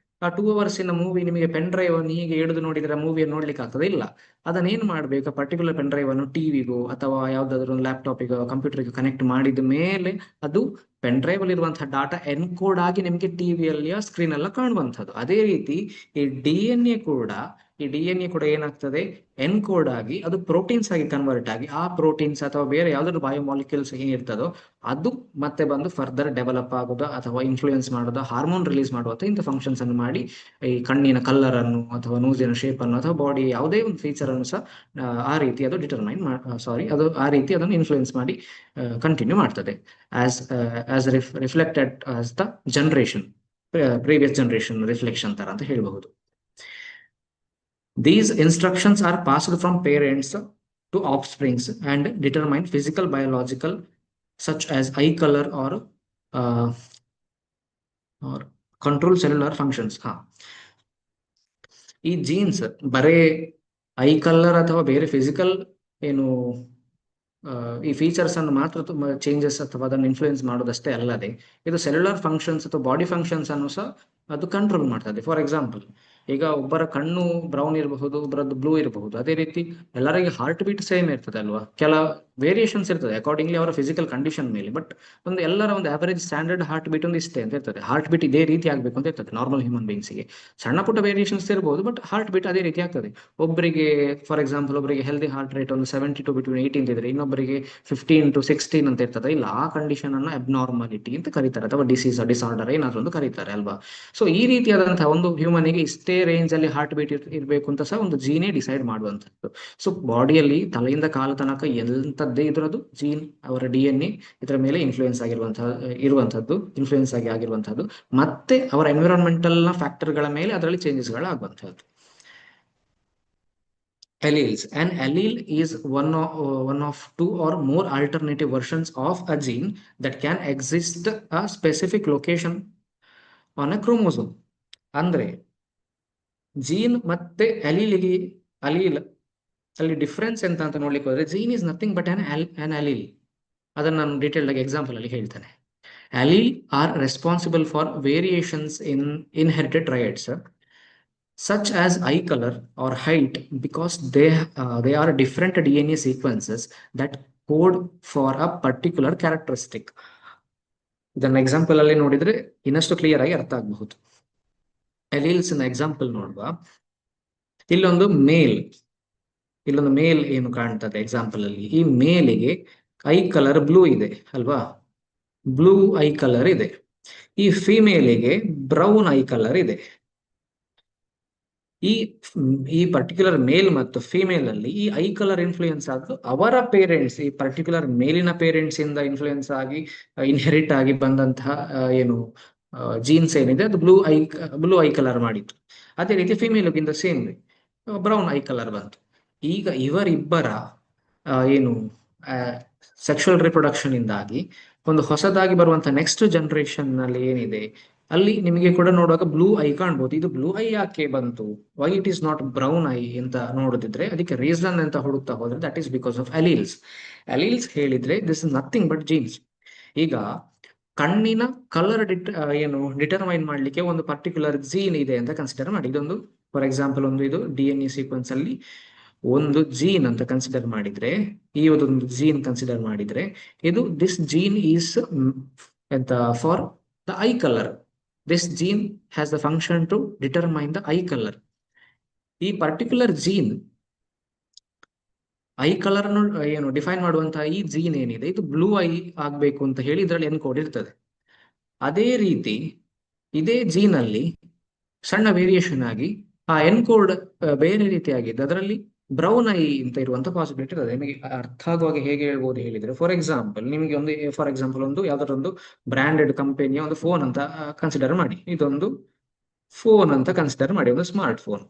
ಆ 2 ಅವರ್ಸಿನ ಮೂವಿ ನಿಮಗೆ ಪೆನ್ ಡ್ರೈವ್ ಅನ್ನು ಹೀಗೆ ಹಿಡಿದು ನೋಡಿದ್ರೆ ಮೂವಿಯನ್ನು ನೋಡ್ಲಿಕ್ಕೆ ಆಗ್ತದೆ ಇಲ್ಲ. ಅದನ್ನೇನು ಮಾಡ್ಬೇಕು, ಪರ್ಟಿಕ್ಯುಲರ್ ಪೆನ್ ಡ್ರೈವ್ ಅನ್ನು ಟಿವಿಗೋ ಅಥವಾ ಯಾವ್ದಾದ್ರು ಒಂದು ಲ್ಯಾಪ್ಟಾಪಿಗೋ ಕಂಪ್ಯೂಟರ್ಗೆ ಕನೆಕ್ಟ್ ಮಾಡಿದ ಮೇಲೆ ಅದು ಪೆನ್ ಡ್ರೈವ್ ಅಲ್ಲಿ ಇರುವಂತಹ ಡಾಟಾ ಎನ್ಕೋಡ್ ಆಗಿ ನಿಮಗೆ ಟಿವಿಯಲ್ಲಿಯ ಸ್ಕ್ರೀನ್ ಎಲ್ಲ ಕಾಣುವಂಥದ್ದು. ಅದೇ ರೀತಿ ಈ ಡಿಎನ್ಎ ಕೂಡ ಏನಾಗ್ತದೆ, ಎನ್ಕೋಡ್ ಆಗಿ ಅದು ಪ್ರೋಟೀನ್ಸ್ ಆಗಿ ಕನ್ವರ್ಟ್ ಆಗಿ ಆ ಪ್ರೋಟೀನ್ಸ್ ಅಥವಾ ಬೇರೆ ಯಾವ್ದಾದ್ರು ಬಯೋಮಾಲಿಕ್ಯೂಲ್ಸ್ ಏನಿರ್ತದೋ ಅದು ಮತ್ತೆ ಬಂದು ಫರ್ದರ್ ಡೆವಲಪ್ ಆಗೋದು ಅಥವಾ ಇನ್ಫ್ಲೂಯೆನ್ಸ್ ಮಾಡೋದು, ಹಾರ್ಮೋನ್ ರಿಲೀಸ್ ಮಾಡುವಂತ ಇಂಥ ಫಂಕ್ಷನ್ಸ್ ಅನ್ನು ಮಾಡಿ ಈ ಕಣ್ಣಿನ ಕಲರ್ ಅನ್ನು ಅಥವಾ ನೋಸಿನ ಶೇಪ್ ಅನ್ನು ಅಥವಾ ಬಾಡಿ ಯಾವುದೇ ಒಂದು ಫೀಚರ್ ಅನ್ನು ಸಹ ಆ ರೀತಿ ಅದು ಅದು ಆ ರೀತಿ ಅದನ್ನು ಇನ್ಫ್ಲೂಯೆನ್ಸ್ ಮಾಡಿ ಕಂಟಿನ್ಯೂ ಮಾಡ್ತದೆ as reflected as the generation, previous generation reflection ತರ ಅಂತ ಹೇಳಬಹುದು. These instructions are passed from parents to offsprings and determine physical, biological, such as eye color or control cellular functions. ಈ ಜೀನ್ಸ್ ಬರೇ ಐ ಕಲರ್ ಅಥವಾ ಬೇರೆ ಫಿಸಿಕಲ್ ಏನು ಈ ಫೀಚರ್ಸ್ ಅನ್ನು ಮಾತ್ರ ಚೇಂಜಸ್ ಅಥವಾ ಅದನ್ನು ಇನ್ಫ್ಲೂಯೆನ್ಸ್ ಮಾಡೋದಷ್ಟೇ ಅಲ್ಲದೆ ಇದು ಸೆಲ್ಯುಲರ್ ಫಂಕ್ಷನ್ಸ್ ಅಥವಾ ಬಾಡಿ ಫಂಕ್ಷನ್ಸ್ ಅನ್ನು ಸಹ ಅದು ಕಂಟ್ರೋಲ್ ಮಾಡ್ತದೆ. ಫಾರ್ ಎಕ್ಸಾಂಪಲ್, ಈಗ ಒಬ್ಬರ ಕಣ್ಣು ಬ್ರೌನ್ ಇರಬಹುದು, ಒಬ್ಬರದ್ದು ಬ್ಲೂ ಇರಬಹುದು. ಅದೇ ರೀತಿ ಎಲ್ಲರಿಗೆ ಹಾರ್ಟ್ ಬೀಟ್ ಸೇಮ್ ಇರ್ತದೆ ಅಲ್ವಾ, ಕೆಲ ವೇರಿಯೇಷನ್ಸ್ ಇರ್ತದೆ ಅಕಾರ್ಡಿಂಗ್ಲಿ ಅವರ ಫಿಸಿಕಲ್ ಕಂಡೀಷನ್ ಮೇಲೆ. ಬಟ್ ಎಲ್ಲರ ಒಂದು ಆವರೇಜ್ ಸ್ಟ್ಯಾಂಡರ್ಡ್ ಹಾರ್ಟ್ ಬೀಟ್ ಒಂದು ಇಷ್ಟೇ ಅಂತ ಇರ್ತದೆ. ಹಾರ್ಟ್ ಬೀಟ್ ಇದೇ ರೀತಿ ಆಗ್ಬೇಕು ಅಂತ ಇರ್ತದೆ ನಾರ್ಮಲ್ ಹ್ಯೂಮನ್ ಬೀಯಿಂಗ್ಸ್ಗೆ. ಸಣ್ಣ ಪುಟ್ಟ ವೇರಿಯೇಷನ್ಸ್ ಇರಬಹುದು, ಬಟ್ ಹಾರ್ಟ್ ಬೀಟ್ ಅದೇ ರೀತಿ ಆಗ್ತದೆ. ಒಬ್ಬರಿಗೆ ಫಾರ್ ಎಕ್ಸಾಂಪಲ್ ಒಬ್ಬರಿಗೆ ಹೆಲ್ದಿ ಹಾರ್ಟ್ ರೇಟ್ ಒಂದು 72 ಬಿಟ್ವೀನ್ 18 ಇದ್ರೆ ಇನ್ನೊಬ್ಬರಿಗೆ 15 to 16 ಅಂತ ಇರ್ತದೆ. ಇಲ್ಲ, ಆ ಕಂಡೀಷನ್ ಅನ್ನು ಅಬ್ನಾರ್ಮಾಲಿಟಿ ಅಂತ ಕರೀತಾರೆ ಅಥವಾ ಡಿಸೀಸ್ ಡಿಸಾರ್ಡರ್ ಏನಾದ್ರು ಒಂದು ಕರೀತಾರೆ ಅಲ್ವಾ. ಸೊ ಈ ರೀತಿಯಾದಂತಹ ಒಂದು ಹ್ಯೂಮನಿಗೆ ಇಷ್ಟೇ ರೇಂಜ್ ಅಲ್ಲಿ ಹಾರ್ಟ್ ಬೀಟ್ ಇರಬೇಕು ಅಂತ ಸಹ ಒಂದು ಜೀನೇ ಡಿಸೈಡ್ ಮಾಡುವಂಥದ್ದು. ಸೊ ಬಾಡಿಯಲ್ಲಿ ತಲೆಯಿಂದ ಕಾಲು ತನಕ ಎಂಥದ್ದೇ ಇದ್ರದ್ದು ಜೀನ್ ಅವರ DNA ಇದರ ಮೇಲೆ ಇನ್ಫ್ಲೂಯೆನ್ಸ್ ಆಗಿರುವಂತಹದ್ದು, ಮತ್ತೆ ಅವರ ಎನ್ವಿರಾನ್ಮೆಂಟಲ್ ನ ಫ್ಯಾಕ್ಟರ್ಗಳ ಮೇಲೆ ಅದರಲ್ಲಿ ಚೇಂಜಸ್ಗಳಾಗುವಂತಹದ್ದು. Alleles. An allele is one of two or more alternative versions of a gene that can exist a specific location on a chromosome. ಅಂದ್ರೆ ಜೀನ್ ಮತ್ತೆ ಅಲೀಲ್ ಅಲ್ಲಿ ಡಿಫ್ರೆನ್ಸ್ ಎಂತ ಅಂತ ನೋಡ್ಲಿಕ್ಕೆ ಹೋದ್ರೆ, gene is nothing but an allele. ಅದನ್ನು ನಾನು ಡೀಟೇಲ್ಡ್ ಆಗಿ ಎಕ್ಸಾಂಪಲ್ ಅಲ್ಲಿ ಹೇಳ್ತೇನೆ. Allele are responsible for variations in inherited traits such as eye color or height, because they are different DNA sequences that code for a particular characteristic. ಇದನ್ನ ಎಕ್ಸಾಂಪಲ್ ಅಲ್ಲಿ ನೋಡಿದ್ರೆ ಇನ್ನಷ್ಟು ಕ್ಲಿಯರ್ ಆಗಿ ಅರ್ಥ ಆಗಬಹುದು. ಅಲೀಲ್ಸ್ ನ ಎಕ್ಸಾಂಪಲ್ ನೋಡುವ. ಇಲ್ಲೊಂದು ಮೇಲ್ ಏನು ಕಾಣ್ತದೆ ಎಕ್ಸಾಂಪಲ್ ಅಲ್ಲಿ, ಈ ಮೇಲಿಗೆ ಐ ಕಲರ್ ಬ್ಲೂ ಇದೆ ಅಲ್ವಾ, ಬ್ಲೂ ಐ ಕಲರ್ ಇದೆ. ಈ ಫಿಮೇಲಿಗೆ ಬ್ರೌನ್ ಐ ಕಲರ್ ಇದೆ. ಈ ಪರ್ಟಿಕ್ಯುಲರ್ ಮೇಲ್ ಮತ್ತು ಫಿಮೇಲ್ ಅಲ್ಲಿ ಈ ಐ ಕಲರ್ ಇನ್ಫ್ಲೂಯೆನ್ಸ್ ಆದ್ದು ಅವರ ಪೇರೆಂಟ್ಸ್, ಈ ಪರ್ಟಿಕ್ಯುಲರ್ ಮೇಲಿನ ಪೇರೆಂಟ್ಸ್ ಇಂದ ಇನ್ಫ್ಲೂಯೆನ್ಸ್ ಆಗಿ ಇನ್ಹೆರಿಟ್ ಆಗಿ ಬಂದಂತಹ ಏನು ಜೀನ್ಸ್ ಏನಿದೆ ಅದು ಬ್ಲೂ ಐ ಕಲರ್ ಮಾಡಿತ್ತು. ಅದೇ ರೀತಿ ಫಿಮೇಲ್ಗಿಂತ ಸೇಮ್ ಬ್ರೌನ್ ಐ ಕಲರ್ ಬಂತು. ಈಗ ಇವರಿಬ್ಬರ ಏನು ಸೆಕ್ಷುವಲ್ ರಿಪ್ರೊಡಕ್ಷನ್ ಇಂದಾಗಿ ಒಂದು ಹೊಸದಾಗಿ ಬರುವಂತಹ ನೆಕ್ಸ್ಟ್ ಜನರೇಷನ್ ನಲ್ಲಿ ಏನಿದೆ ಅಲ್ಲಿ ನಿಮಗೆ ಕೂಡ ನೋಡುವಾಗ ಬ್ಲೂ ಐ ಕಾಣ್ಬೋದು. ಇದು ಬ್ಲೂ ಐ ಯಾಕೆ ಬಂತು, why it is not brown eye ಅಂತ ನೋಡಿದ್ರೆ ಅದಕ್ಕೆ ರೀಸನ್ ಅಂತ ಹುಡುಕ್ತಾ ಹೋದ್ರೆ that is because of alleles. Alleles ಹೇಳಿದ್ರೆ this is nothing but genes. ಈಗ ಕಣ್ಣಿನ ಕಲರ್ ಡಿಟರ್ಮೈನ್ ಮಾಡ್ಲಿಕ್ಕೆ ಒಂದು ಪರ್ಟಿಕ್ಯುಲರ್ ಜೀನ್ ಇದೆ ಅಂತ ಕನ್ಸಿಡರ್ ಮಾಡಿ. ಇದೊಂದು ಫಾರ್ ಎಕ್ಸಾಂಪಲ್ ಒಂದು ಇದು DNA ಸೀಕ್ವೆನ್ಸ್ ಅಲ್ಲಿ ಒಂದು ಜೀನ್ ಅಂತ ಕನ್ಸಿಡರ್ ಮಾಡಿದ್ರೆ, ಈ ಒಂದು ಜೀನ್ ಕನ್ಸಿಡರ್ ಮಾಡಿದ್ರೆ ಇದು ದಿಸ್ ಜೀನ್ ಈಸ್ ಎಂತ for the I colour. This gene has the function to determine the eye color. ಈ ಪರ್ಟಿಕ್ಯುಲರ್ ಜೀನ್ ಐ ಕಲರ್ ಏನು ಡಿಫೈನ್ ಮಾಡುವಂತಹ ಈ ಜೀನ್ ಏನಿದೆ ಇದು ಬ್ಲೂ ಐ ಆಗ್ಬೇಕು ಅಂತ ಹೇಳಿ ಇದರಲ್ಲಿ ಎನ್ಕೋಡ್ ಇರ್ತದೆ. ಅದೇ ರೀತಿ ಇದೇ ಜೀನ್ ಅಲ್ಲಿ ಸಣ್ಣ ವೇರಿಯೇಷನ್ ಆಗಿ ಆ ಎನ್ಕೋಡ್ ಬೇರೆ ರೀತಿ ಆಗಿದೆ, ಅದರಲ್ಲಿ ಬ್ರೌನ್ ಐ ಅಂತ ಇರುವಂತ ಪಾಸಿಬಿಲಿಟಿ ಇರ್ತದೆ. ನಿಮಗೆ ಅರ್ಥ ಆಗುವಾಗ ಹೇಗೆ ಹೇಳ್ಬೋದು ಹೇಳಿದ್ರೆ, ಫಾರ್ ಎಕ್ಸಾಂಪಲ್ ನಿಮಗೆ ಒಂದು ಯಾವ್ದಾರೊಂದು ಬ್ರಾಂಡೆಡ್ ಕಂಪನಿಯ ಒಂದು ಫೋನ್ ಅಂತ ಕನ್ಸಿಡರ್ ಮಾಡಿ. ಇದೊಂದು ಫೋನ್ ಅಂತ ಕನ್ಸಿಡರ್ ಮಾಡಿ, ಒಂದು ಸ್ಮಾರ್ಟ್ ಫೋನ್.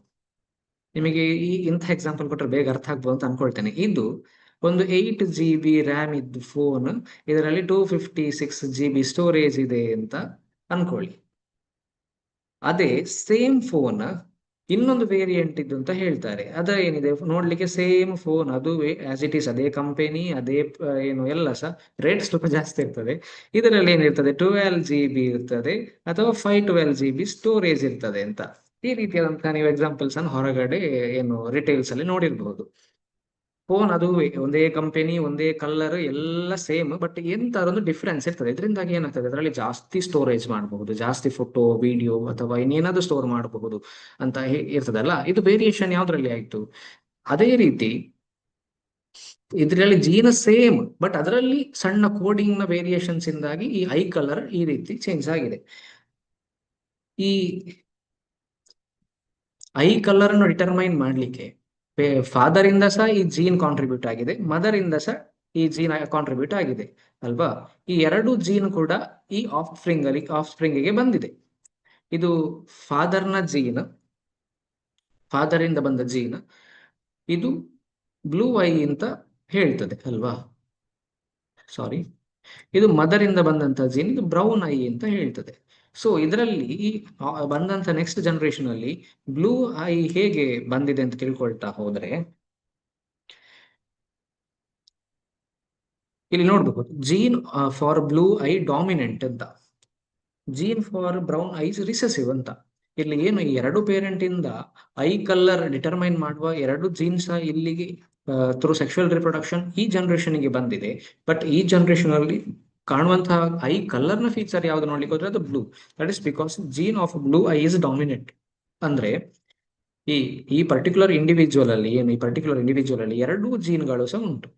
ನಿಮಗೆ ಇಂಥ ಎಕ್ಸಾಂಪಲ್ ಕೊಟ್ಟರೆ ಬೇಗ ಅರ್ಥ ಆಗ್ಬೋದು ಅಂತ ಅನ್ಕೊಳ್ತೇನೆ. ಇದು ಒಂದು 8GB ರ್ಯಾಮ್ ಇದ್ದು ಫೋನ್, ಇದರಲ್ಲಿ 256GB ಸ್ಟೋರೇಜ್ ಇದೆ ಅಂತ ಅನ್ಕೊಳ್ಳಿ. ಅದೇ ಸೇಮ್ ಫೋನ್ ಇನ್ನೊಂದು ವೇರಿಯಂಟ್ ಇದ್ದು ಅಂತ ಹೇಳ್ತಾರೆ. ಅದ ಏನಿದೆ ನೋಡ್ಲಿಕ್ಕೆ ಸೇಮ್ ಫೋನ್, ಅದು ಆಸ್ ಇಟ್ ಈಸ್ ಅದೇ ಕಂಪನಿ, ಅದೇ ಏನು ಎಲ್ಲ ಸಹ ರೇಟ್ ಸ್ವಲ್ಪ ಜಾಸ್ತಿ ಇರ್ತದೆ. ಇದರಲ್ಲಿ ಏನಿರ್ತದೆ 12GB ಇರ್ತದೆ ಅಥವಾ 512GB ಸ್ಟೋರೇಜ್ ಇರ್ತದೆ ಅಂತ. ಈ ರೀತಿಯಾದಂತಹ ನೀವು ಎಕ್ಸಾಂಪಲ್ಸ್ ಅನ್ನು ಹೊರಗಡೆ ಏನು ರಿಟೇಲ್ಸ್ ಅಲ್ಲಿ ನೋಡಿರ್ಬಹುದು. ಫೋನ್ ಅದು ಒಂದೇ ಕಂಪನಿ, ಒಂದೇ ಕಲರ್, ಎಲ್ಲ ಸೇಮ್, ಬಟ್ ಎಂತಾರೊಂದು ಡಿಫ್ರೆನ್ಸ್ ಇರ್ತದೆ. ಇದರಿಂದಾಗಿ ಏನಾಗ್ತದೆ, ಅದರಲ್ಲಿ ಜಾಸ್ತಿ ಸ್ಟೋರೇಜ್ ಮಾಡಬಹುದು, ಜಾಸ್ತಿ ಫೋಟೋ ವಿಡಿಯೋ ಅಥವಾ ಇನ್ನೇನಾದ್ರೂ ಸ್ಟೋರ್ ಮಾಡಬಹುದು ಅಂತ ಇರ್ತದಲ್ಲ. ಇದು ವೇರಿಯೇಷನ್ ಯಾವ್ದ್ರಲ್ಲಿ ಆಯ್ತು. ಅದೇ ರೀತಿ ಇದರಲ್ಲಿ ಜೀನ್ ಸೇಮ್, ಬಟ್ ಅದರಲ್ಲಿ ಸಣ್ಣ ಕೋಡಿಂಗ್ ನ ವೇರಿಯೇಷನ್ಸ್ ಇಂದಾಗಿ ಈ ಐ ಕಲರ್ ಈ ರೀತಿ ಚೇಂಜ್ ಆಗಿದೆ. ಈ ಐ ಕಲರ್ ಅನ್ನು ಡಿಟರ್ಮೈನ್ ಮಾಡ್ಲಿಕ್ಕೆ ಫಾದರ್ ಇಂದ ಸಹ ಈ ಜೀನ್ ಕಾಂಟ್ರಿಬ್ಯೂಟ್ ಆಗಿದೆ, ಮದರ್ ಇಂದ ಸಹ ಈ ಜೀನ್ ಕಾಂಟ್ರಿಬ್ಯೂಟ್ ಆಗಿದೆ ಅಲ್ವಾ. ಈ ಎರಡು ಜೀನ್ ಕೂಡ ಈ ಆಫ್ ಸ್ಪ್ರಿಂಗ್ಗೆ ಬಂದಿದೆ. ಇದು ಫಾದರ್ನ ಜೀನ್, ಫಾದರ್ ಇಂದ ಬಂದ ಜೀನ್, ಇದು ಬ್ಲೂ ಐ ಅಂತ ಹೇಳ್ತದೆ ಅಲ್ವಾ. ಸಾರಿ, ಇದು ಮದರ್ ಇಂದ ಬಂದಂತ ಜೀನ್, ಇದು ಬ್ರೌನ್ ಐ ಅಂತ ಹೇಳ್ತದೆ. ಸೊ ಇದರಲ್ಲಿ ಈ ಬಂದಂತ ನೆಕ್ಸ್ಟ್ ಜನರೇಷನ್ ಅಲ್ಲಿ ಬ್ಲೂ ಐ ಹೇಗೆ ಬಂದಿದೆ ಅಂತ ತಿಳ್ಕೊಳ್ತಾ ಹೋದ್ರೆ ಇಲ್ಲಿ ನೋಡ್ಬಹುದು, gene for blue eye dominant ಅಂತ, gene for brown eyes recessive ಅಂತ. ಇಲ್ಲಿ ಏನು ಈ ಎರಡು ಪೇರೆಂಟ್ ಇಂದ ಐ ಕಲರ್ ಡಿಟರ್ಮೈನ್ ಮಾಡುವ ಎರಡು ಜೀನ್ಸ್ ಇಲ್ಲಿಗೆ ಥ್ರೂ ಸೆಕ್ಷುವಲ್ ರಿಪ್ರೊಡಕ್ಷನ್ ಈ ಜನರೇಷನ್ ಗೆ ಬಂದಿದೆ. ಬಟ್ ಈ ಜನರೇಷನ್ ಅಲ್ಲಿ ಕಾಣುವಂತಹ ಐ ಕಲರ್ ನ ಫೀಚರ್ ಯಾವ್ದು ನೋಡ್ಲಿಕ್ಕೆ ಹೋದ್ರೆ ಅದು blue. That is because gene of blue eye is dominant. ಅಂದ್ರೆ ಈ ಪರ್ಟಿಕ್ಯುಲರ್ ಇಂಡಿವಿಜುವಲ್ ಅಲ್ಲಿ ಎರಡು ಜೀನ್ಗಳು ಸಹ ಉಂಟು.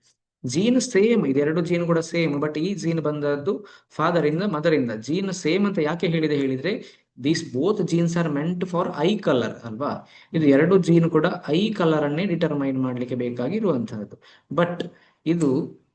ಜೀನ್ ಸೇಮ್, ಇದೆರಡು ಜೀನ್ ಕೂಡ ಸೇಮ್, ಬಟ್ ಈ ಜೀನ್ ಬಂದದ್ದು ಫಾದರ್ ಇಂದ ಮದರ್ ಇಂದ. ಜೀನ್ ಸೇಮ್ ಅಂತ ಯಾಕೆ ಹೇಳಿದ್ರೆ these both genes are meant for eye colour ಅಲ್ವಾ. ಇದು ಎರಡು ಜೀನ್ ಕೂಡ ಐ ಕಲರ್ ಅನ್ನೇ ಡಿಟರ್ಮೈನ್ ಮಾಡ್ಲಿಕ್ಕೆ ಬೇಕಾಗಿರುವಂತಹದ್ದು. ಬಟ್ ಇದು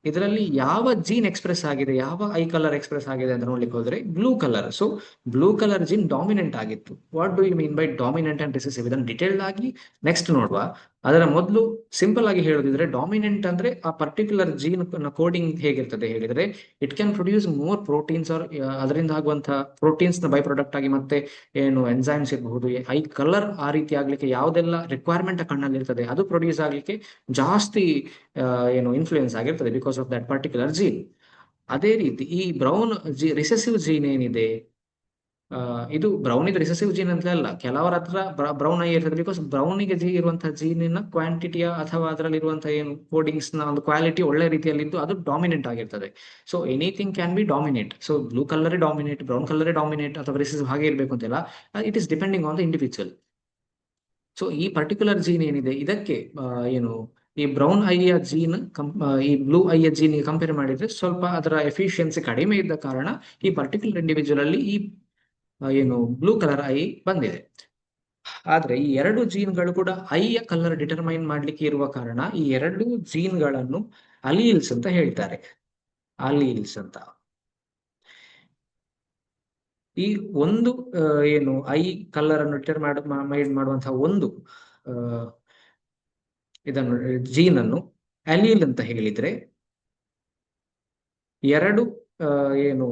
ಇದರಲ್ಲಿ ಯಾವ ಜೀನ್ ಎಕ್ಸ್ಪ್ರೆಸ್ ಆಗಿದೆ, ಯಾವ ಐ ಕಲರ್ ಎಕ್ಸ್ಪ್ರೆಸ್ ಆಗಿದೆ ಅಂತ ನೋಡ್ಲಿಕ್ಕೆ ಹೋದ್ರೆ blue colour. So blue colour gene dominant ಆಗಿತ್ತು. What do you mean by dominant and recessive, ಇದನ್ನು ಡಿಟೇಲ್ಡ್ ಆಗಿ ನೆಕ್ಸ್ಟ್ ನೋಡುವ. ಅದರ ಮೊದಲು ಸಿಂಪಲ್ ಆಗಿ ಹೇಳೋದಿದ್ರೆ, ಡಾಮಿನೆಂಟ್ ಅಂದ್ರೆ ಆ ಪರ್ಟಿಕ್ಯುಲರ್ ಜೀನ್ ಕೋಡಿಂಗ್ ಹೇಗಿರ್ತದೆ ಹೇಳಿದ್ರೆ, it can produce more proteins or ಅದರಿಂದ ಆಗುವಂತಹ ಪ್ರೋಟೀನ್ಸ್ ನ ಬೈ ಪ್ರಾಡಕ್ಟ್ ಆಗಿ ಮತ್ತೆ ಏನು ಎನ್ಸೈಮ್ಸ್ ಇರಬಹುದು. ಐ ಕಲರ್ ಆ ರೀತಿ ಆಗ್ಲಿಕ್ಕೆ ಯಾವ್ದೆಲ್ಲ ರಿಕ್ವೈರ್ಮೆಂಟ್ ಕಣ್ಣಲ್ಲಿ ಇರ್ತದೆ ಅದು ಪ್ರೊಡ್ಯೂಸ್ ಆಗ್ಲಿಕ್ಕೆ ಜಾಸ್ತಿ ಏನು ಇನ್ಫ್ಲೂಯೆನ್ಸ್ ಆಗಿರ್ತದೆ because of that particular gene. ಅದೇ ರೀತಿ ಈ ಬ್ರೌನ್ ರಿಸೆಸಿವ್ ಜೀನ್ ಏನಿದೆ, ಇದು ಬ್ರೌನ್ ಇದು ರಿಸೆಸಿವ್ ಜೀನ್ ಅಂತ ಅಲ್ಲ, ಕೆಲವರ ಹತ್ರ ಬ್ರೌನ್ ಐ ಇರ್ತದೆ ಬಿಕಾಸ್ ಬ್ರೌನಿಗೆ ಇರುವಂತಹ ಜೀನಿನ ಕ್ವಾಂಟಿಟಿಯ ಅಥವಾ ಅದರಲ್ಲಿ ಇರುವಂತಹ ಏನು ಕೋಡಿಂಗ್ಸ್ ನ ಒಂದು ಕ್ವಾಲಿಟಿ ಒಳ್ಳೆ ರೀತಿಯಲ್ಲಿದ್ದು ಅದು ಡಾಮಿನೆಂಟ್ ಆಗಿರ್ತದೆ. So anything can be dominate. So blue colour dominate, brown colour dominate ಅಥವಾ ರಿಸೆಸಿವ್ ಹಾಗೆ ಇರಬೇಕು ಅಂತಿಲ್ಲ. It is depending on the individual. So ಈ ಪರ್ಟಿಕ್ಯುಲರ್ ಜೀನ್ ಏನಿದೆ ಇದಕ್ಕೆ ಏನು ಈ ಬ್ರೌನ್ ಐಯ ಜೀನ್ ಈ ಬ್ಲೂ ಐಯ ಜೀನ್ ಕಂಪೇರ್ ಮಾಡಿದ್ರೆ ಸ್ವಲ್ಪ ಅದರ ಎಫಿಷಿಯನ್ಸಿ ಕಡಿಮೆ ಇದ್ದ ಕಾರಣ ಈ ಪರ್ಟಿಕ್ಯುಲರ್ ಇಂಡಿವಿಜುವಲ್ ಅಲ್ಲಿ ಈ ಏನು ಬ್ಲೂ ಕಲರ್ ಐ ಬಂದಿದೆ. ಆದ್ರೆ ಈ ಎರಡು ಜೀನ್ಗಳು ಕೂಡ ಐಯ ಕಲರ್ ಡಿಟರ್ಮೈನ್ ಮಾಡ್ಲಿಕ್ಕೆ ಇರುವ ಕಾರಣ ಈ ಎರಡು ಜೀನ್ಗಳನ್ನು ಅಲೀಲ್ಸ್ ಅಂತ ಹೇಳ್ತಾರೆ. ಅಲೀಲ್ಸ್ ಅಂತ. ಈ ಒಂದು ಏನು ಐ ಕಲರ್ ಅನ್ನು ಡಿಟರ್ಮೈನ್ ಮಾಡುವಂತಹ ಒಂದು ಇದನ್ನು ಜೀನ್ ಅನ್ನು ಅಲೀಲ್ ಅಂತ ಹೇಳಿದ್ರೆ, ಎರಡು ಏನು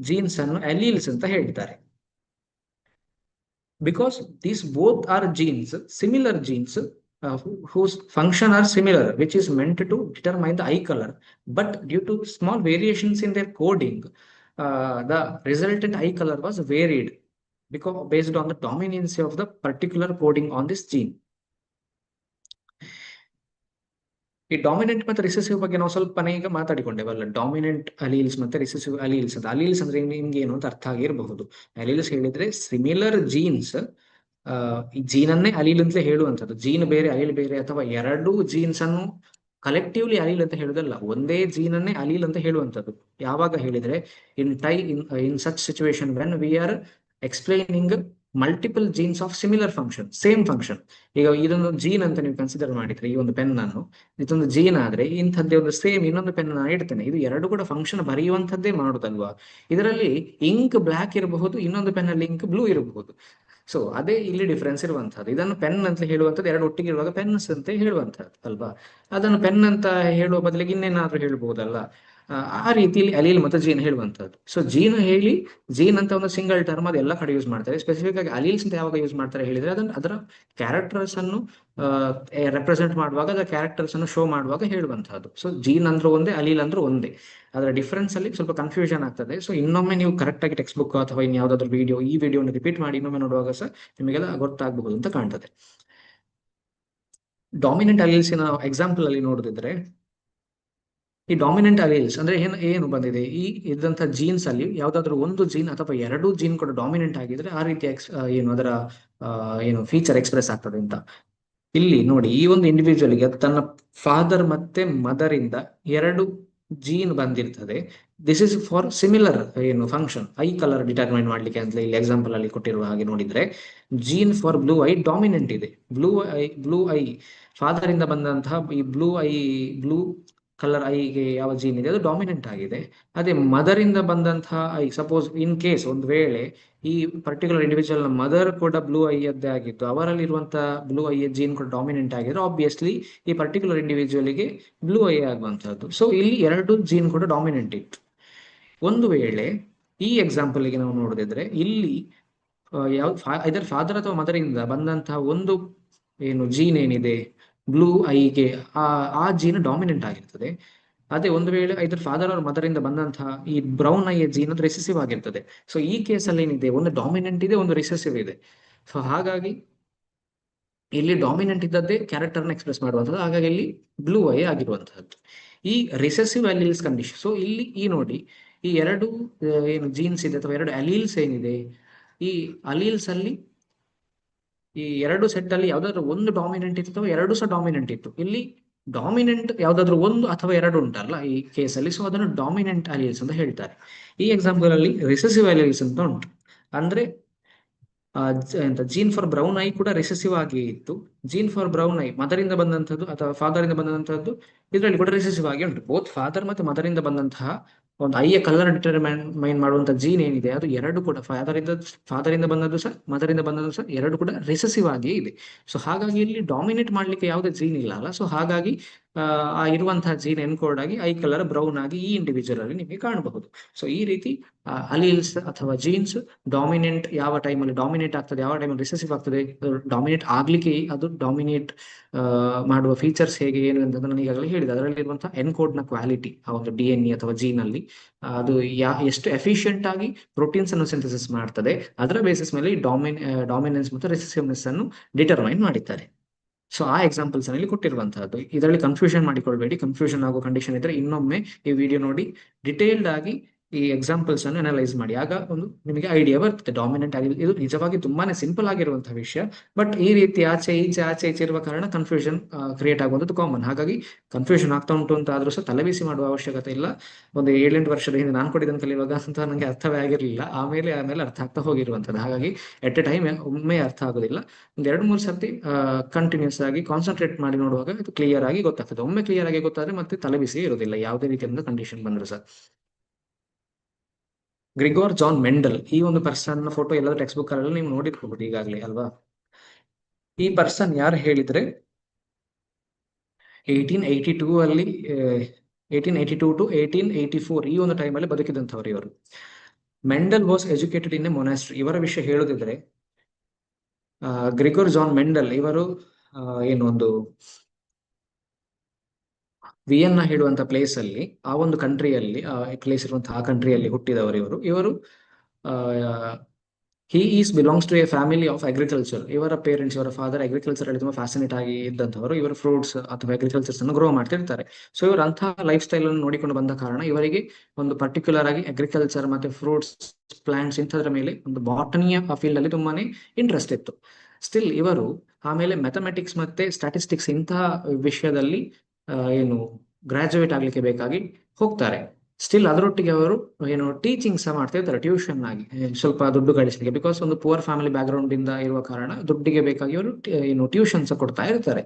ಜೀನ್ಸ್ ಅನ್ನು ಅಲೀಲ್ಸ್ ಅಂತ ಹೇಳ್ತಾರೆ. Because these both are genes, similar genes, whose function are similar, which is meant to determine the eye color. But due to small variations in their coding, the resultant eye color was varied because based on the dominance of the particular coding on this gene. ಈ ಡಾಮಿನೆಂಟ್ ಮತ್ತೆ ರಿಸೆಸಿವ್ ಬಗ್ಗೆ ನಾವು ಸ್ವಲ್ಪನೇ ಈಗ ಮಾತಾಡಿಕೊಂಡೇವಲ್ಲ. ಡಾಮಿನೆಂಟ್ ಅಲೀಲ್ಸ್ ಮತ್ತೆ ರಿಸೆಸಿವ್ ಅಲೀಲ್ಸ್ ಅಂತ. ಅಲೀಲ್ಸ್ ಅಂದ್ರೆ ನಿಮ್ಗೆ ಏನು ಅಂತ ಅರ್ಥ ಆಗಿರಬಹುದು. ಅಲೀಲ್ಸ್ ಹೇಳಿದ್ರೆ ಸಿಮಿಲರ್ ಜೀನ್ಸ್, ಈ ಜೀನ್ ಅನ್ನೇ ಅಲೀಲ್ ಅಂತಲೇ ಹೇಳುವಂಥದ್ದು. ಜೀನ್ ಬೇರೆ ಅಲೀಲ್ ಬೇರೆ, ಅಥವಾ ಎರಡು ಜೀನ್ಸ್ ಅನ್ನು ಕಲೆಕ್ಟಿವ್ಲಿ ಅಲೀಲ್ ಅಂತ ಹೇಳುದಲ್ಲ, ಒಂದೇ ಜೀನ್ ಅನ್ನೇ ಅಲೀಲ್ ಅಂತ ಹೇಳುವಂಥದ್ದು. ಯಾವಾಗ ಹೇಳಿದ್ರೆ in such situation when we are explaining multiple jeans of similar function, same function. ಈಗ ಇದೊಂದು ಜೀನ್ ಅಂತ ನೀವು ಕನ್ಸಿಡರ್ ಮಾಡಿದ್ರೆ, ಈ ಒಂದು ಪೆನ್ ಅನ್ನು ಇದೊಂದು ಜೀನ್ ಆದ್ರೆ ಇಂಥದ್ದೇ ಒಂದು ಸೇಮ್ ಇನ್ನೊಂದು ಪೆನ್ ನಾನು ಇಡ್ತೇನೆ, ಇದು ಎರಡು ಕೂಡ ಫಂಕ್ಷನ್ ಬರೆಯುವಂಥದ್ದೇ ಮಾಡುದಲ್ವಾ. ಇದರಲ್ಲಿ ಇಂಕ್ ಬ್ಲಾಕ್ ಇರಬಹುದು, ಇನ್ನೊಂದು ಪೆನ್ ಅಲ್ಲಿ ಇಂಕ್ ಬ್ಲೂ ಇರಬಹುದು. ಸೊ ಅದೇ ಇಲ್ಲಿ ಡಿಫ್ರೆನ್ಸ್ ಇರುವಂತಹದ್ದು. ಇದನ್ನು ಪೆನ್ ಅಂತ ಹೇಳುವಂಥದ್ದು ಎರಡು ಒಟ್ಟಿಗೆ ಇರುವಾಗ ಪೆನ್ಸ್ ಅಂತ ಹೇಳುವಂತಹದ್ದು ಅಲ್ವಾ. ಅದನ್ನು ಪೆನ್ ಅಂತ ಹೇಳುವ ಬದಲಿಗೆ ಇನ್ನೇನಾದ್ರೂ ಹೇಳ್ಬಹುದಲ್ಲ. ಆ ರೀತಿಯಲ್ಲಿ ಅಲೀಲ್ ಮತ್ತು ಜೀನ್ ಹೇಳುವಂತಹದ್ದು. ಸೊ ಜೀನ್ ಹೇಳಿ ಜೀನ್ ಅಂತ ಒಂದು ಸಿಂಗಲ್ ಟರ್ಮ್ ಅದೆಲ್ಲ ಕಡೆ ಯೂಸ್ ಮಾಡ್ತಾರೆ. ಸ್ಪೆಸಿಫಿಕ್ ಆಗಿ ಅಲೀಲ್ಸ್ ಅಂತ ಯಾವಾಗ ಯೂಸ್ ಮಾಡ್ತಾರೆ ಹೇಳಿದ್ರೆ, ಅದರ ಕ್ಯಾರೆಕ್ಟರ್ಸ್ ಅನ್ನು ರೆಪ್ರೆಸೆಂಟ್ ಮಾಡುವಾಗ, ಅದರ ಕ್ಯಾರೆಕ್ಟರ್ಸ್ ಅನ್ನು ಶೋ ಮಾಡುವಾಗ ಹೇಳುವಂತಹದ್ದು. ಸೊ ಜೀನ್ ಅಂದ್ರೆ ಒಂದೇ, ಅಲೀಲ್ ಅಂದ್ರೆ ಒಂದೇ. ಅದರ ಡಿಫರೆನ್ಸ್ ಅಲ್ಲಿ ಸ್ವಲ್ಪ ಕನ್ಫ್ಯೂಷನ್ ಆಗ್ತದೆ. ಸೊ ಇನ್ನೊಮ್ಮೆ ನೀವು ಕರೆಕ್ಟ್ ಆಗಿ ಟೆಕ್ಸ್ಟ್ ಬುಕ್ ಅಥವಾ ಇನ್ ಯಾವ್ದಾದ್ರು ವಿಡಿಯೋ, ಈ ವಿಡಿಯೋನ ರಿಪೀಟ್ ಮಾಡಿ ಇನ್ನೊಮ್ಮೆ ನೋಡುವಾಗ ಸಹ ನಿಮಗೆಲ್ಲ ಗೊತ್ತಾಗಬಹುದು ಅಂತ ಕಾಣ್ತದೆ. ಡಾಮಿನೆಂಟ್ ಅಲೀಲ್ಸಿನ ಎಕ್ಸಾಂಪಲ್ ಅಲ್ಲಿ ನೋಡಿದ್ರೆ, ಈ ಡಾಮಿನೆಂಟ್ ಅಲೀಲ್ಸ್ ಅಂದ್ರೆ ಏನು ಬಂದಿದೆ, ಈ ಇದ್ದಂತ ಜೀನ್ಸ್ ಅಲ್ಲಿ ಯಾವ್ದಾದ್ರು ಒಂದು ಜೀನ್ ಅಥವಾ ಎರಡು ಜೀನ್ ಕೂಡ ಡಾಮಿನೆಂಟ್ ಆಗಿದ್ರೆ ಆ ರೀತಿ ಏನು ಅದರ ಏನು ಫೀಚರ್ ಎಕ್ಸ್ಪ್ರೆಸ್ ಆಗ್ತದೆ ಅಂತ. ಇಲ್ಲಿ ನೋಡಿ, ಈ ಒಂದು ಇಂಡಿವಿಜುವಲ್ಗೆ ತನ್ನ ಫಾದರ್ ಮತ್ತೆ ಮದರ್ ಇಂದ ಎರಡು ಜೀನ್ ಬಂದಿರ್ತದೆ. ದಿಸ್ ಇಸ್ ಫಾರ್ ಸಿಮಿಲರ್ ಏನು ಫಂಕ್ಷನ್, ಐ ಕಲರ್ ಡಿಟರ್ಮೈನ್ ಮಾಡ್ಲಿಕ್ಕೆ ಅಂತ ಇಲ್ಲಿ ಎಕ್ಸಾಂಪಲ್ ಅಲ್ಲಿ ಕೊಟ್ಟಿರುವ ಹಾಗೆ ನೋಡಿದ್ರೆ, gene for blue eye dominant ಇದೆ. ಬ್ಲೂ ಐ ಫಾದರ್ ಇಂದ ಬಂದಂತಹ ಈ ಬ್ಲೂ ಕಲರ್ ಐಗೆ ಯಾವ ಜೀನ್ ಇದೆ ಅದು ಡಾಮಿನೆಂಟ್ ಆಗಿದೆ. ಅದೇ ಮದರ್ ಇಂದ ಬಂದಂತಹ ಐ, ಸಪೋಸ್ ಇನ್ ಕೇಸ್ ಒಂದು ವೇಳೆ ಈ ಪರ್ಟಿಕ್ಯುಲರ್ ಇಂಡಿವಿಜುವಲ್ ನ ಮದರ್ ಕೂಡ ಬ್ಲೂ ಐಯದ್ದೇ ಆಗಿತ್ತು, ಅವರಲ್ಲಿರುವಂತಹ ಬ್ಲೂ ಐಯ ಜೀನ್ ಕೂಡ ಡಾಮಿನೆಂಟ್ ಆಗಿದ್ರೆ ಆಬ್ವಿಯಸ್ಲಿ ಈ ಪರ್ಟಿಕ್ಯುಲರ್ ಇಂಡಿವಿಜುವಲ್ಗೆ ಬ್ಲೂ ಐ ಆಗುವಂತಹದ್ದು. ಸೊ ಇಲ್ಲಿ ಎರಡು ಜೀನ್ ಕೂಡ ಡಾಮಿನೆಂಟ್ ಇತ್ತು. ಒಂದು ವೇಳೆ ಈ ಎಕ್ಸಾಂಪಲ್ ಗೆ ನಾವು ನೋಡಿದ್ರೆ, ಇಲ್ಲಿ ಇದರ ಫಾದರ್ ಅಥವಾ ಮದರ್ ಇಂದ ಬಂದಂತಹ ಒಂದು ಏನು ಜೀನ್ ಏನಿದೆ ಬ್ಲೂ ಐಗೆ, ಆ ಜೀನ್ ಡಾಮಿನೆಂಟ್ ಆಗಿರ್ತದೆ. ಅದೇ ಒಂದು ವೇಳೆ ಇದರ ಫಾದರ್ ಅವ್ರ ಮದರ್ ಇಂದ ಬಂದಂತಹ ಈ ಬ್ರೌನ್ ಐಯ ಜೀನ್ ಅದು ರಿಸೆಸಿವ್ ಆಗಿರ್ತದೆ. ಸೊ ಈ ಕೇಸಲ್ಲಿ ಏನಿದೆ, ಒಂದು ಡಾಮಿನೆಂಟ್ ಇದೆ, ಒಂದು ರಿಸೆಸಿವ್ ಇದೆ. ಸೊ ಹಾಗಾಗಿ ಇಲ್ಲಿ ಡಾಮಿನೆಂಟ್ ಇದ್ದದ್ದೇ ಕ್ಯಾರೆಕ್ಟರ್ನ ಎಕ್ಸ್ಪ್ರೆಸ್ ಮಾಡುವಂಥದ್ದು, ಹಾಗಾಗಿ ಇಲ್ಲಿ ಬ್ಲೂ ಐ ಆಗಿರುವಂತಹದ್ದು ಈ ರಿಸೆಸಿವ್ ಅಲೀಲ್ಸ್ ಕಂಡೀಷನ್. ಸೊ ಇಲ್ಲಿ ಈ ನೋಡಿ, ಈ ಎರಡು ಏನು ಜೀನ್ಸ್ ಇದೆ ಅಥವಾ ಎರಡು ಅಲೀಲ್ಸ್ ಏನಿದೆ, ಈ ಅಲೀಲ್ಸ್ ಅಲ್ಲಿ ಈ ಎರಡು ಸೆಟ್ ಅಲ್ಲಿ ಯಾವ್ದಾದ್ರು ಒಂದು ಡಾಮಿನೆಂಟ್ ಇತ್ತು ಅಥವಾ ಎರಡು ಸಹ ಡಾಮಿನೆಂಟ್ ಇತ್ತು. ಇಲ್ಲಿ ಡಾಮಿನೆಂಟ್ ಯಾವ್ದಾದ್ರು ಒಂದು ಅಥವಾ ಎರಡು ಉಂಟಲ್ಲ ಈ ಕೇಸಲ್ಲಿ, ಸೊ ಅದನ್ನು ಡಾಮಿನೆಂಟ್ ಅಲೀಲ್ಸ್ ಅಂತ ಹೇಳ್ತಾರೆ. ಈ ಎಕ್ಸಾಂಪಲ್ ಅಲ್ಲಿ ರಿಸೆಸಿವ್ ಅಲೀಲ್ಸ್ ಅಂತ ಉಂಟು. ಅಂದ್ರೆ ಎಂತ ಜೀನ್ ಫಾರ್ ಬ್ರೌನ್ ಐ ಕೂಡ ರಿಸೆಸಿವ್ ಆಗಿ ಇತ್ತು. ಜೀನ್ ಫಾರ್ ಬ್ರೌನ್ ಐ ಮದರಿಂದ ಬಂದಂತದ್ದು ಅಥವಾ ಫಾದರ್ ಇಂದ ಬಂದಂತದ್ದು ಇದರಲ್ಲಿ ಕೂಡ ರಿಸೆಸಿವ್ ಆಗಿ ಉಂಟು. ಬೋತ್ ಫಾದರ್ ಮತ್ತು ಮದರ್ ಇಂದ ಬಂದಂತಹ ಒಂದು ಐಯ ಕಲರ್ ಡಿಟರ್ಮೈನ್ ಮಾಡುವಂತ ಜೀನ್ ಏನಿದೆ ಅದು ಎರಡು ಕೂಡ ಫಾದರ್ ಇಂದ ಬಂದದ್ದು ಸಹ ಮದರ್ ಇಂದ ಬಂದದ್ದು ಸಹ ಎರಡು ಕೂಡ ರಿಸೆಸಿವ್ ಆಗಿ ಇದೆ. ಸೊ ಹಾಗಾಗಿ ಇಲ್ಲಿ ಡಾಮಿನೇಟ್ ಮಾಡ್ಲಿಕ್ಕೆ ಯಾವುದೇ ಜೀನ್ ಇಲ್ಲ ಅಲ್ಲ. ಸೊ ಹಾಗಾಗಿ ಆ ಇರುವಂತಹ ಜೀನ್ ಎನ್ಕೋಡ್ ಆಗಿ ಐ ಕಲರ್ ಬ್ರೌನ್ ಆಗಿ ಈ ಇಂಡಿವಿಜುವಲ್ ಅಲ್ಲಿ ನಿಮಗೆ ಕಾಣಬಹುದು. ಸೊ ಈ ರೀತಿ ಅಲೀಲ್ಸ್ ಅಥವಾ ಜೀನ್ಸ್ ಡಾಮಿನೆಂಟ್ ಯಾವ ಟೈಮಲ್ಲಿ ಡಾಮಿನೇಟ್ ಆಗ್ತದೆ, ಯಾವ ಟೈಮಲ್ಲಿ ರಿಸೆಸಿವ್ ಆಗ್ತದೆ, ಡಾಮಿನೇಟ್ ಆಗ್ಲಿಕ್ಕೆ ಅದು ಡಾಮಿನೇಟ್ ಮಾಡುವ ಫೀಚರ್ಸ್ ಹೇಗೆ ಏನು ಅಂತ ನಾನು ಈಗಾಗಲೇ ಹೇಳಿದೆ. ಅದರಲ್ಲಿ ಇರುವಂತಹ ಎನ್ಕೋಡ್ ನ ಕ್ವಾಲಿಟಿ ಆ ಒಂದು DNA ಅಥವಾ ಜೀನ್ ಅಲ್ಲಿ ಅದು ಎಷ್ಟು ಎಫಿಷಿಯಂಟ್ ಆಗಿ ಪ್ರೋಟೀನ್ಸ್ ಅನ್ನು ಸಿಂಥಸಿಸ್ ಮಾಡ್ತದೆ ಅದರ ಬೇಸಿಸ್ ಮೇಲೆ ಡಾಮಿನೆನ್ಸ್ ಮತ್ತು ರೆಸೆಸಿವ್ನೆಸ್ ಅನ್ನು ಡಿಟರ್ಮೈನ್ ಮಾಡಿದ್ದಾರೆ. ಸೊ ಆ ಎಕ್ಸಾಂಪಲ್ಸ್ ಅಲ್ಲಿ ಕೊಟ್ಟಿರುವಂತಹದ್ದು. ಇದರಲ್ಲಿ ಕನ್ಫ್ಯೂಷನ್ ಮಾಡಿಕೊಳ್ಬೇಡಿ. ಕನ್ಫ್ಯೂಷನ್ ಆಗೋ ಕಂಡೀಷನ್ ಇದ್ರೆ ಇನ್ನೊಮ್ಮೆ ಈ ವಿಡಿಯೋ ನೋಡಿ ಡೀಟೇಲ್ಡ್ ಆಗಿ ಈ ಎಕ್ಸಾಂಪಲ್ಸ್ ಅನ್ನು ಅನಲೈಸ್ ಮಾಡಿ, ಆಗ ಒಂದು ನಿಮಗೆ ಐಡಿಯಾ ಬರ್ತದೆ ಡಾಮಿನೆಂಟ್ ಆಗಿ. ಇದು ನಿಜವಾಗಿ ತುಂಬಾನೇ ಸಿಂಪಲ್ ಆಗಿರುವಂತಹ ವಿಷಯ, ಬಟ್ ಈ ರೀತಿ ಆಚೆ ಈಚೆ ಇರುವ ಕಾರಣ ಕನ್ಫ್ಯೂಷನ್ ಕ್ರಿಯೇಟ್ ಆಗುವಂಥದ್ದು ಕಾಮನ್. ಹಾಗಾಗಿ ಕನ್ಫ್ಯೂಷನ್ ಆಗ್ತಾ ಉಂಟು ಅಂತ ಆದ್ರೂ ಸಹ ತಲೆಬಿಸಿ ಮಾಡುವ ಅವಶ್ಯಕತೆ ಇಲ್ಲ. ಒಂದು 7-8 ವರ್ಷದ ಹಿಂದೆ ನಾನು ಕೊಟ್ಟಿದ್ದನ್ನು ಕಲಿಯುವಾಗ ಅಂತ ನನಗೆ ಅರ್ಥವೇ ಆಗಿರಲಿಲ್ಲ, ಆಮೇಲೆ ಅರ್ಥ ಆಗ್ತಾ ಹೋಗಿರುವಂಥದ್ದು. ಹಾಗಾಗಿ ಎಟ್ ಎ ಟೈಮ್ ಒಮ್ಮೆ ಅರ್ಥ ಆಗೋದಿಲ್ಲ, ಒಂದು 2-3 ಸರ್ತಿ ಕಂಟಿನ್ಯೂಸ್ ಆಗಿ ಕಾನ್ಸಂಟ್ರೇಟ್ ಮಾಡಿ ನೋಡುವಾಗ ಇದು ಕ್ಲಿಯರ್ ಆಗಿ ಗೊತ್ತಾಗ್ತದೆ. ಒಮ್ಮೆ ಕ್ಲಿಯರ್ ಆಗಿ ಗೊತ್ತಾದ್ರೆ ಮತ್ತೆ ತಲೆಬಿಸಿ ಇರೋದಿಲ್ಲ ಯಾವುದೇ ರೀತಿಯಿಂದ ಕಂಡೀಷನ್ ಬಂದ್ರು ಸರ್. ಗ್ರಿಗೋರ್ ಜಾನ್ ಮೆಂಡಲ್ ಈ ಒಂದು ಪರ್ಸನ್ ಫೋಟೋ ಎಲ್ಲ ಟೆಕ್ಸ್ಟ್ ಬುಕ್ ಅಲ್ಲಿ ನೀವು ನೋಡಿರ್ಬಹುದು ಈಗಾಗಲೇ ಅಲ್ವಾ. ಈ ಪರ್ಸನ್ ಯಾರು ಹೇಳಿದ್ರೆ 1882 ಅಲ್ಲಿ 1882 ಟು 1884 ಈ ಒಂದು ಟೈಮಲ್ಲಿ ಬದುಕಿದಂಥವ್ರು ಇವರು. Mendel was educated in a monastery. ಇವರ ವಿಷಯ ಹೇಳುದಿದ್ರೆ ಗ್ರಿಗೋರ್ ಜಾನ್ ಮೆಂಡಲ್ ಇವರು ಏನು ಒಂದು ವಿಯನ್ನ ಹೇಳುವಂತ ಪ್ಲೇಸ್ ಅಲ್ಲಿ ಆ ಒಂದು ಕಂಟ್ರಿಯಲ್ಲಿ ಪ್ಲೇಸ್ ಇರುವಂತಹ ಆ ಕಂಟ್ರಿಯಲ್ಲಿ ಹುಟ್ಟಿದವರು ಇವರು he is belongs to a family of agriculture. ಇವರ ಪೇರೆಂಟ್ಸ್, ಇವರ ಫಾದರ್ ಅಗ್ರಿಕಲ್ಚರ್ ಅಲ್ಲಿ ತುಂಬಾ ಫ್ಯಾಸಿನೇಟ್ ಆಗಿ ಇದ್ದಂಥವರು. ಇವರು ಫ್ರೂಟ್ಸ್ ಅಥವಾ ಅಗ್ರಿಕಲ್ಚರ್ಸ್ ಅನ್ನು ಗ್ರೋ ಮಾಡ್ತಿರ್ತಾರೆ. ಸೊ ಇವರು ಅಂತಹ ಲೈಫ್ ಸ್ಟೈಲ್ ಅನ್ನು ನೋಡಿಕೊಂಡು ಬಂದ ಕಾರಣ ಇವರಿಗೆ ಒಂದು ಪರ್ಟಿಕ್ಯುಲರ್ ಆಗಿ ಅಗ್ರಿಕಲ್ಚರ್ ಮತ್ತೆ ಫ್ರೂಟ್ಸ್, ಪ್ಲಾಂಟ್ಸ್ ಇಂಥದ್ರ ಮೇಲೆ ಒಂದು ಬಾಟನಿಯ ಫೀಲ್ಡ್ ಅಲ್ಲಿ ತುಂಬಾನೇ ಇಂಟ್ರೆಸ್ಟ್ ಇತ್ತು. ಸ್ಟಿಲ್ ಇವರು ಆಮೇಲೆ ಮ್ಯಾಥಮೆಟಿಕ್ಸ್ ಮತ್ತೆ ಸ್ಟಾಟಿಸ್ಟಿಕ್ಸ್ ಇಂತಹ ವಿಷಯದಲ್ಲಿ ಏನು ಗ್ರಾಜುಯೇಟ್ ಆಗ್ಲಿಕ್ಕೆ ಬೇಕಾಗಿ ಹೋಗ್ತಾರೆ. ಸ್ಟಿಲ್ ಅದರೊಟ್ಟಿಗೆ ಅವರು ಏನು ಟೀಚಿಂಗ್ ಸಹ ಮಾಡ್ತಾ ಇರ್ತಾರೆ ಟ್ಯೂಷನ್ ಆಗಿ, ಸ್ವಲ್ಪ ದುಡ್ಡು ಗಳಿಸಲಿಕ್ಕೆ. ಬಿಕಾಸ್ ಒಂದು ಪುವರ್ ಫ್ಯಾಮಿಲಿ ಬ್ಯಾಕ್ ಗ್ರೌಂಡ್ ಇಂದ ಇರುವ ಕಾರಣ ದುಡ್ಡಿಗೆ ಬೇಕಾಗಿ ಅವರು ಏನು ಟ್ಯೂಷನ್ ಸಹ ಕೊಡ್ತಾ ಇರ್ತಾರೆ.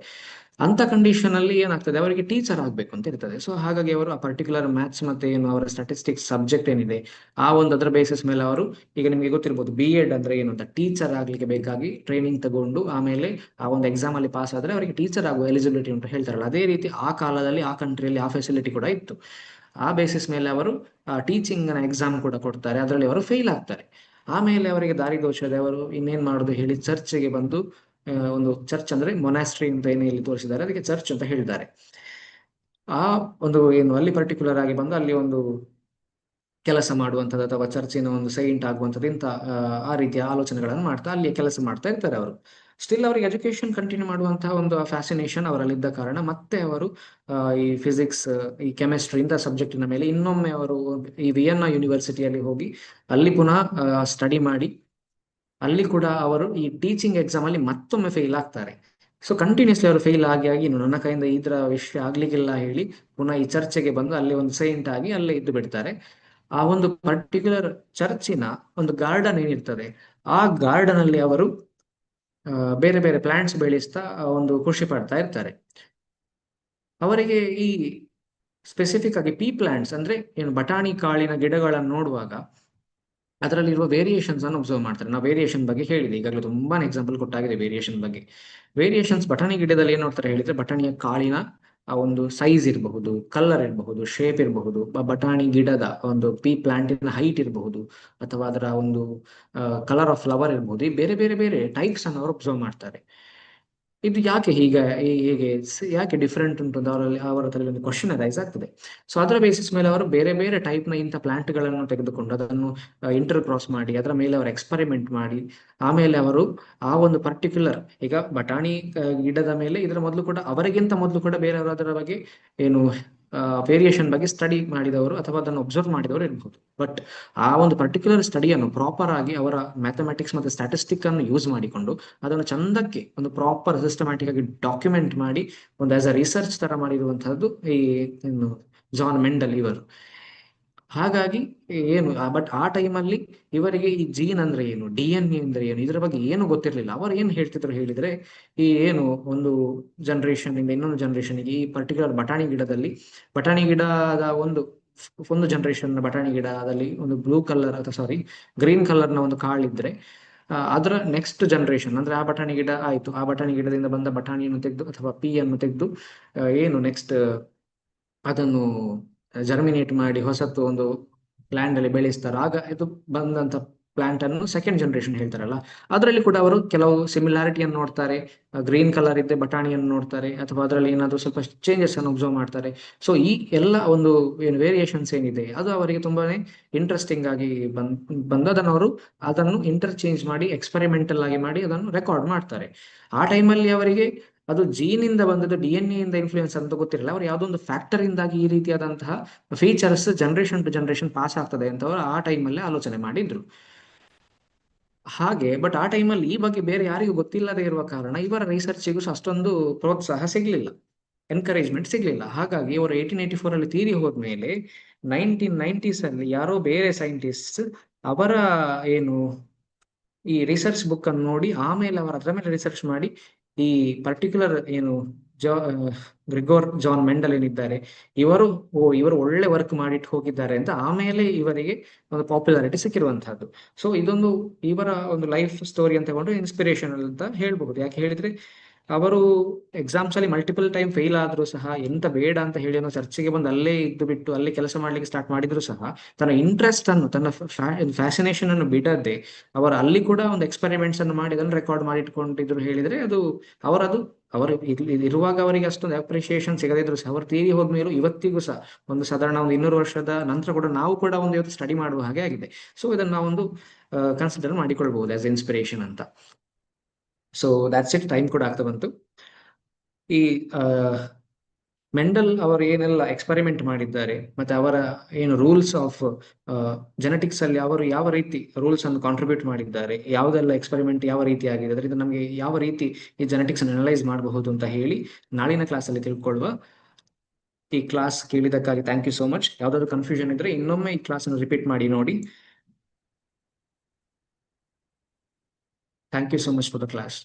ಅಂತ ಕಂಡೀಷನ್ ಅಲ್ಲಿ ಏನಾಗ್ತದೆ, ಅವರಿಗೆ ಟೀಚರ್ ಆಗ್ಬೇಕು ಅಂತ ಇರ್ತದೆ. ಸೊ ಹಾಗಾಗಿ ಅವರು ಆ ಪರ್ಟಿಕ್ಯುಲರ್ ಮ್ಯಾಥ್ಸ್ ಮತ್ತೆ ಏನು ಅವರ ಸ್ಟಾಟಿಸ್ಟಿಕ್ಸ್ ಸಬ್ಜೆಕ್ಟ್ ಏನಿದೆ ಆ ಒಂದು ಅದರ ಬೇಸಿಸ್ ಮೇಲೆ ಅವರು, ಈಗ ನಿಮಗೆ ಗೊತ್ತಿರ್ಬೋದು B.Ed ಅಂದ್ರೆ ಏನು ಅಂತ, ಟೀಚರ್ ಆಗ್ಲಿಕ್ಕೆ ಬೇಕಾಗಿ ಟ್ರೈನಿಂಗ್ ತಗೊಂಡು ಆಮೇಲೆ ಆ ಒಂದು ಎಕ್ಸಾಮ್ ಅಲ್ಲಿ ಪಾಸ್ ಆದ್ರೆ ಅವರಿಗೆ ಟೀಚರ್ ಆಗುವ ಎಲಿಜಿಬಿಲಿಟಿ ಅಂತ ಹೇಳ್ತಾರಲ್ಲ, ಅದೇ ರೀತಿ ಆ ಕಾಲದಲ್ಲಿ ಆ ಕಂಟ್ರಿಯಲ್ಲಿ ಆ ಫೆಸಿಲಿಟಿ ಕೂಡ ಇತ್ತು. ಆ ಬೇಸಿಸ್ ಮೇಲೆ ಅವರು ಟೀಚಿಂಗ್ ಎಕ್ಸಾಮ್ ಕೂಡ ಕೊಡ್ತಾರೆ, ಅದರಲ್ಲಿ ಅವರು ಫೇಲ್ ಆಗ್ತಾರೆ. ಆಮೇಲೆ ಅವರಿಗೆ ದಾರಿ ದೋಷದೆ ಅವರು ಇನ್ನೇನ್ ಮಾಡುದು ಹೇಳಿ ಚರ್ಚ್ಗೆ ಬಂದು, ಒಂದು ಚರ್ಚ್ ಅಂದ್ರೆ ಮೊನಾಸ್ಟ್ರಿ ಅಂತ ಏನು ಇಲ್ಲಿ ತೋರಿಸಿದ್ದಾರೆ ಅದಕ್ಕೆ ಚರ್ಚ್ ಅಂತ ಹೇಳಿದ್ದಾರೆ. ಆ ಒಂದು ಏನು ಅಲ್ಲಿ ಪರ್ಟಿಕ್ಯುಲರ್ ಆಗಿ ಬಂದು ಅಲ್ಲಿ ಒಂದು ಕೆಲಸ ಮಾಡುವಂಥದ್ದು ಅಥವಾ ಚರ್ಚಿನ ಒಂದು ಸೈಂಟ್ ಆಗುವಂಥದ್ದು ಇಂಥ ಆ ರೀತಿಯ ಆಲೋಚನೆಗಳನ್ನು ಮಾಡ್ತಾ ಅಲ್ಲಿ ಕೆಲಸ ಮಾಡ್ತಾ ಇರ್ತಾರೆ ಅವರು. ಸ್ಟಿಲ್ ಅವರಿಗೆ ಎಜುಕೇಶನ್ ಕಂಟಿನ್ಯೂ ಮಾಡುವಂತಹ ಒಂದು ಫ್ಯಾಸಿನೇಷನ್ ಅವರಲ್ಲಿದ್ದ ಕಾರಣ ಮತ್ತೆ ಅವರು ಈ ಫಿಸಿಕ್ಸ್, ಈ ಕೆಮಿಸ್ಟ್ರಿ ಇಂಥ ಸಬ್ಜೆಕ್ಟಿನ ಮೇಲೆ ಇನ್ನೊಮ್ಮೆ ಅವರು ಈ ವಿಯನ್ನಾ ಯೂನಿವರ್ಸಿಟಿಯಲ್ಲಿ ಹೋಗಿ ಅಲ್ಲಿ ಪುನಃ ಸ್ಟಡಿ ಮಾಡಿ ಅಲ್ಲಿ ಕೂಡ ಅವರು ಈ ಟೀಚಿಂಗ್ ಎಕ್ಸಾಮ್ ಅಲ್ಲಿ ಮತ್ತೊಮ್ಮೆ ಫೇಲ್ ಆಗ್ತಾರೆ. ಸೊ ಕಂಟಿನ್ಯೂಸ್ಲಿ ಅವರು ಫೇಲ್ ಆಗಿ ನನ್ನ ಕೈಯಿಂದ ಈ ತರ ವಿಷಯ ಆಗ್ಲಿಕ್ಕಿಲ್ಲ ಹೇಳಿ ಪುನಃ ಈ ಚರ್ಚೆಗೆ ಬಂದು ಅಲ್ಲಿ ಒಂದು ಸೈಂಟ್ ಆಗಿ ಅಲ್ಲೇ ಇದ್ದು ಬಿಡ್ತಾರೆ. ಆ ಒಂದು ಪರ್ಟಿಕ್ಯುಲರ್ ಚರ್ಚಿನ ಒಂದು ಗಾರ್ಡನ್ ಏನಿರ್ತದೆ ಆ ಗಾರ್ಡನ್ ಅಲ್ಲಿ ಅವರು ಬೇರೆ ಬೇರೆ ಪ್ಲಾಂಟ್ಸ್ ಬೆಳೆಸ್ತಾ ಒಂದು ಖುಷಿ ಪಡ್ತಾ ಇರ್ತಾರೆ. ಅವರಿಗೆ ಈ ಸ್ಪೆಸಿಫಿಕ್ ಆಗಿ ಪೀ ಪ್ಲಾಂಟ್ಸ್ ಅಂದ್ರೆ ಏನು ಬಟಾಣಿ ಕಾಳಿನ ಗಿಡಗಳನ್ನು ನೋಡುವಾಗ ಅದರಲ್ಲಿರುವ ವೇರಿಯೇಷನ್ಸ್ ಅನ್ನು ಅಬ್ಸರ್ವ್ ಮಾಡ್ತಾರೆ. ನಾವು ವೇರಿಯೇಷನ್ ಬಗ್ಗೆ ಹೇಳಿದೆ ಈಗಾಗಲೇ, ತುಂಬಾನೇ ಎಕ್ಸಾಂಪಲ್ ಕೊಟ್ಟಾಗಿದೆ ವೇರಿಯೇಷನ್ ಬಗ್ಗೆ. ವೇರಿಯೇಷನ್ಸ್ ಬಟಾಣಿ ಗಿಡದಲ್ಲಿ ಏನ್ ನೋಡ್ತಾರೆ ಹೇಳಿದ್ರೆ, ಬಟಾಣಿಯ ಕಾಳಿನ ಆ ಒಂದು ಸೈಜ್ ಇರಬಹುದು, ಕಲರ್ ಇರಬಹುದು, ಶೇಪ್ ಇರಬಹುದು, ಬಟಾಣಿ ಗಿಡದ ಒಂದು ಪೀ ಪ್ಲಾಂಟಿನ ಹೈಟ್ ಇರಬಹುದು, ಅಥವಾ ಅದರ ಒಂದು ಕಲರ್ ಆಫ್ ಫ್ಲವರ್ ಇರಬಹುದು. ಈ ಬೇರೆ ಬೇರೆ ಬೇರೆ ಟೈಪ್ಸ್ ಅನ್ನು ಅವರು ಅಬ್ಸರ್ವ್ ಮಾಡ್ತಾರೆ. ಇದು ಯಾಕೆ ಹೇಗೆ ಯಾಕೆ ಡಿಫ್ರೆಂಟ್ ಉಂಟು ಅಂತ ಅವರ ತಲೆಯಲ್ಲಿ ಒಂದು ಕ್ವಶನ್ ರೈಸ್ ಆಗ್ತದೆ. ಸೊ ಅದರ ಬೇಸಿಸ್ ಮೇಲೆ ಅವರು ಬೇರೆ ಬೇರೆ ಟೈಪ್ ನ ಇಂಥ ಪ್ಲಾಂಟ್ ಗಳನ್ನು ತೆಗೆದುಕೊಂಡು ಅದನ್ನು ಇಂಟರ್ ಕ್ರಾಸ್ ಮಾಡಿ ಅದರ ಮೇಲೆ ಅವರು ಎಕ್ಸ್ಪರಿಮೆಂಟ್ ಮಾಡಿ ಆಮೇಲೆ ಅವರು ಆ ಒಂದು ಪರ್ಟಿಕ್ಯುಲರ್, ಈಗ ಬಟಾಣಿ ಗಿಡದ ಮೇಲೆ ಇದರ ಮೊದಲು ಕೂಡ ಅವರಿಗಿಂತ ಮೊದಲು ಕೂಡ ಬೇರೆಯವರು ಅದರ ಬಗ್ಗೆ ಏನು ವೇರಿಯೇಷನ್ ಬಗ್ಗೆ ಸ್ಟಡಿ ಮಾಡಿದವರು ಅಥವಾ ಅದನ್ನು ಅಬ್ಸರ್ವ್ ಮಾಡಿದವರು ಇರಬಹುದು. ಬಟ್ ಆ ಒಂದು ಪರ್ಟಿಕ್ಯುಲರ್ ಸ್ಟಡಿಯನ್ನು ಪ್ರಾಪರ್ ಆಗಿ ಅವರ ಮ್ಯಾಥಮೆಟಿಕ್ಸ್ ಮತ್ತು ಸ್ಟಾಟಿಸ್ಟಿಕ್ ಅನ್ನು ಯೂಸ್ ಮಾಡಿಕೊಂಡು ಅದನ್ನು ಚಂದಕ್ಕೆ ಒಂದು ಪ್ರಾಪರ್ ಸಿಸ್ಟಮ್ಯಾಟಿಕ್ ಆಗಿ ಡಾಕ್ಯುಮೆಂಟ್ ಮಾಡಿ ಒಂದು ಆಸ್ ಅ ರಿಸರ್ಚ್ ತರ ಮಾಡಿರುವಂತಹದ್ದು ಈ ಜಾನ್ ಮೆಂಡಲ್ ಇವರು. ಹಾಗಾಗಿ ಏನು ಬಟ್ ಆ ಟೈಮಲ್ಲಿ ಇವರಿಗೆ ಈ ಜೀನ್ ಅಂದ್ರೆ ಏನು, DNA ಅಂದ್ರೆ ಏನು, ಇದರ ಬಗ್ಗೆ ಏನು ಗೊತ್ತಿರಲಿಲ್ಲ. ಅವರು ಏನು ಹೇಳ್ತಿದ್ರು ಹೇಳಿದ್ರೆ, ಈ ಏನು ಒಂದು ಜನರೇಷನ್ ಇಂದ ಇನ್ನೊಂದು ಜನರೇಷನ್ಗೆ ಈ ಪರ್ಟಿಕ್ಯುಲರ್ ಬಟಾಣಿ ಗಿಡದಲ್ಲಿ, ಬಟಾಣಿ ಗಿಡದ ಒಂದು ಜನರೇಷನ್ ಬಟಾಣಿ ಗಿಡದಲ್ಲಿ ಒಂದು ಬ್ಲೂ ಕಲರ್ ಅಥವಾ ಸಾರಿ ಗ್ರೀನ್ ಕಲರ್ನ ಒಂದು ಕಾಳಿದ್ರೆ, ಅದರ ನೆಕ್ಸ್ಟ್ ಜನರೇಷನ್ ಅಂದ್ರೆ ಆ ಬಟಾಣಿ ಗಿಡ ಆಯ್ತು, ಆ ಬಟಾಣಿ ಗಿಡದಿಂದ ಬಂದ ಬಟಾಣಿಯನ್ನು ತೆಗೆದು ಅಥವಾ ಪೀಯನ್ನು ತೆಗೆದು ಏನು ನೆಕ್ಸ್ಟ್ ಅದನ್ನು ಜರ್ಮಿನೇಟ್ ಮಾಡಿ ಹೊಸತು ಒಂದು ಪ್ಲಾಂಟ್ ಅಲ್ಲಿ ಬೆಳೆಸ್ತಾರೆ. ಆಗ ಇದು ಬಂದಂತ ಪ್ಲಾಂಟ್ ಅನ್ನು ಸೆಕೆಂಡ್ ಜನರೇಷನ್ ಹೇಳ್ತಾರಲ್ಲ, ಅದರಲ್ಲಿ ಕೂಡ ಅವರು ಕೆಲವು ಸಿಮಿಲಾರಿಟಿಯನ್ನು ನೋಡ್ತಾರೆ. ಗ್ರೀನ್ ಕಲರ್ ಇದ್ದೆ ಬಟಾಣಿಯನ್ನು ನೋಡ್ತಾರೆ, ಅಥವಾ ಅದರಲ್ಲಿ ಏನಾದರೂ ಸ್ವಲ್ಪ ಚೇಂಜಸ್ ಅನ್ನು ಒಬ್ಸರ್ವ್ ಮಾಡ್ತಾರೆ. ಸೊ ಈ ಎಲ್ಲ ಒಂದು ಏನು ವೇರಿಯೇಷನ್ಸ್ ಏನಿದೆ ಅದು ಅವರಿಗೆ ತುಂಬಾನೇ ಇಂಟ್ರೆಸ್ಟಿಂಗ್ ಆಗಿ ಬಂದದನ್ನು ಅವರು ಅದನ್ನು ಇಂಟರ್ಚೇಂಜ್ ಮಾಡಿ ಎಕ್ಸ್ಪೆರಿಮೆಂಟಲ್ ಆಗಿ ಮಾಡಿ ಅದನ್ನು ರೆಕಾರ್ಡ್ ಮಾಡ್ತಾರೆ. ಆ ಟೈಮಲ್ಲಿ ಅವರಿಗೆ ಅದು ಜೀನಿಂದ ಬಂದದ್ದು, DNA ಇಂದ ಇನ್ಫ್ಲೂಯೆನ್ಸ್ ಅಂತ ಗೊತ್ತಿರಲ್ಲ. ಅವರು ಯಾವುದೋ ಒಂದು ಫ್ಯಾಕ್ಟರ್ ಇಂದಾಗಿ ಈ ರೀತಿಯಾದಂತಹ features generation to generation pass ಆಗ್ತದೆ ಅಂತ ಅವರು ಆ ಟೈಮಲ್ಲೇ ಆಲೋಚನೆ ಮಾಡಿದ್ರು. ಹಾಗೆ ಬಟ್ ಆ ಟೈಮಲ್ಲಿ ಈ ಬಗ್ಗೆ ಬೇರೆ ಯಾರಿಗೂ ಗೊತ್ತಿಲ್ಲದೆ ಇರುವ ಕಾರಣ ಇವರ ರಿಸರ್ಚಿಗೂ ಅಷ್ಟೊಂದು ಪ್ರೋತ್ಸಾಹ ಸಿಗ್ಲಿಲ್ಲ, ಎನ್ಕರೇಜ್ಮೆಂಟ್ ಸಿಗ್ಲಿಲ್ಲ. ಹಾಗಾಗಿ ಅವರು 1884 ಅಲ್ಲಿ ತೀರಿ ಹೋದ್ಮೇಲೆ 1990s ಅಲ್ಲಿ ಯಾರೋ ಬೇರೆ ಸೈಂಟಿಸ್ಟ್ ಅವರ ಏನು ಈ ರಿಸರ್ಚ್ ಬುಕ್ ಅನ್ನು ನೋಡಿ ಆಮೇಲೆ ಅವರು ಅದರ ಮೇಲೆ ರಿಸರ್ಚ್ ಮಾಡಿ ಈ ಪರ್ಟಿಕ್ಯುಲರ್ ಏನು ಗ್ರಿಗೋರ್ ಜಾನ್ ಮೆಂಡಲ್ ಏನಿದ್ದಾರೆ ಇವರು ಇವರು ಒಳ್ಳೆ ವರ್ಕ್ ಮಾಡಿಟ್ಟು ಹೋಗಿದ್ದಾರೆ ಅಂತ ಆಮೇಲೆ ಇವರಿಗೆ ಒಂದು ಪಾಪ್ಯುಲಾರಿಟಿ ಸಿಕ್ಕಿರುವಂತಹದ್ದು. ಸೊ ಇದೊಂದು ಇವರ ಒಂದು ಲೈಫ್ ಸ್ಟೋರಿ ಅಂತ ತಗೊಂಡು ಇನ್ಸ್ಪಿರೇಷನಲ್ ಅಂತ ಹೇಳ್ಬಹುದು. ಯಾಕೆ ಹೇಳಿದ್ರೆ ಅವರು ಎಕ್ಸಾಮ್ಸ್ ಅಲ್ಲಿ ಮಲ್ಟಿಪಲ್ ಟೈಮ್ ಫೇಲ್ ಆದ್ರೂ ಸಹ ಎಂತ ಬೇಡ ಅಂತ ಹೇಳಿ ಅನ್ನೋ ಚರ್ಚೆಗೆ ಬಂದು ಅಲ್ಲೇ ಇದ್ದು ಬಿಟ್ಟು ಅಲ್ಲೇ ಕೆಲಸ ಮಾಡ್ಲಿಕ್ಕೆ ಸ್ಟಾರ್ಟ್ ಮಾಡಿದ್ರು ಸಹ ತನ್ನ ಇಂಟ್ರೆಸ್ಟ್ ಅನ್ನು, ತನ್ನ ಫ್ಯಾಸಿನೇಷನ್ ಅನ್ನು ಬಿಡದೆ ಅವರು ಅಲ್ಲಿ ಕೂಡ ಒಂದು ಎಕ್ಸ್ಪೆರಿಮೆಂಟ್ಸ್ ಅನ್ನು ಮಾಡಿ ಅದನ್ನು ರೆಕಾರ್ಡ್ ಮಾಡಿ ಇಟ್ಕೊಂಡಿದ್ರು ಹೇಳಿದ್ರೆ ಅದು ಅವರು ಇರುವಾಗ ಅವರಿಗೆ ಅಷ್ಟೊಂದು ಅಪ್ರಿಸಿಯೇಷನ್ ಸಿಗದಿದ್ರು ಸಹ ಅವರು ತೀರಿ ಹೋದ್ಮೇಲೂ ಇವತ್ತಿಗೂ ಸಹ ಒಂದು ಸಾಧಾರಣ ಒಂದು 200 ವರ್ಷದ ನಂತರ ಕೂಡ ನಾವು ಕೂಡ ಒಂದು ಇವತ್ತು ಸ್ಟಡಿ ಮಾಡುವ ಹಾಗೆ ಆಗಿದೆ. ಸೊ ಇದನ್ನು ನಾವೊಂದು ಕನ್ಸಿಡರ್ ಮಾಡಿಕೊಳ್ಬಹುದು ಆಸ್ ಇನ್ಸ್ಪಿರೇಷನ್ ಅಂತ. ಸೊ ದ್ಯಾಟ್ಸ್ ಇಟ್, ಟೈಮ್ ಕೂಡ ಆಗ್ತಾ ಬಂತು. ಈ ಮೆಂಡಲ್ ಅವರು ಏನೆಲ್ಲ ಎಕ್ಸ್ಪೆರಿಮೆಂಟ್ ಮಾಡಿದ್ದಾರೆ ಮತ್ತೆ ಅವರ ಏನು ರೂಲ್ಸ್ ಆಫ್ ಜೆನೆಟಿಕ್ಸ್ ಅಲ್ಲಿ ಅವರು ಯಾವ ರೀತಿ ರೂಲ್ಸ್ ಅನ್ನು ಕಾಂಟ್ರಿಬ್ಯೂಟ್ ಮಾಡಿದ್ದಾರೆ, ಯಾವುದೆಲ್ಲ ಎಕ್ಸ್ಪೆರಿಮೆಂಟ್ ಯಾವ ರೀತಿ ಆಗಿದೆ, ಅದರಿಂದ ನಮಗೆ ಯಾವ ರೀತಿ ಈ ಜೆನೆಟಿಕ್ಸ್ ಅನ್ನು ಅನಲೈಸ್ ಮಾಡಬಹುದು ಅಂತ ಹೇಳಿ ನಾಳಿನ ಕ್ಲಾಸ್ ಅಲ್ಲಿ ತಿಳ್ಕೊಳ್ಳುವ. ಈ ಕ್ಲಾಸ್ ಕೇಳಿದಕ್ಕಾಗಿ ಥ್ಯಾಂಕ್ ಯು ಸೋ ಮಚ್. ಯಾವ್ದಾದ್ರು ಕನ್ಫ್ಯೂಷನ್ ಇದ್ರೆ ಇನ್ನೊಮ್ಮೆ ಈ ಕ್ಲಾಸ್ ಅನ್ನು ರಿಪೀಟ್ ಮಾಡಿ ನೋಡಿ. Thank you so much for the class.